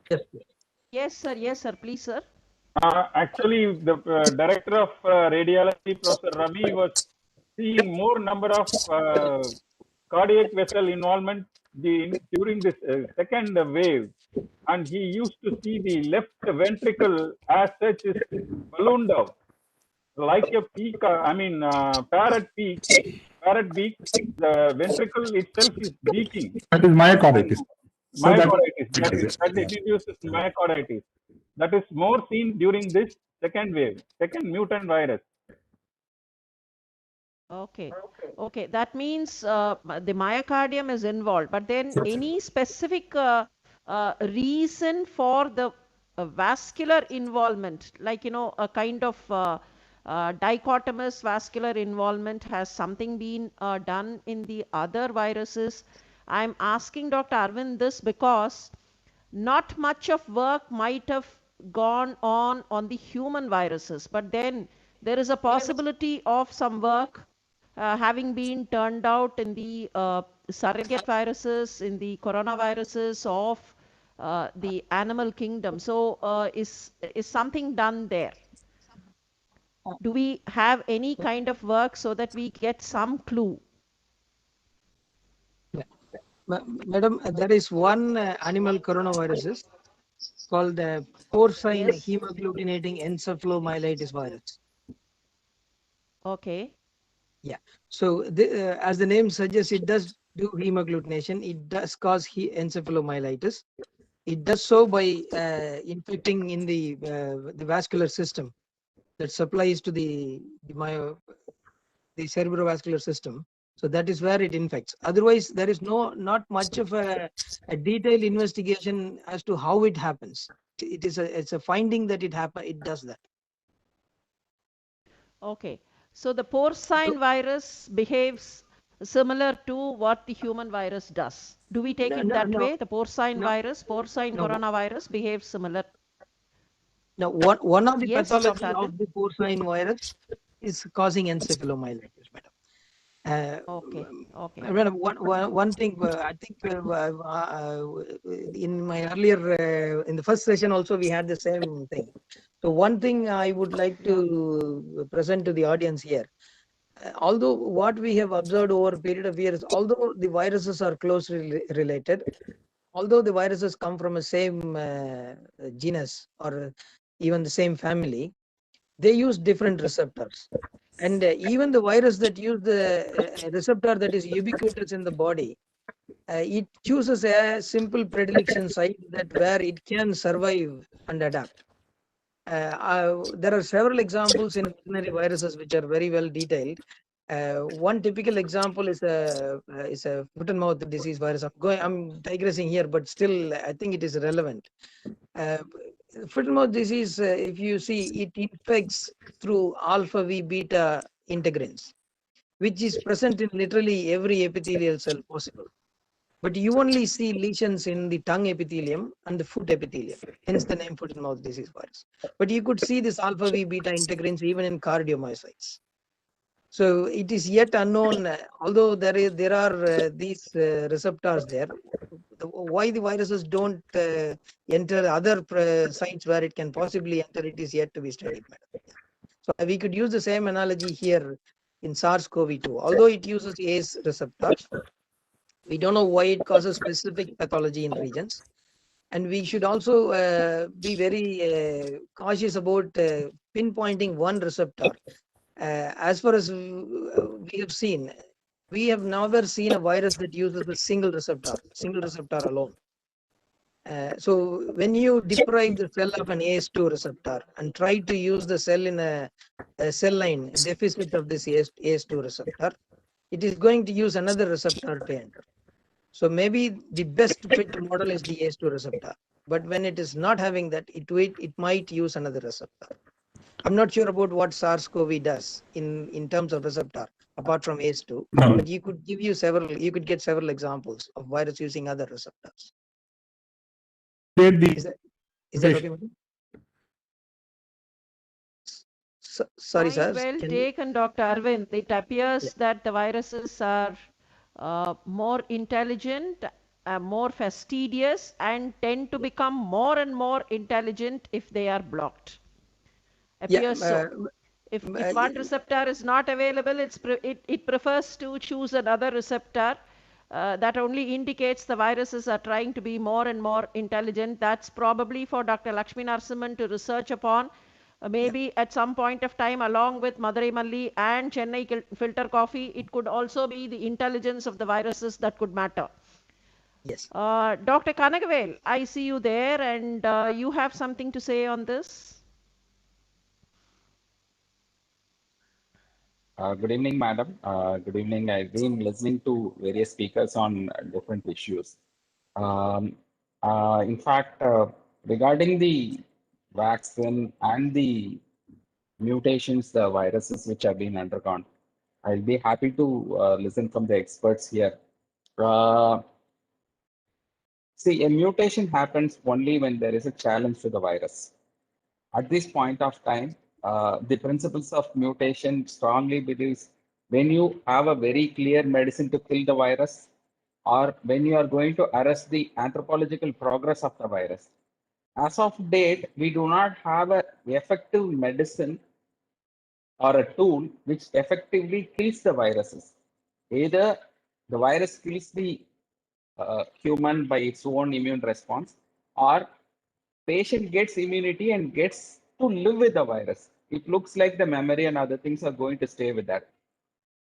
Yes. Yes, sir. Yes, sir. Please, sir. Actually, the director of radiology, Professor Ravi, was seeing more number of cardiac vessel involvement during this second wave, and he used to see the left ventricle as such is ballooned out like a peak. Parrot beak. The ventricle itself is beaking. That is myocarditis. So Myocarditis. That induces myocarditis. That is more seen during this second wave, second mutant virus. Okay. Okay. That means the myocardium is involved, but then any specific reason for the vascular involvement, like, a kind of dichotomous vascular involvement, has something been done in the other viruses? I'm asking Dr. Arvind this because not much of work might have gone on the human viruses, but then there is a possibility of some work having been turned out in the surrogate viruses, in the coronaviruses of the animal kingdom. So is something done there? Do we have any kind of work so that we get some clue? Madam, there is one animal coronaviruses called the porcine Yes. hemagglutinating encephalomyelitis virus. Okay. Yeah. So as the name suggests, it does do hemagglutination. It does cause encephalomyelitis. It does so by infecting in the vascular system that supplies to the cerebrovascular system. So that is where it infects. Otherwise, there is not much of a detailed investigation as to how it happens. It's a finding that it does that. Okay. So the porcine virus behaves similar to what the human virus does. Do we take it that way? The porcine coronavirus behaves similar. Now, one of the Yes, pathology Dr. of the porcine virus is causing encephalomyelitis, madam. Okay. Madam, one thing I think in my earlier in the first session also we had the same thing. So one thing I would like to present to the audience here. Although what we have observed over a period of years, although the viruses are closely related, although the viruses come from the same genus or even the same family, they use different receptors. And even the virus that use the receptor that is ubiquitous in the body, it chooses a simple predilection site that where it can survive and adapt. There are several examples in veterinary viruses which are very well detailed. One typical example is a foot and mouth disease virus. I'm digressing here, but still I think it is relevant. Foot and mouth disease, if you see, it infects through alpha V beta integrins, which is present in literally every epithelial cell possible. But you only see lesions in the tongue epithelium and the foot epithelium, hence the name foot and mouth disease virus. But you could see this alpha V beta integrins even in cardiomyocytes. So it is yet unknown, although there are these receptors there. Why the viruses don't enter other sites where it can possibly enter, it is yet to be studied, madam. Yeah. So we could use the same analogy here in SARS-CoV-2. Although it uses ACE receptors, we don't know why it causes specific pathology in regions. And we should also be very cautious about pinpointing one receptor. As far as we have seen, we have never seen a virus that uses a single receptor alone. So when you deprive the cell of an ACE2 receptor and try to use the cell in a cell line deficit of this ACE2 receptor, it is going to use another receptor to enter. So maybe the best fit model is the ACE2 receptor. But when it is not having that, it might use another receptor. I'm not sure about what SARS-CoV does in terms of receptor, apart from ACE2. No. But you could get several examples of virus using other receptors. Is that okay, madam? Sorry, sir. Well taken, Dr. Arvind. It appears that the viruses are more intelligent, more fastidious, and tend to become more and more intelligent if they are blocked. Appears so. If one receptor is not available, it prefers to choose another receptor that only indicates the viruses are trying to be more and more intelligent. That's probably for Dr. Lakshmi Narasimhan to research upon. Maybe at some point of time, along with Madurai Malli and Chennai filter coffee, it could also be the intelligence of the viruses that could matter. Yes. Dr. Kanagavel, I see you there, and you have something to say on this. Good evening, madam. Good evening. I've been listening to various speakers on different issues. In fact, regarding the vaccine and the mutations, the viruses which have been undergone, I'll be happy to listen from the experts here. See, a mutation happens only when there is a challenge to the virus. At this point of time, the principles of mutation strongly believes when you have a very clear medicine to kill the virus, or when you are going to arrest the anthropological progress of the virus. As of date, we do not have an effective medicine or a tool which effectively kills the viruses. Either the virus kills the human by its own immune response, or patient gets immunity and gets to live with the virus. It looks like the memory and other things are going to stay with that.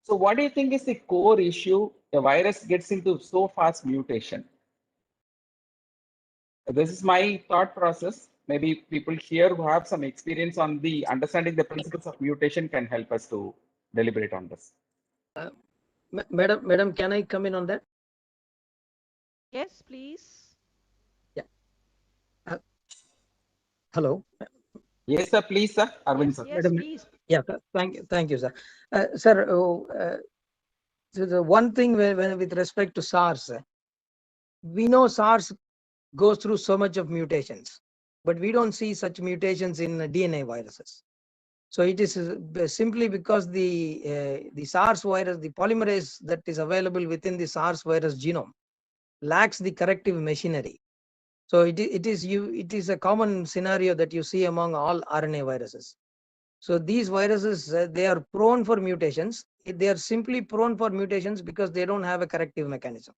So what do you think is the core issue? The virus gets into so fast mutation. This is my thought process. Maybe people here who have some experience on the understanding the principles of mutation can help us to deliberate on this. Madam, can I come in on that? Yes, please. Yeah. Hello. Yes, sir. Please, sir. Arvind, sir. Yes, please. Yeah. Thank you, sir. Sir, so the one thing when with respect to SARS, we know SARS goes through so much of mutations, but we don't see such mutations in DNA viruses. So it is simply because the SARS virus, the polymerase that is available within the SARS virus genome, lacks the corrective machinery. So it is a common scenario that you see among all RNA viruses. So these viruses, they are prone for mutations. They are simply prone for mutations because they don't have a corrective mechanism.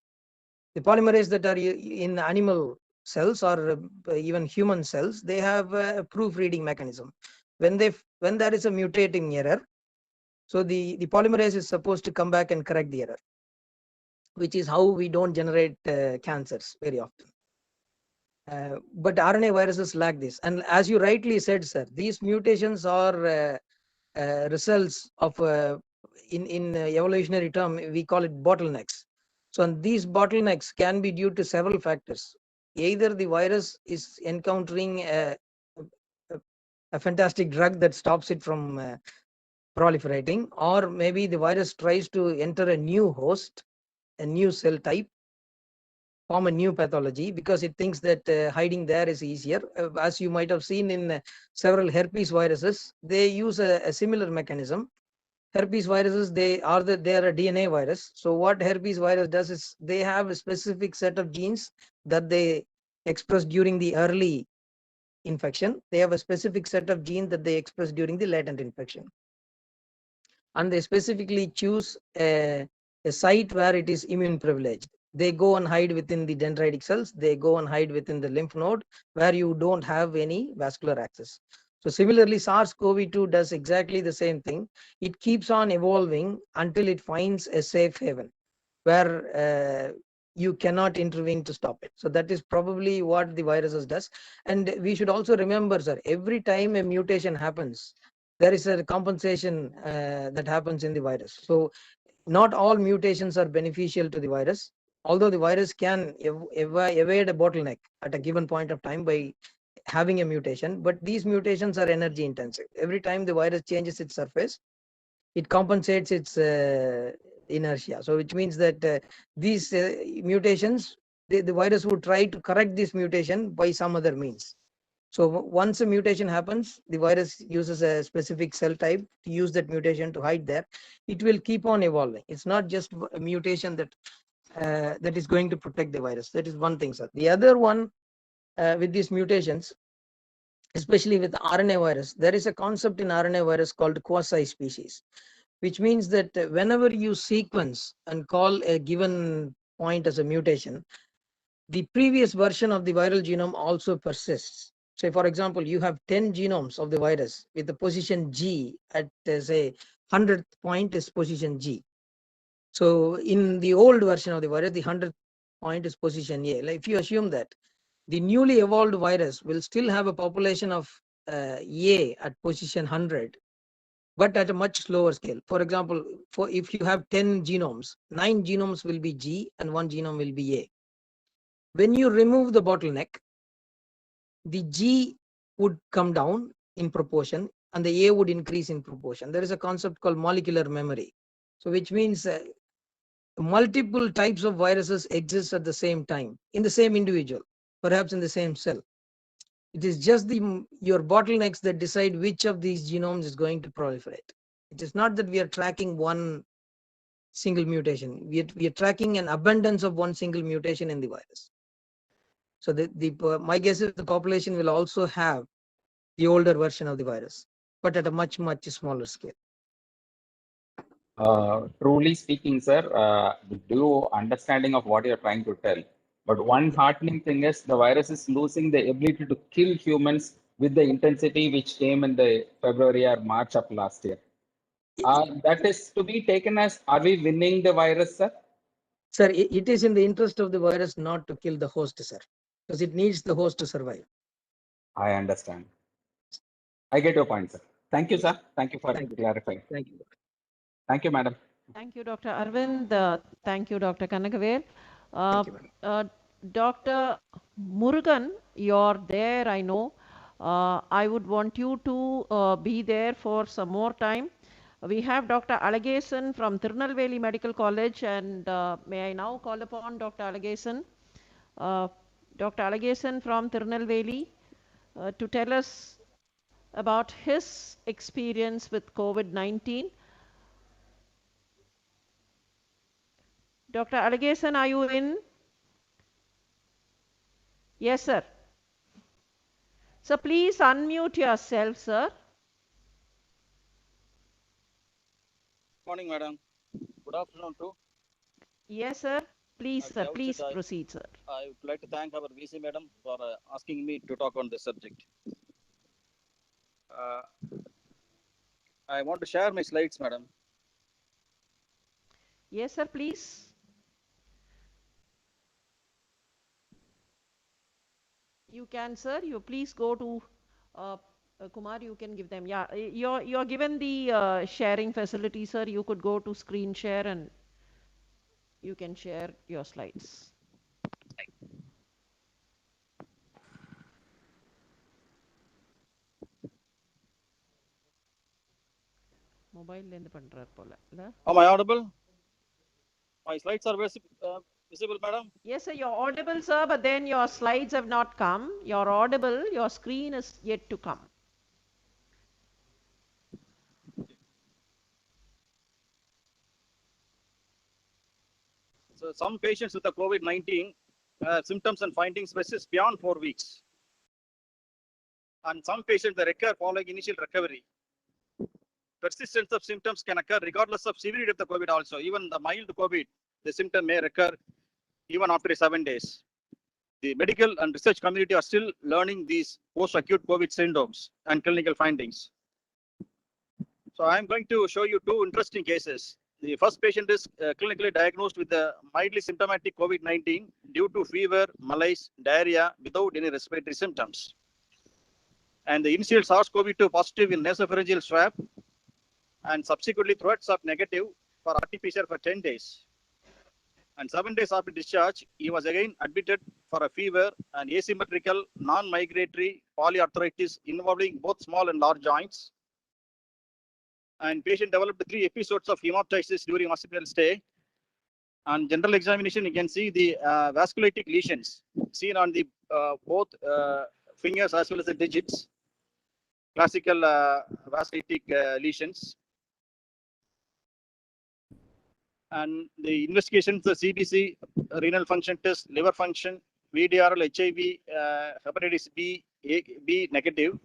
The polymerase that are in animal cells or even human cells, they have a proofreading mechanism. When there is a mutating error, so the polymerase is supposed to come back and correct the error, which is how we don't generate cancers very often. But RNA viruses lack this. And as you rightly said, sir, these mutations are results of, in evolutionary term, we call it bottlenecks. So these bottlenecks can be due to several factors. Either the virus is encountering a fantastic drug that stops it from proliferating, or maybe the virus tries to enter a new host, a new cell type, form a new pathology because it thinks that hiding there is easier. As you might have seen in several herpes viruses, they use a similar mechanism. Herpes viruses, they are a DNA virus. So what herpes virus does is they have a specific set of genes that they express during the early infection. They have a specific set of genes that they express during the latent infection. And they specifically choose a site where it is immune privileged. They go and hide within the dendritic cells. They go and hide within the lymph node where you don't have any vascular access. So similarly, SARS-CoV-2 does exactly the same thing. It keeps on evolving until it finds a safe haven where you cannot intervene to stop it. So that is probably what the viruses does. And we should also remember, sir, every time a mutation happens, there is a compensation that happens in the virus. So not all mutations are beneficial to the virus, although the virus can evade a bottleneck at a given point of time by having a mutation, but these mutations are energy intensive. Every time the virus changes its surface, it compensates its inertia. So which means that these mutations, the virus would try to correct this mutation by some other means. So once a mutation happens, the virus uses a specific cell type to use that mutation to hide there. It will keep on evolving. It's not just a mutation that that is going to protect the virus. That is one thing, sir. The other one with these mutations, especially with RNA virus, there is a concept in RNA virus called quasi-species, which means that whenever you sequence and call a given point as a mutation, the previous version of the viral genome also persists. Say, for example, you have 10 genomes of the virus with the position G at, say, 100th point is position G. So in the old version of the virus, the 100th point is position A. Like if you assume that the newly evolved virus will still have a population of A at position 100, but at a much slower scale. For example, if you have 10 genomes, 9 genomes will be G and 1 genome will be A. When you remove the bottleneck, the G would come down in proportion and the A would increase in proportion. There is a concept called molecular memory. So which means multiple types of viruses exist at the same time in the same individual, perhaps in the same cell. It is just your bottlenecks that decide which of these genomes is going to proliferate. It is not that we are tracking one single mutation. We are tracking an abundance of one single mutation in the virus. So my guess is the population will also have the older version of the virus, but at a much, much smaller scale. Truly speaking, sir, do understanding of what you're trying to tell. But one heartening thing is the virus is losing the ability to kill humans with the intensity which came in the February or March of last year. That is to be taken as, are we winning the virus, sir? Sir, it is in the interest of the virus not to kill the host, sir, because it needs the host to survive. I understand. I get your point, sir. Thank you, sir. Thank you for clarifying. Thank you. Thank you, madam. Thank you, Dr. Arvind. Thank you, Dr. Kanagavel. Dr. Murugan, you're there, I know. I would want you to be there for some more time. We have Dr. Alagason from Tirunelveli Medical College, and may I now call upon Dr. Alagason. Dr. Alagason from Tirunelveli to tell us about his experience with COVID-19. Dr. Alagason, are you in? Yes, sir. So please unmute yourself, sir. Morning, madam. Good afternoon, too. Yes, sir. Please, sir. Please proceed, sir. I would like to thank our VC madam for asking me to talk on this subject. I want to share my slides, madam. Yes, sir. Please. You can, sir. You please go to Kumar. You can give them. Yeah, you're given the sharing facility, sir. You could go to screen share and you can share your slides. Am I audible? My slides are visible, madam? Yes, sir. You're audible, sir, but then your slides have not come. You're audible. Your screen is yet to come. So some patients with the COVID-19 symptoms and findings persist beyond 4 weeks. And some patients they recur following initial recovery. Persistence of symptoms can occur regardless of severity of the COVID also. Even the mild COVID, the symptom may recur even after 7 days. The medical and research community are still learning these post-acute COVID syndromes and clinical findings. So I'm going to show you 2 interesting cases. The first patient is clinically diagnosed with a mildly symptomatic COVID-19 due to fever, malaise, diarrhea without any respiratory symptoms. And the initial SARS-CoV-2 positive in nasopharyngeal swab and subsequently throat swab negative for RT-PCR for 10 days. And 7 days after discharge, he was again admitted for a fever and asymmetrical non-migratory polyarthritis involving both small and large joints. And patient developed 3 episodes of hemoptysis during hospital stay. On general examination, you can see the vasculitic lesions seen on the both fingers as well as the digits. Classical vasculitic lesions. And the investigations, the CBC, renal function test, liver function, VDRL, HIV, hepatitis B negative,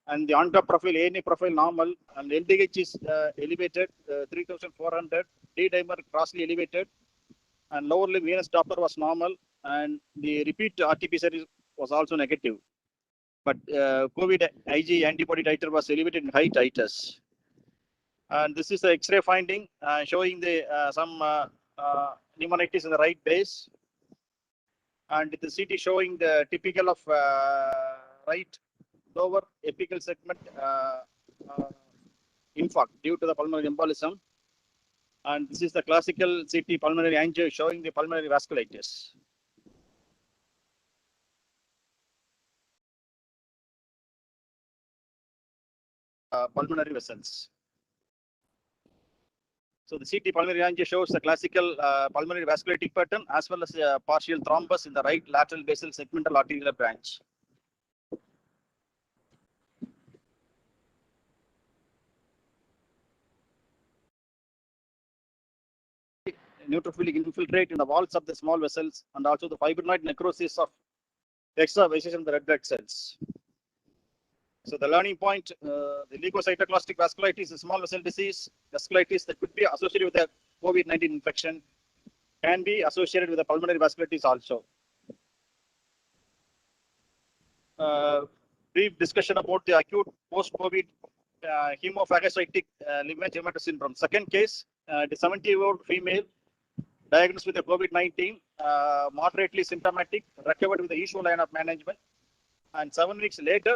and the on-top profile, ANA profile normal, and LDH is elevated, 3400, D-dimer grossly elevated, and lower limb venous Doppler was normal, and the repeat RT-PCR was also negative. But COVID Ig antibody titer was elevated in high titers. And this is the X-ray finding showing the some pneumonitis in the right base, and the CT showing the typical of right lower apical segment infarct due to the pulmonary embolism. And this is the classical CT pulmonary angio showing the pulmonary vasculitis. Pulmonary vessels. So the CT pulmonary angio shows the classical pulmonary vasculitic pattern as well as partial thrombus in the right lateral basal segmental arterial branch. Neutrophilic infiltrate in the walls of the small vessels, and also the fibrinoid necrosis of extra vessels in the red blood cells. So the learning point, the leukocytoclastic vasculitis is a small vessel disease. Vasculitis that could be associated with the COVID-19 infection can be associated with the pulmonary vasculitis also. Brief discussion about the acute post-COVID hemophagocytic lymphangioma syndrome. Second case, the 70-year-old female diagnosed with the COVID-19, moderately symptomatic, recovered with the usual line of management. And 7 weeks later,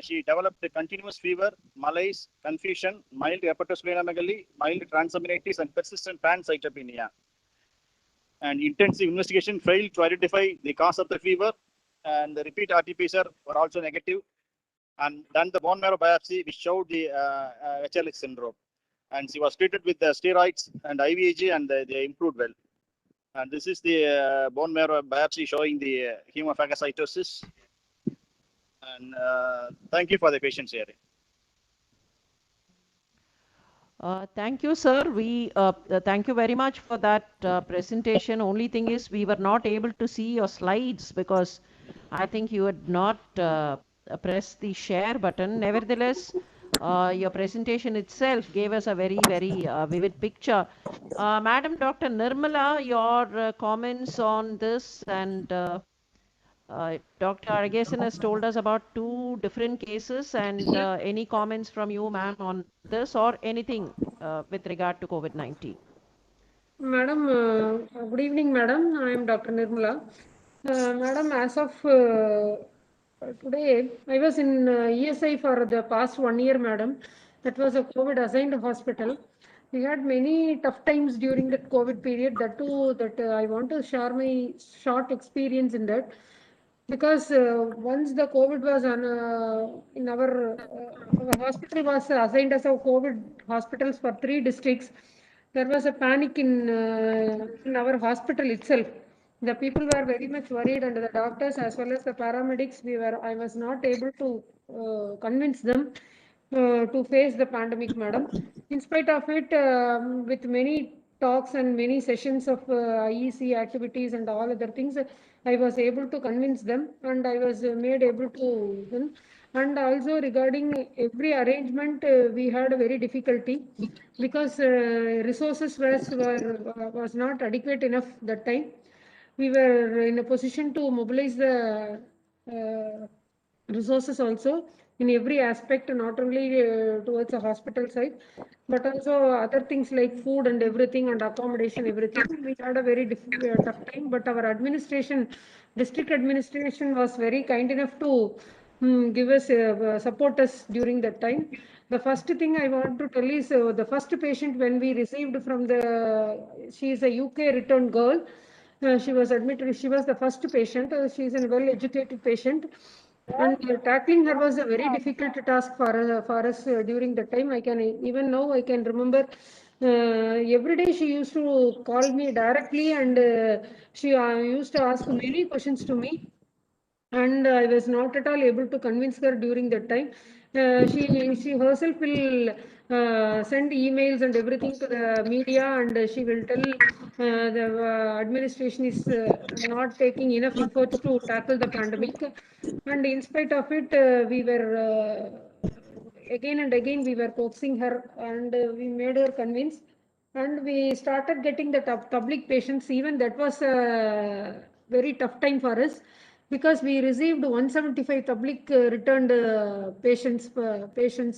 she developed a continuous fever, malaise, confusion, mild hepatosplenomegaly, mild transaminitis, and persistent pancytopenia. And intensive investigation failed to identify the cause of the fever, and the repeat RT-PCR were also negative. And then the bone marrow biopsy, which showed the HLH syndrome. And she was treated with the steroids and IVIG, and they improved well. And this is the bone marrow biopsy showing the hemophagocytosis. And thank you for the patience hearing. Thank you, sir. We thank you very much for that presentation. Only thing is we were not able to see your slides because I think you had not pressed the share button. Nevertheless, your presentation itself gave us a very, very vivid picture. Madam Dr. Nirmala, your comments on this, and Dr. Argesan has told us about 2 different cases, and any comments from you, ma'am, on this or anything with regard to COVID-19? Madam, good evening, madam. I am Dr. Nirmala. Madam, as of today, I was in ESI for the past 1 year, madam. That was a COVID assigned hospital. We had many tough times during the COVID period. That too, that I want to share my short experience in that. Because once the COVID was on in our hospital was assigned as a COVID hospitals for 3 districts, there was a panic in our hospital itself. The people were very much worried, and the doctors as well as the paramedics, I was not able to convince them to face the pandemic, madam. In spite of it, with many talks and many sessions of IEC activities and all other things, I was able to convince them, and I was made able to. And also regarding every arrangement, we had a very difficulty because resources was not adequate enough that time. We were in a position to mobilize the resources also in every aspect, not only towards the hospital side, but also other things like food and everything and accommodation, everything. We had a very tough time, but our administration, district administration was very kind enough to give us, support us during that time. The first thing I want to tell is the first patient when we received from she is a UK returned girl. She was admitted, she was the first patient. She is a well-educated patient. And tackling her was a very difficult task for us during the time. I can even now I can remember every day she used to call me directly, and she used to ask many questions to me, and I was not at all able to convince her during that time. She herself will send emails and everything to the media, and she will tell the administration is not taking enough efforts to tackle the pandemic. And in spite of it, we were again and again we were coaxing her, and we made her convince. and we started getting the public patients. Even that was a very tough time for us, because we received 175 public returned patients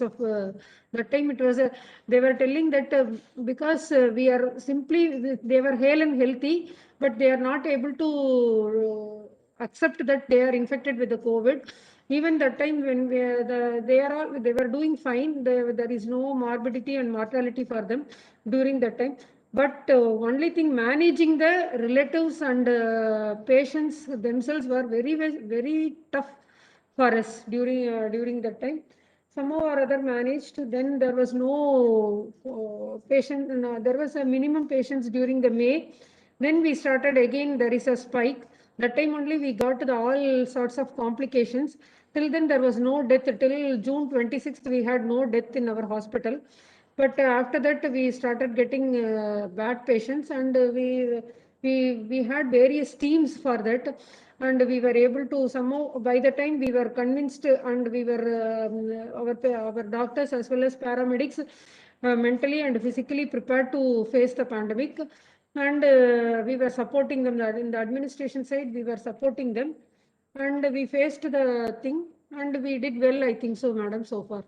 of that time. It was they were telling that because we are simply, they were hale and healthy, but they are not able to accept that they are infected with the COVID. Even that time when they were doing fine, there is no morbidity and mortality for them during that time. But only thing, managing the relatives and patients themselves were very tough for us during that time. Somehow or other managed. Then there was no patient. No, there was a minimum patients during the May. Then we started again. There is a spike. That time only we got the all sorts of complications. Till then there was no death. Till June 26th we had no death in our hospital. But after that we started getting bad patients, and we had various teams for that, and we were able to somehow, by the time we were convinced, and we were our doctors as well as paramedics mentally and physically prepared to face the pandemic, and we were supporting them in the administration side. We were supporting them, and we faced the thing, and we did well, I think so, madam, so far.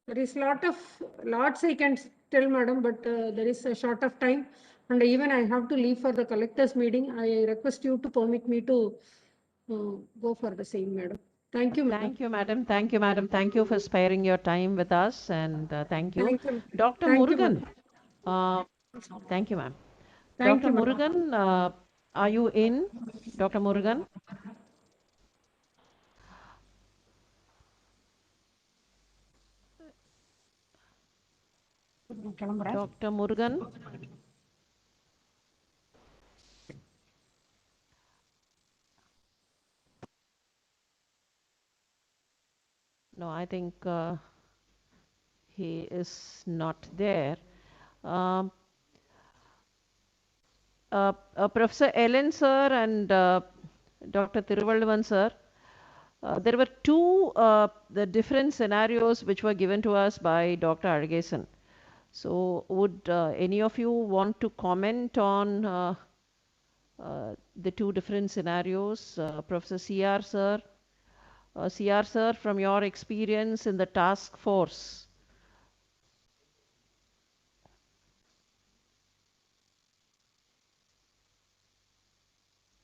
There is lots I can tell, madam, but there is a short of time, and even I have to leave for the collectors meeting. I request you to permit me to go for the same, madam. Thank you, madam. Thank you, madam. Thank you, madam. Thank you for sparing your time with us, and thank you. Thank you. Dr. Thank you, Murugan. madam. Thank you, ma'am. Thank Dr. you, madam. Murugan, are you in? Dr. Murugan? Dr. Murugan? No, I think he is not there. Professor Ellen sir and Dr. Thiruvalluvan sir, there were two the different scenarios which were given to us by Dr. Argesan. So would any of you want to comment on the two different scenarios? Professor C.R. sir? C.R. sir, from your experience in the task force.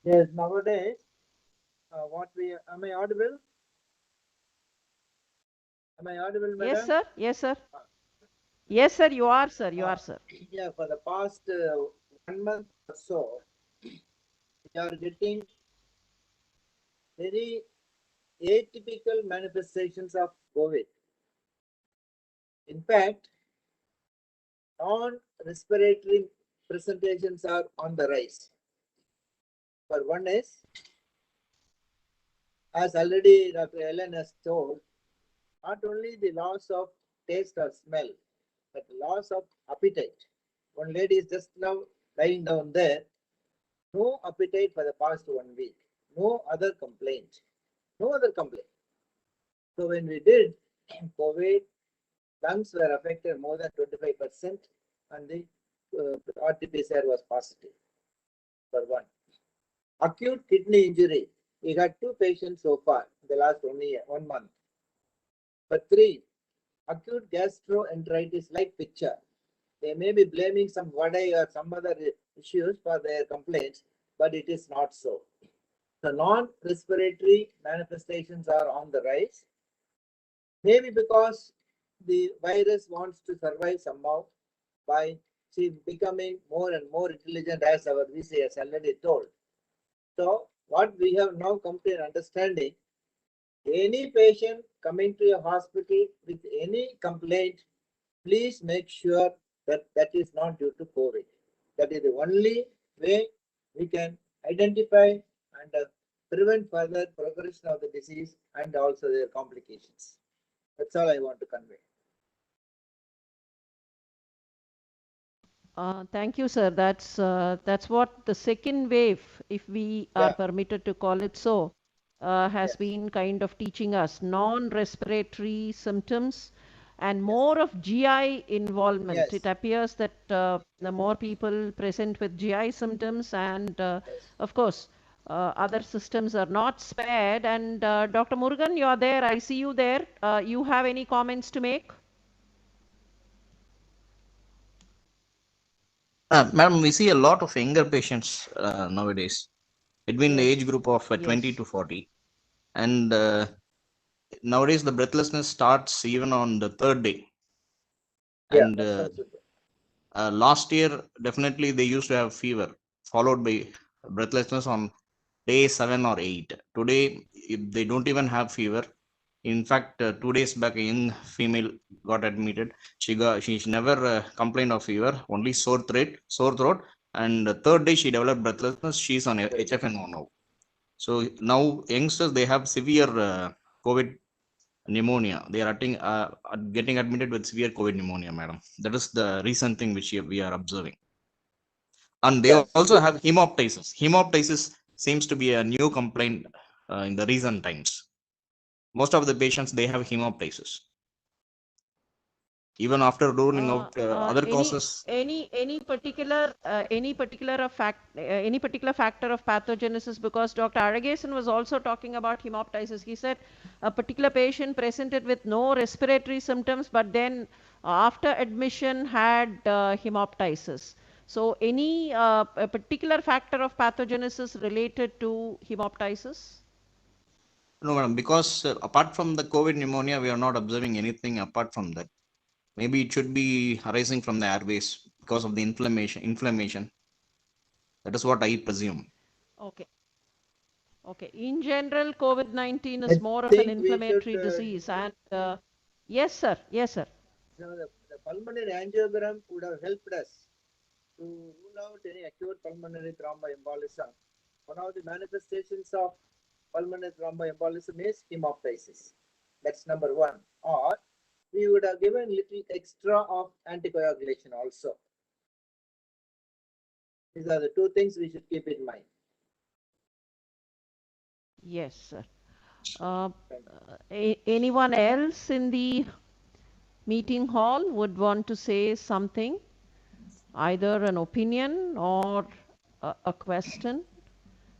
Yes, nowadays, am I audible? Am I audible, madam? Yes, sir. Yes, sir. Yes, sir. You are, sir. You are, sir. Yeah, for the past 1 month or so, we are getting very atypical manifestations of COVID. In fact, non-respiratory presentations are on the rise. For one is, as already Dr. Ellen has told, not only the loss of taste or smell, but loss of appetite. One lady is just now lying down there, no appetite for the past 1 week, no other complaint, no other complaint. So when we did COVID, lungs were affected more than 25%, and the RT-PCR was positive. For one, acute kidney injury, we had 2 patients so far in the last 1 month. For 3, acute gastroenteritis-like picture. They may be blaming some vadai or some other issues for their complaints, but it is not so. The non-respiratory manifestations are on the rise. Maybe because the virus wants to survive somehow by becoming more and more intelligent, as our VC has already told. So what we have now come to an understanding, any patient coming to a hospital with any complaint, please make sure that that is not due to COVID. That is the only way we can identify and prevent further progression of the disease and also their complications. That's all I want to convey. Thank you, sir. That's what the second wave, if we are permitted to call it so, has been kind of teaching us. Non-respiratory symptoms and more of GI involvement. Yes. It appears that the more people present with GI symptoms, and of course, other systems are not spared. And Dr. Murugan, you are there. I see you there. You have any comments to make? Madam, we see a lot of younger patients nowadays, between the age group of 20 Yes. to 40. And nowadays, the breathlessness starts even on the third day. Yeah, And that's also true. last year, definitely they used to have fever, followed by breathlessness on day 7 or 8. Today, they don't even have fever. In fact, 2 days back, a young female got admitted. She never complained of fever, only sore throat. And the third day, she developed breathlessness. She's on HFNO now. So now youngsters, they have severe COVID pneumonia. They are getting admitted with severe COVID pneumonia, madam. That is the recent thing which we are observing. And they also have hemoptysis. Hemoptysis seems to be a new complaint in the recent times. Most of the patients, they have hemoptysis. Even after ruling out other causes. Any particular factor of pathogenesis? Because Dr. Aragasan was also talking about hemoptysis. He said a particular patient presented with no respiratory symptoms, but then after admission had hemoptysis. So any a particular factor of pathogenesis related to hemoptysis? No, madam, because apart from the COVID pneumonia, we are not observing anything apart from that. Maybe it should be arising from the airways because of the inflammation. That is what I presume. Okay. Okay. In general, COVID-19 is I more of an think we should. inflammatory disease. And yes, sir. Yes, sir. So the pulmonary angiogram would have helped us to rule out any acute pulmonary thromboembolism. One of the manifestations of pulmonary thromboembolism is hemoptysis. That's number one. Or we would have given little extra of anticoagulation also. These are the two things we should keep in mind. Yes, sir. Anyone else in the meeting hall would want to say something? Either an opinion or a question?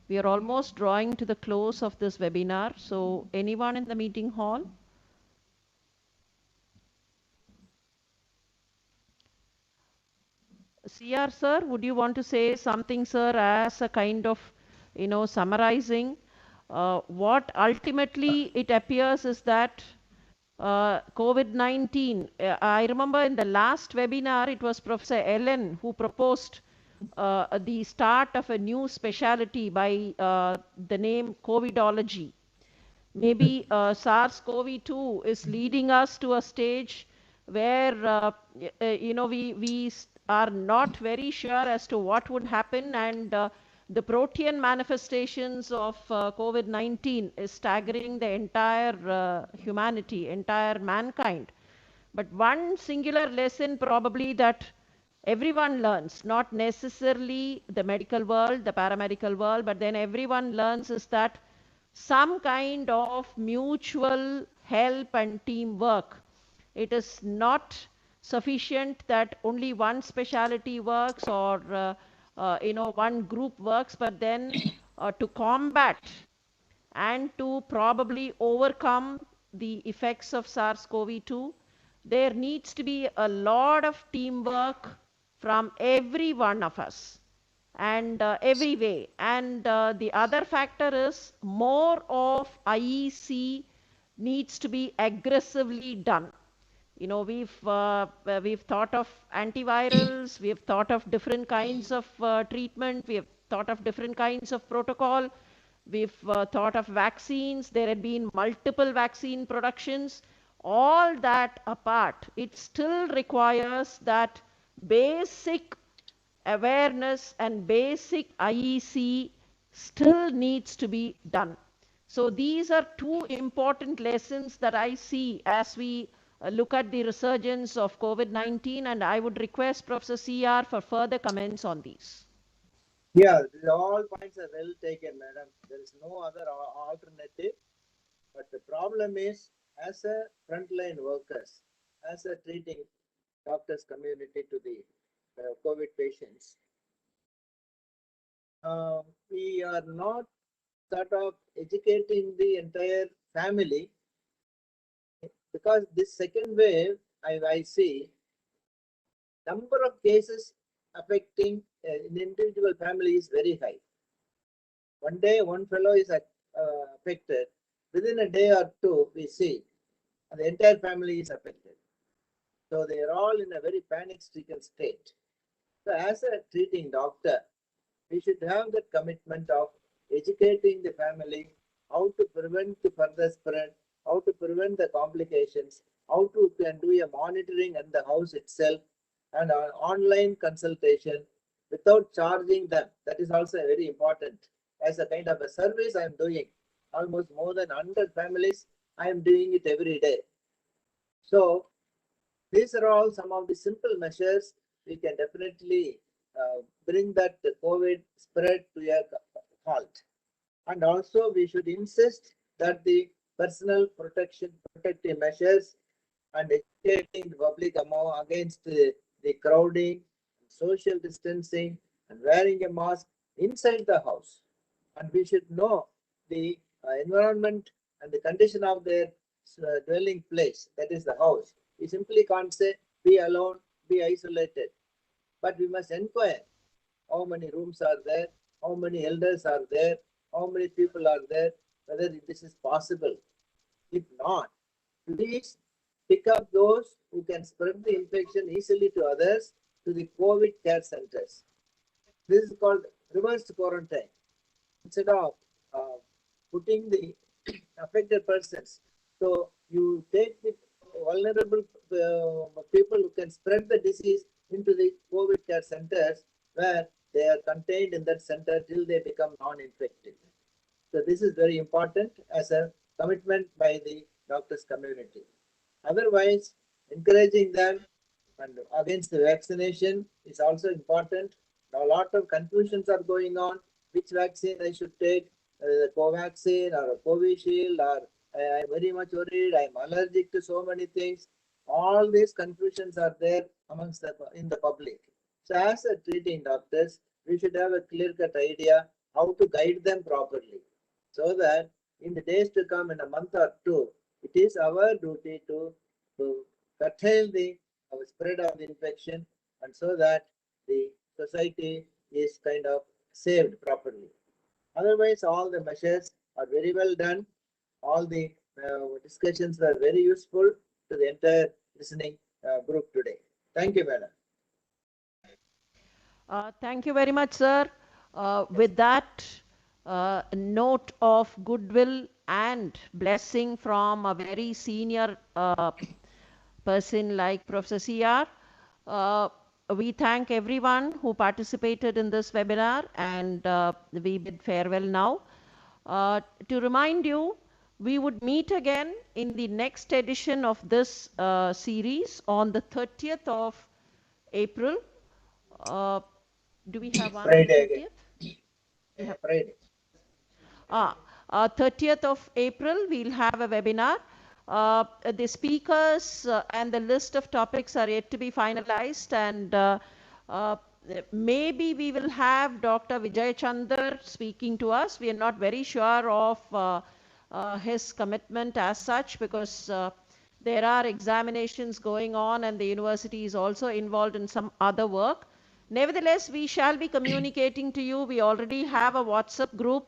We are almost drawing to the close of this webinar. So anyone in the meeting hall? CR sir, would you want to say something, sir, as a kind of, summarizing? What ultimately it appears is that COVID-19, I remember in the last webinar, it was Professor Ellen who proposed the start of a new specialty by the name COVIDology. Maybe SARS-CoV-2 is leading us to a stage where we are not very sure as to what would happen, and the protean manifestations of COVID-19 is staggering the entire humanity, entire mankind. But one singular lesson probably that everyone learns, not necessarily the medical world, the paramedical world, but then everyone learns, is that some kind of mutual help and teamwork. It is not sufficient that only one specialty works, or one group works, but then to combat and to probably overcome the effects of SARS-CoV-2, there needs to be a lot of teamwork from every one of us, and every way. And the other factor is more of IEC needs to be aggressively done. We've thought of antivirals, we've thought of different kinds of treatment, we've thought of different kinds of protocol, we've thought of vaccines. There had been multiple vaccine productions. All that apart, it still requires that basic awareness and basic IEC still needs to be done. So these are two important lessons that I see as we look at the resurgence of COVID-19, and I would request Professor CR for further comments on these. Yeah, all points are well taken, madam. There is no other alternative. But the problem is, as a frontline workers, as a treating doctors community to the COVID patients. We are not sort of educating the entire family, because this second wave, I see number of cases affecting an individual family is very high. One day, one fellow is affected. Within a day or two, we see the entire family is affected. So they are all in a very panic-stricken state. So as a treating doctor, we should have the commitment of educating the family how to prevent the further spread, how to prevent the complications, how to can do a monitoring in the house itself, and an online consultation without charging them. That is also very important. As a kind of a service I am doing, almost more than 100 families, I am doing it every day. So these are all some of the simple measures we can definitely bring that COVID spread to a halt. And also we should insist that the personal protective measures and educating the public against the crowding, social distancing, and wearing a mask inside the house. And we should know the environment and the condition of their dwelling place, that is the house. We simply can't say be alone, be isolated, but we must inquire how many rooms are there, how many elders are there, how many people are there, whether this is possible. If not, please pick up those who can spread the infection easily to others to the COVID care centers. This is called reverse quarantine. Instead of putting the affected persons, so you take the vulnerable people who can spread the disease into the COVID care centers, where they are contained in that center till they become non-infected. So this is very important as a commitment by the doctors community. Otherwise, encouraging them and against the vaccination is also important. Now, a lot of confusions are going on. Which vaccine I should take, the Covaxin or a Covishield, or I'm very much worried, I'm allergic to so many things. All these confusions are there amongst in the public. So as a treating doctors, we should have a clear-cut idea how to guide them properly, so that in the days to come, in a month or two, it is our duty to curtail the spread of the infection, and so that the society is kind of saved properly. Otherwise, all the measures are very well done. All the discussions were very useful to the entire listening group today. Thank you, madam. Thank you very much, sir. With that note of goodwill and blessing from a very senior person like Professor C.R., we thank everyone who participated in this webinar, and we bid farewell now. To remind you, we would meet again in the next edition of this series on the 30th of April. Do we have one Friday on 30th? Friday. 30th of April, we'll have a webinar. The speakers and the list of topics are yet to be finalized, and maybe we will have Dr. Vijay Chandar speaking to us. We are not very sure of his commitment as such, because there are examinations going on and the university is also involved in some other work. Nevertheless, we shall be communicating to you. We already have a WhatsApp group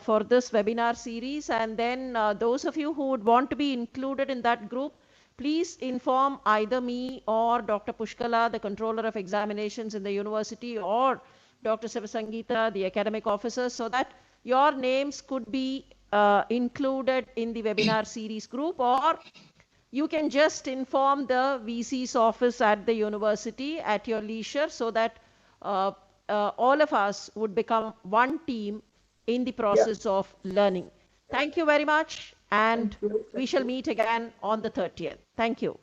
for this webinar series, and then those of you who would want to be included in that group, please inform either me or Dr. Pushkala, the controller of examinations in the university, or Dr. Sivasangita, the academic officer, so that your names could be included in the webinar series group, or you can just inform the VC's office at the university at your leisure, so that all of us would become one team in the process of learning. Thank you very much, and we shall meet again on the 30th. Thank you.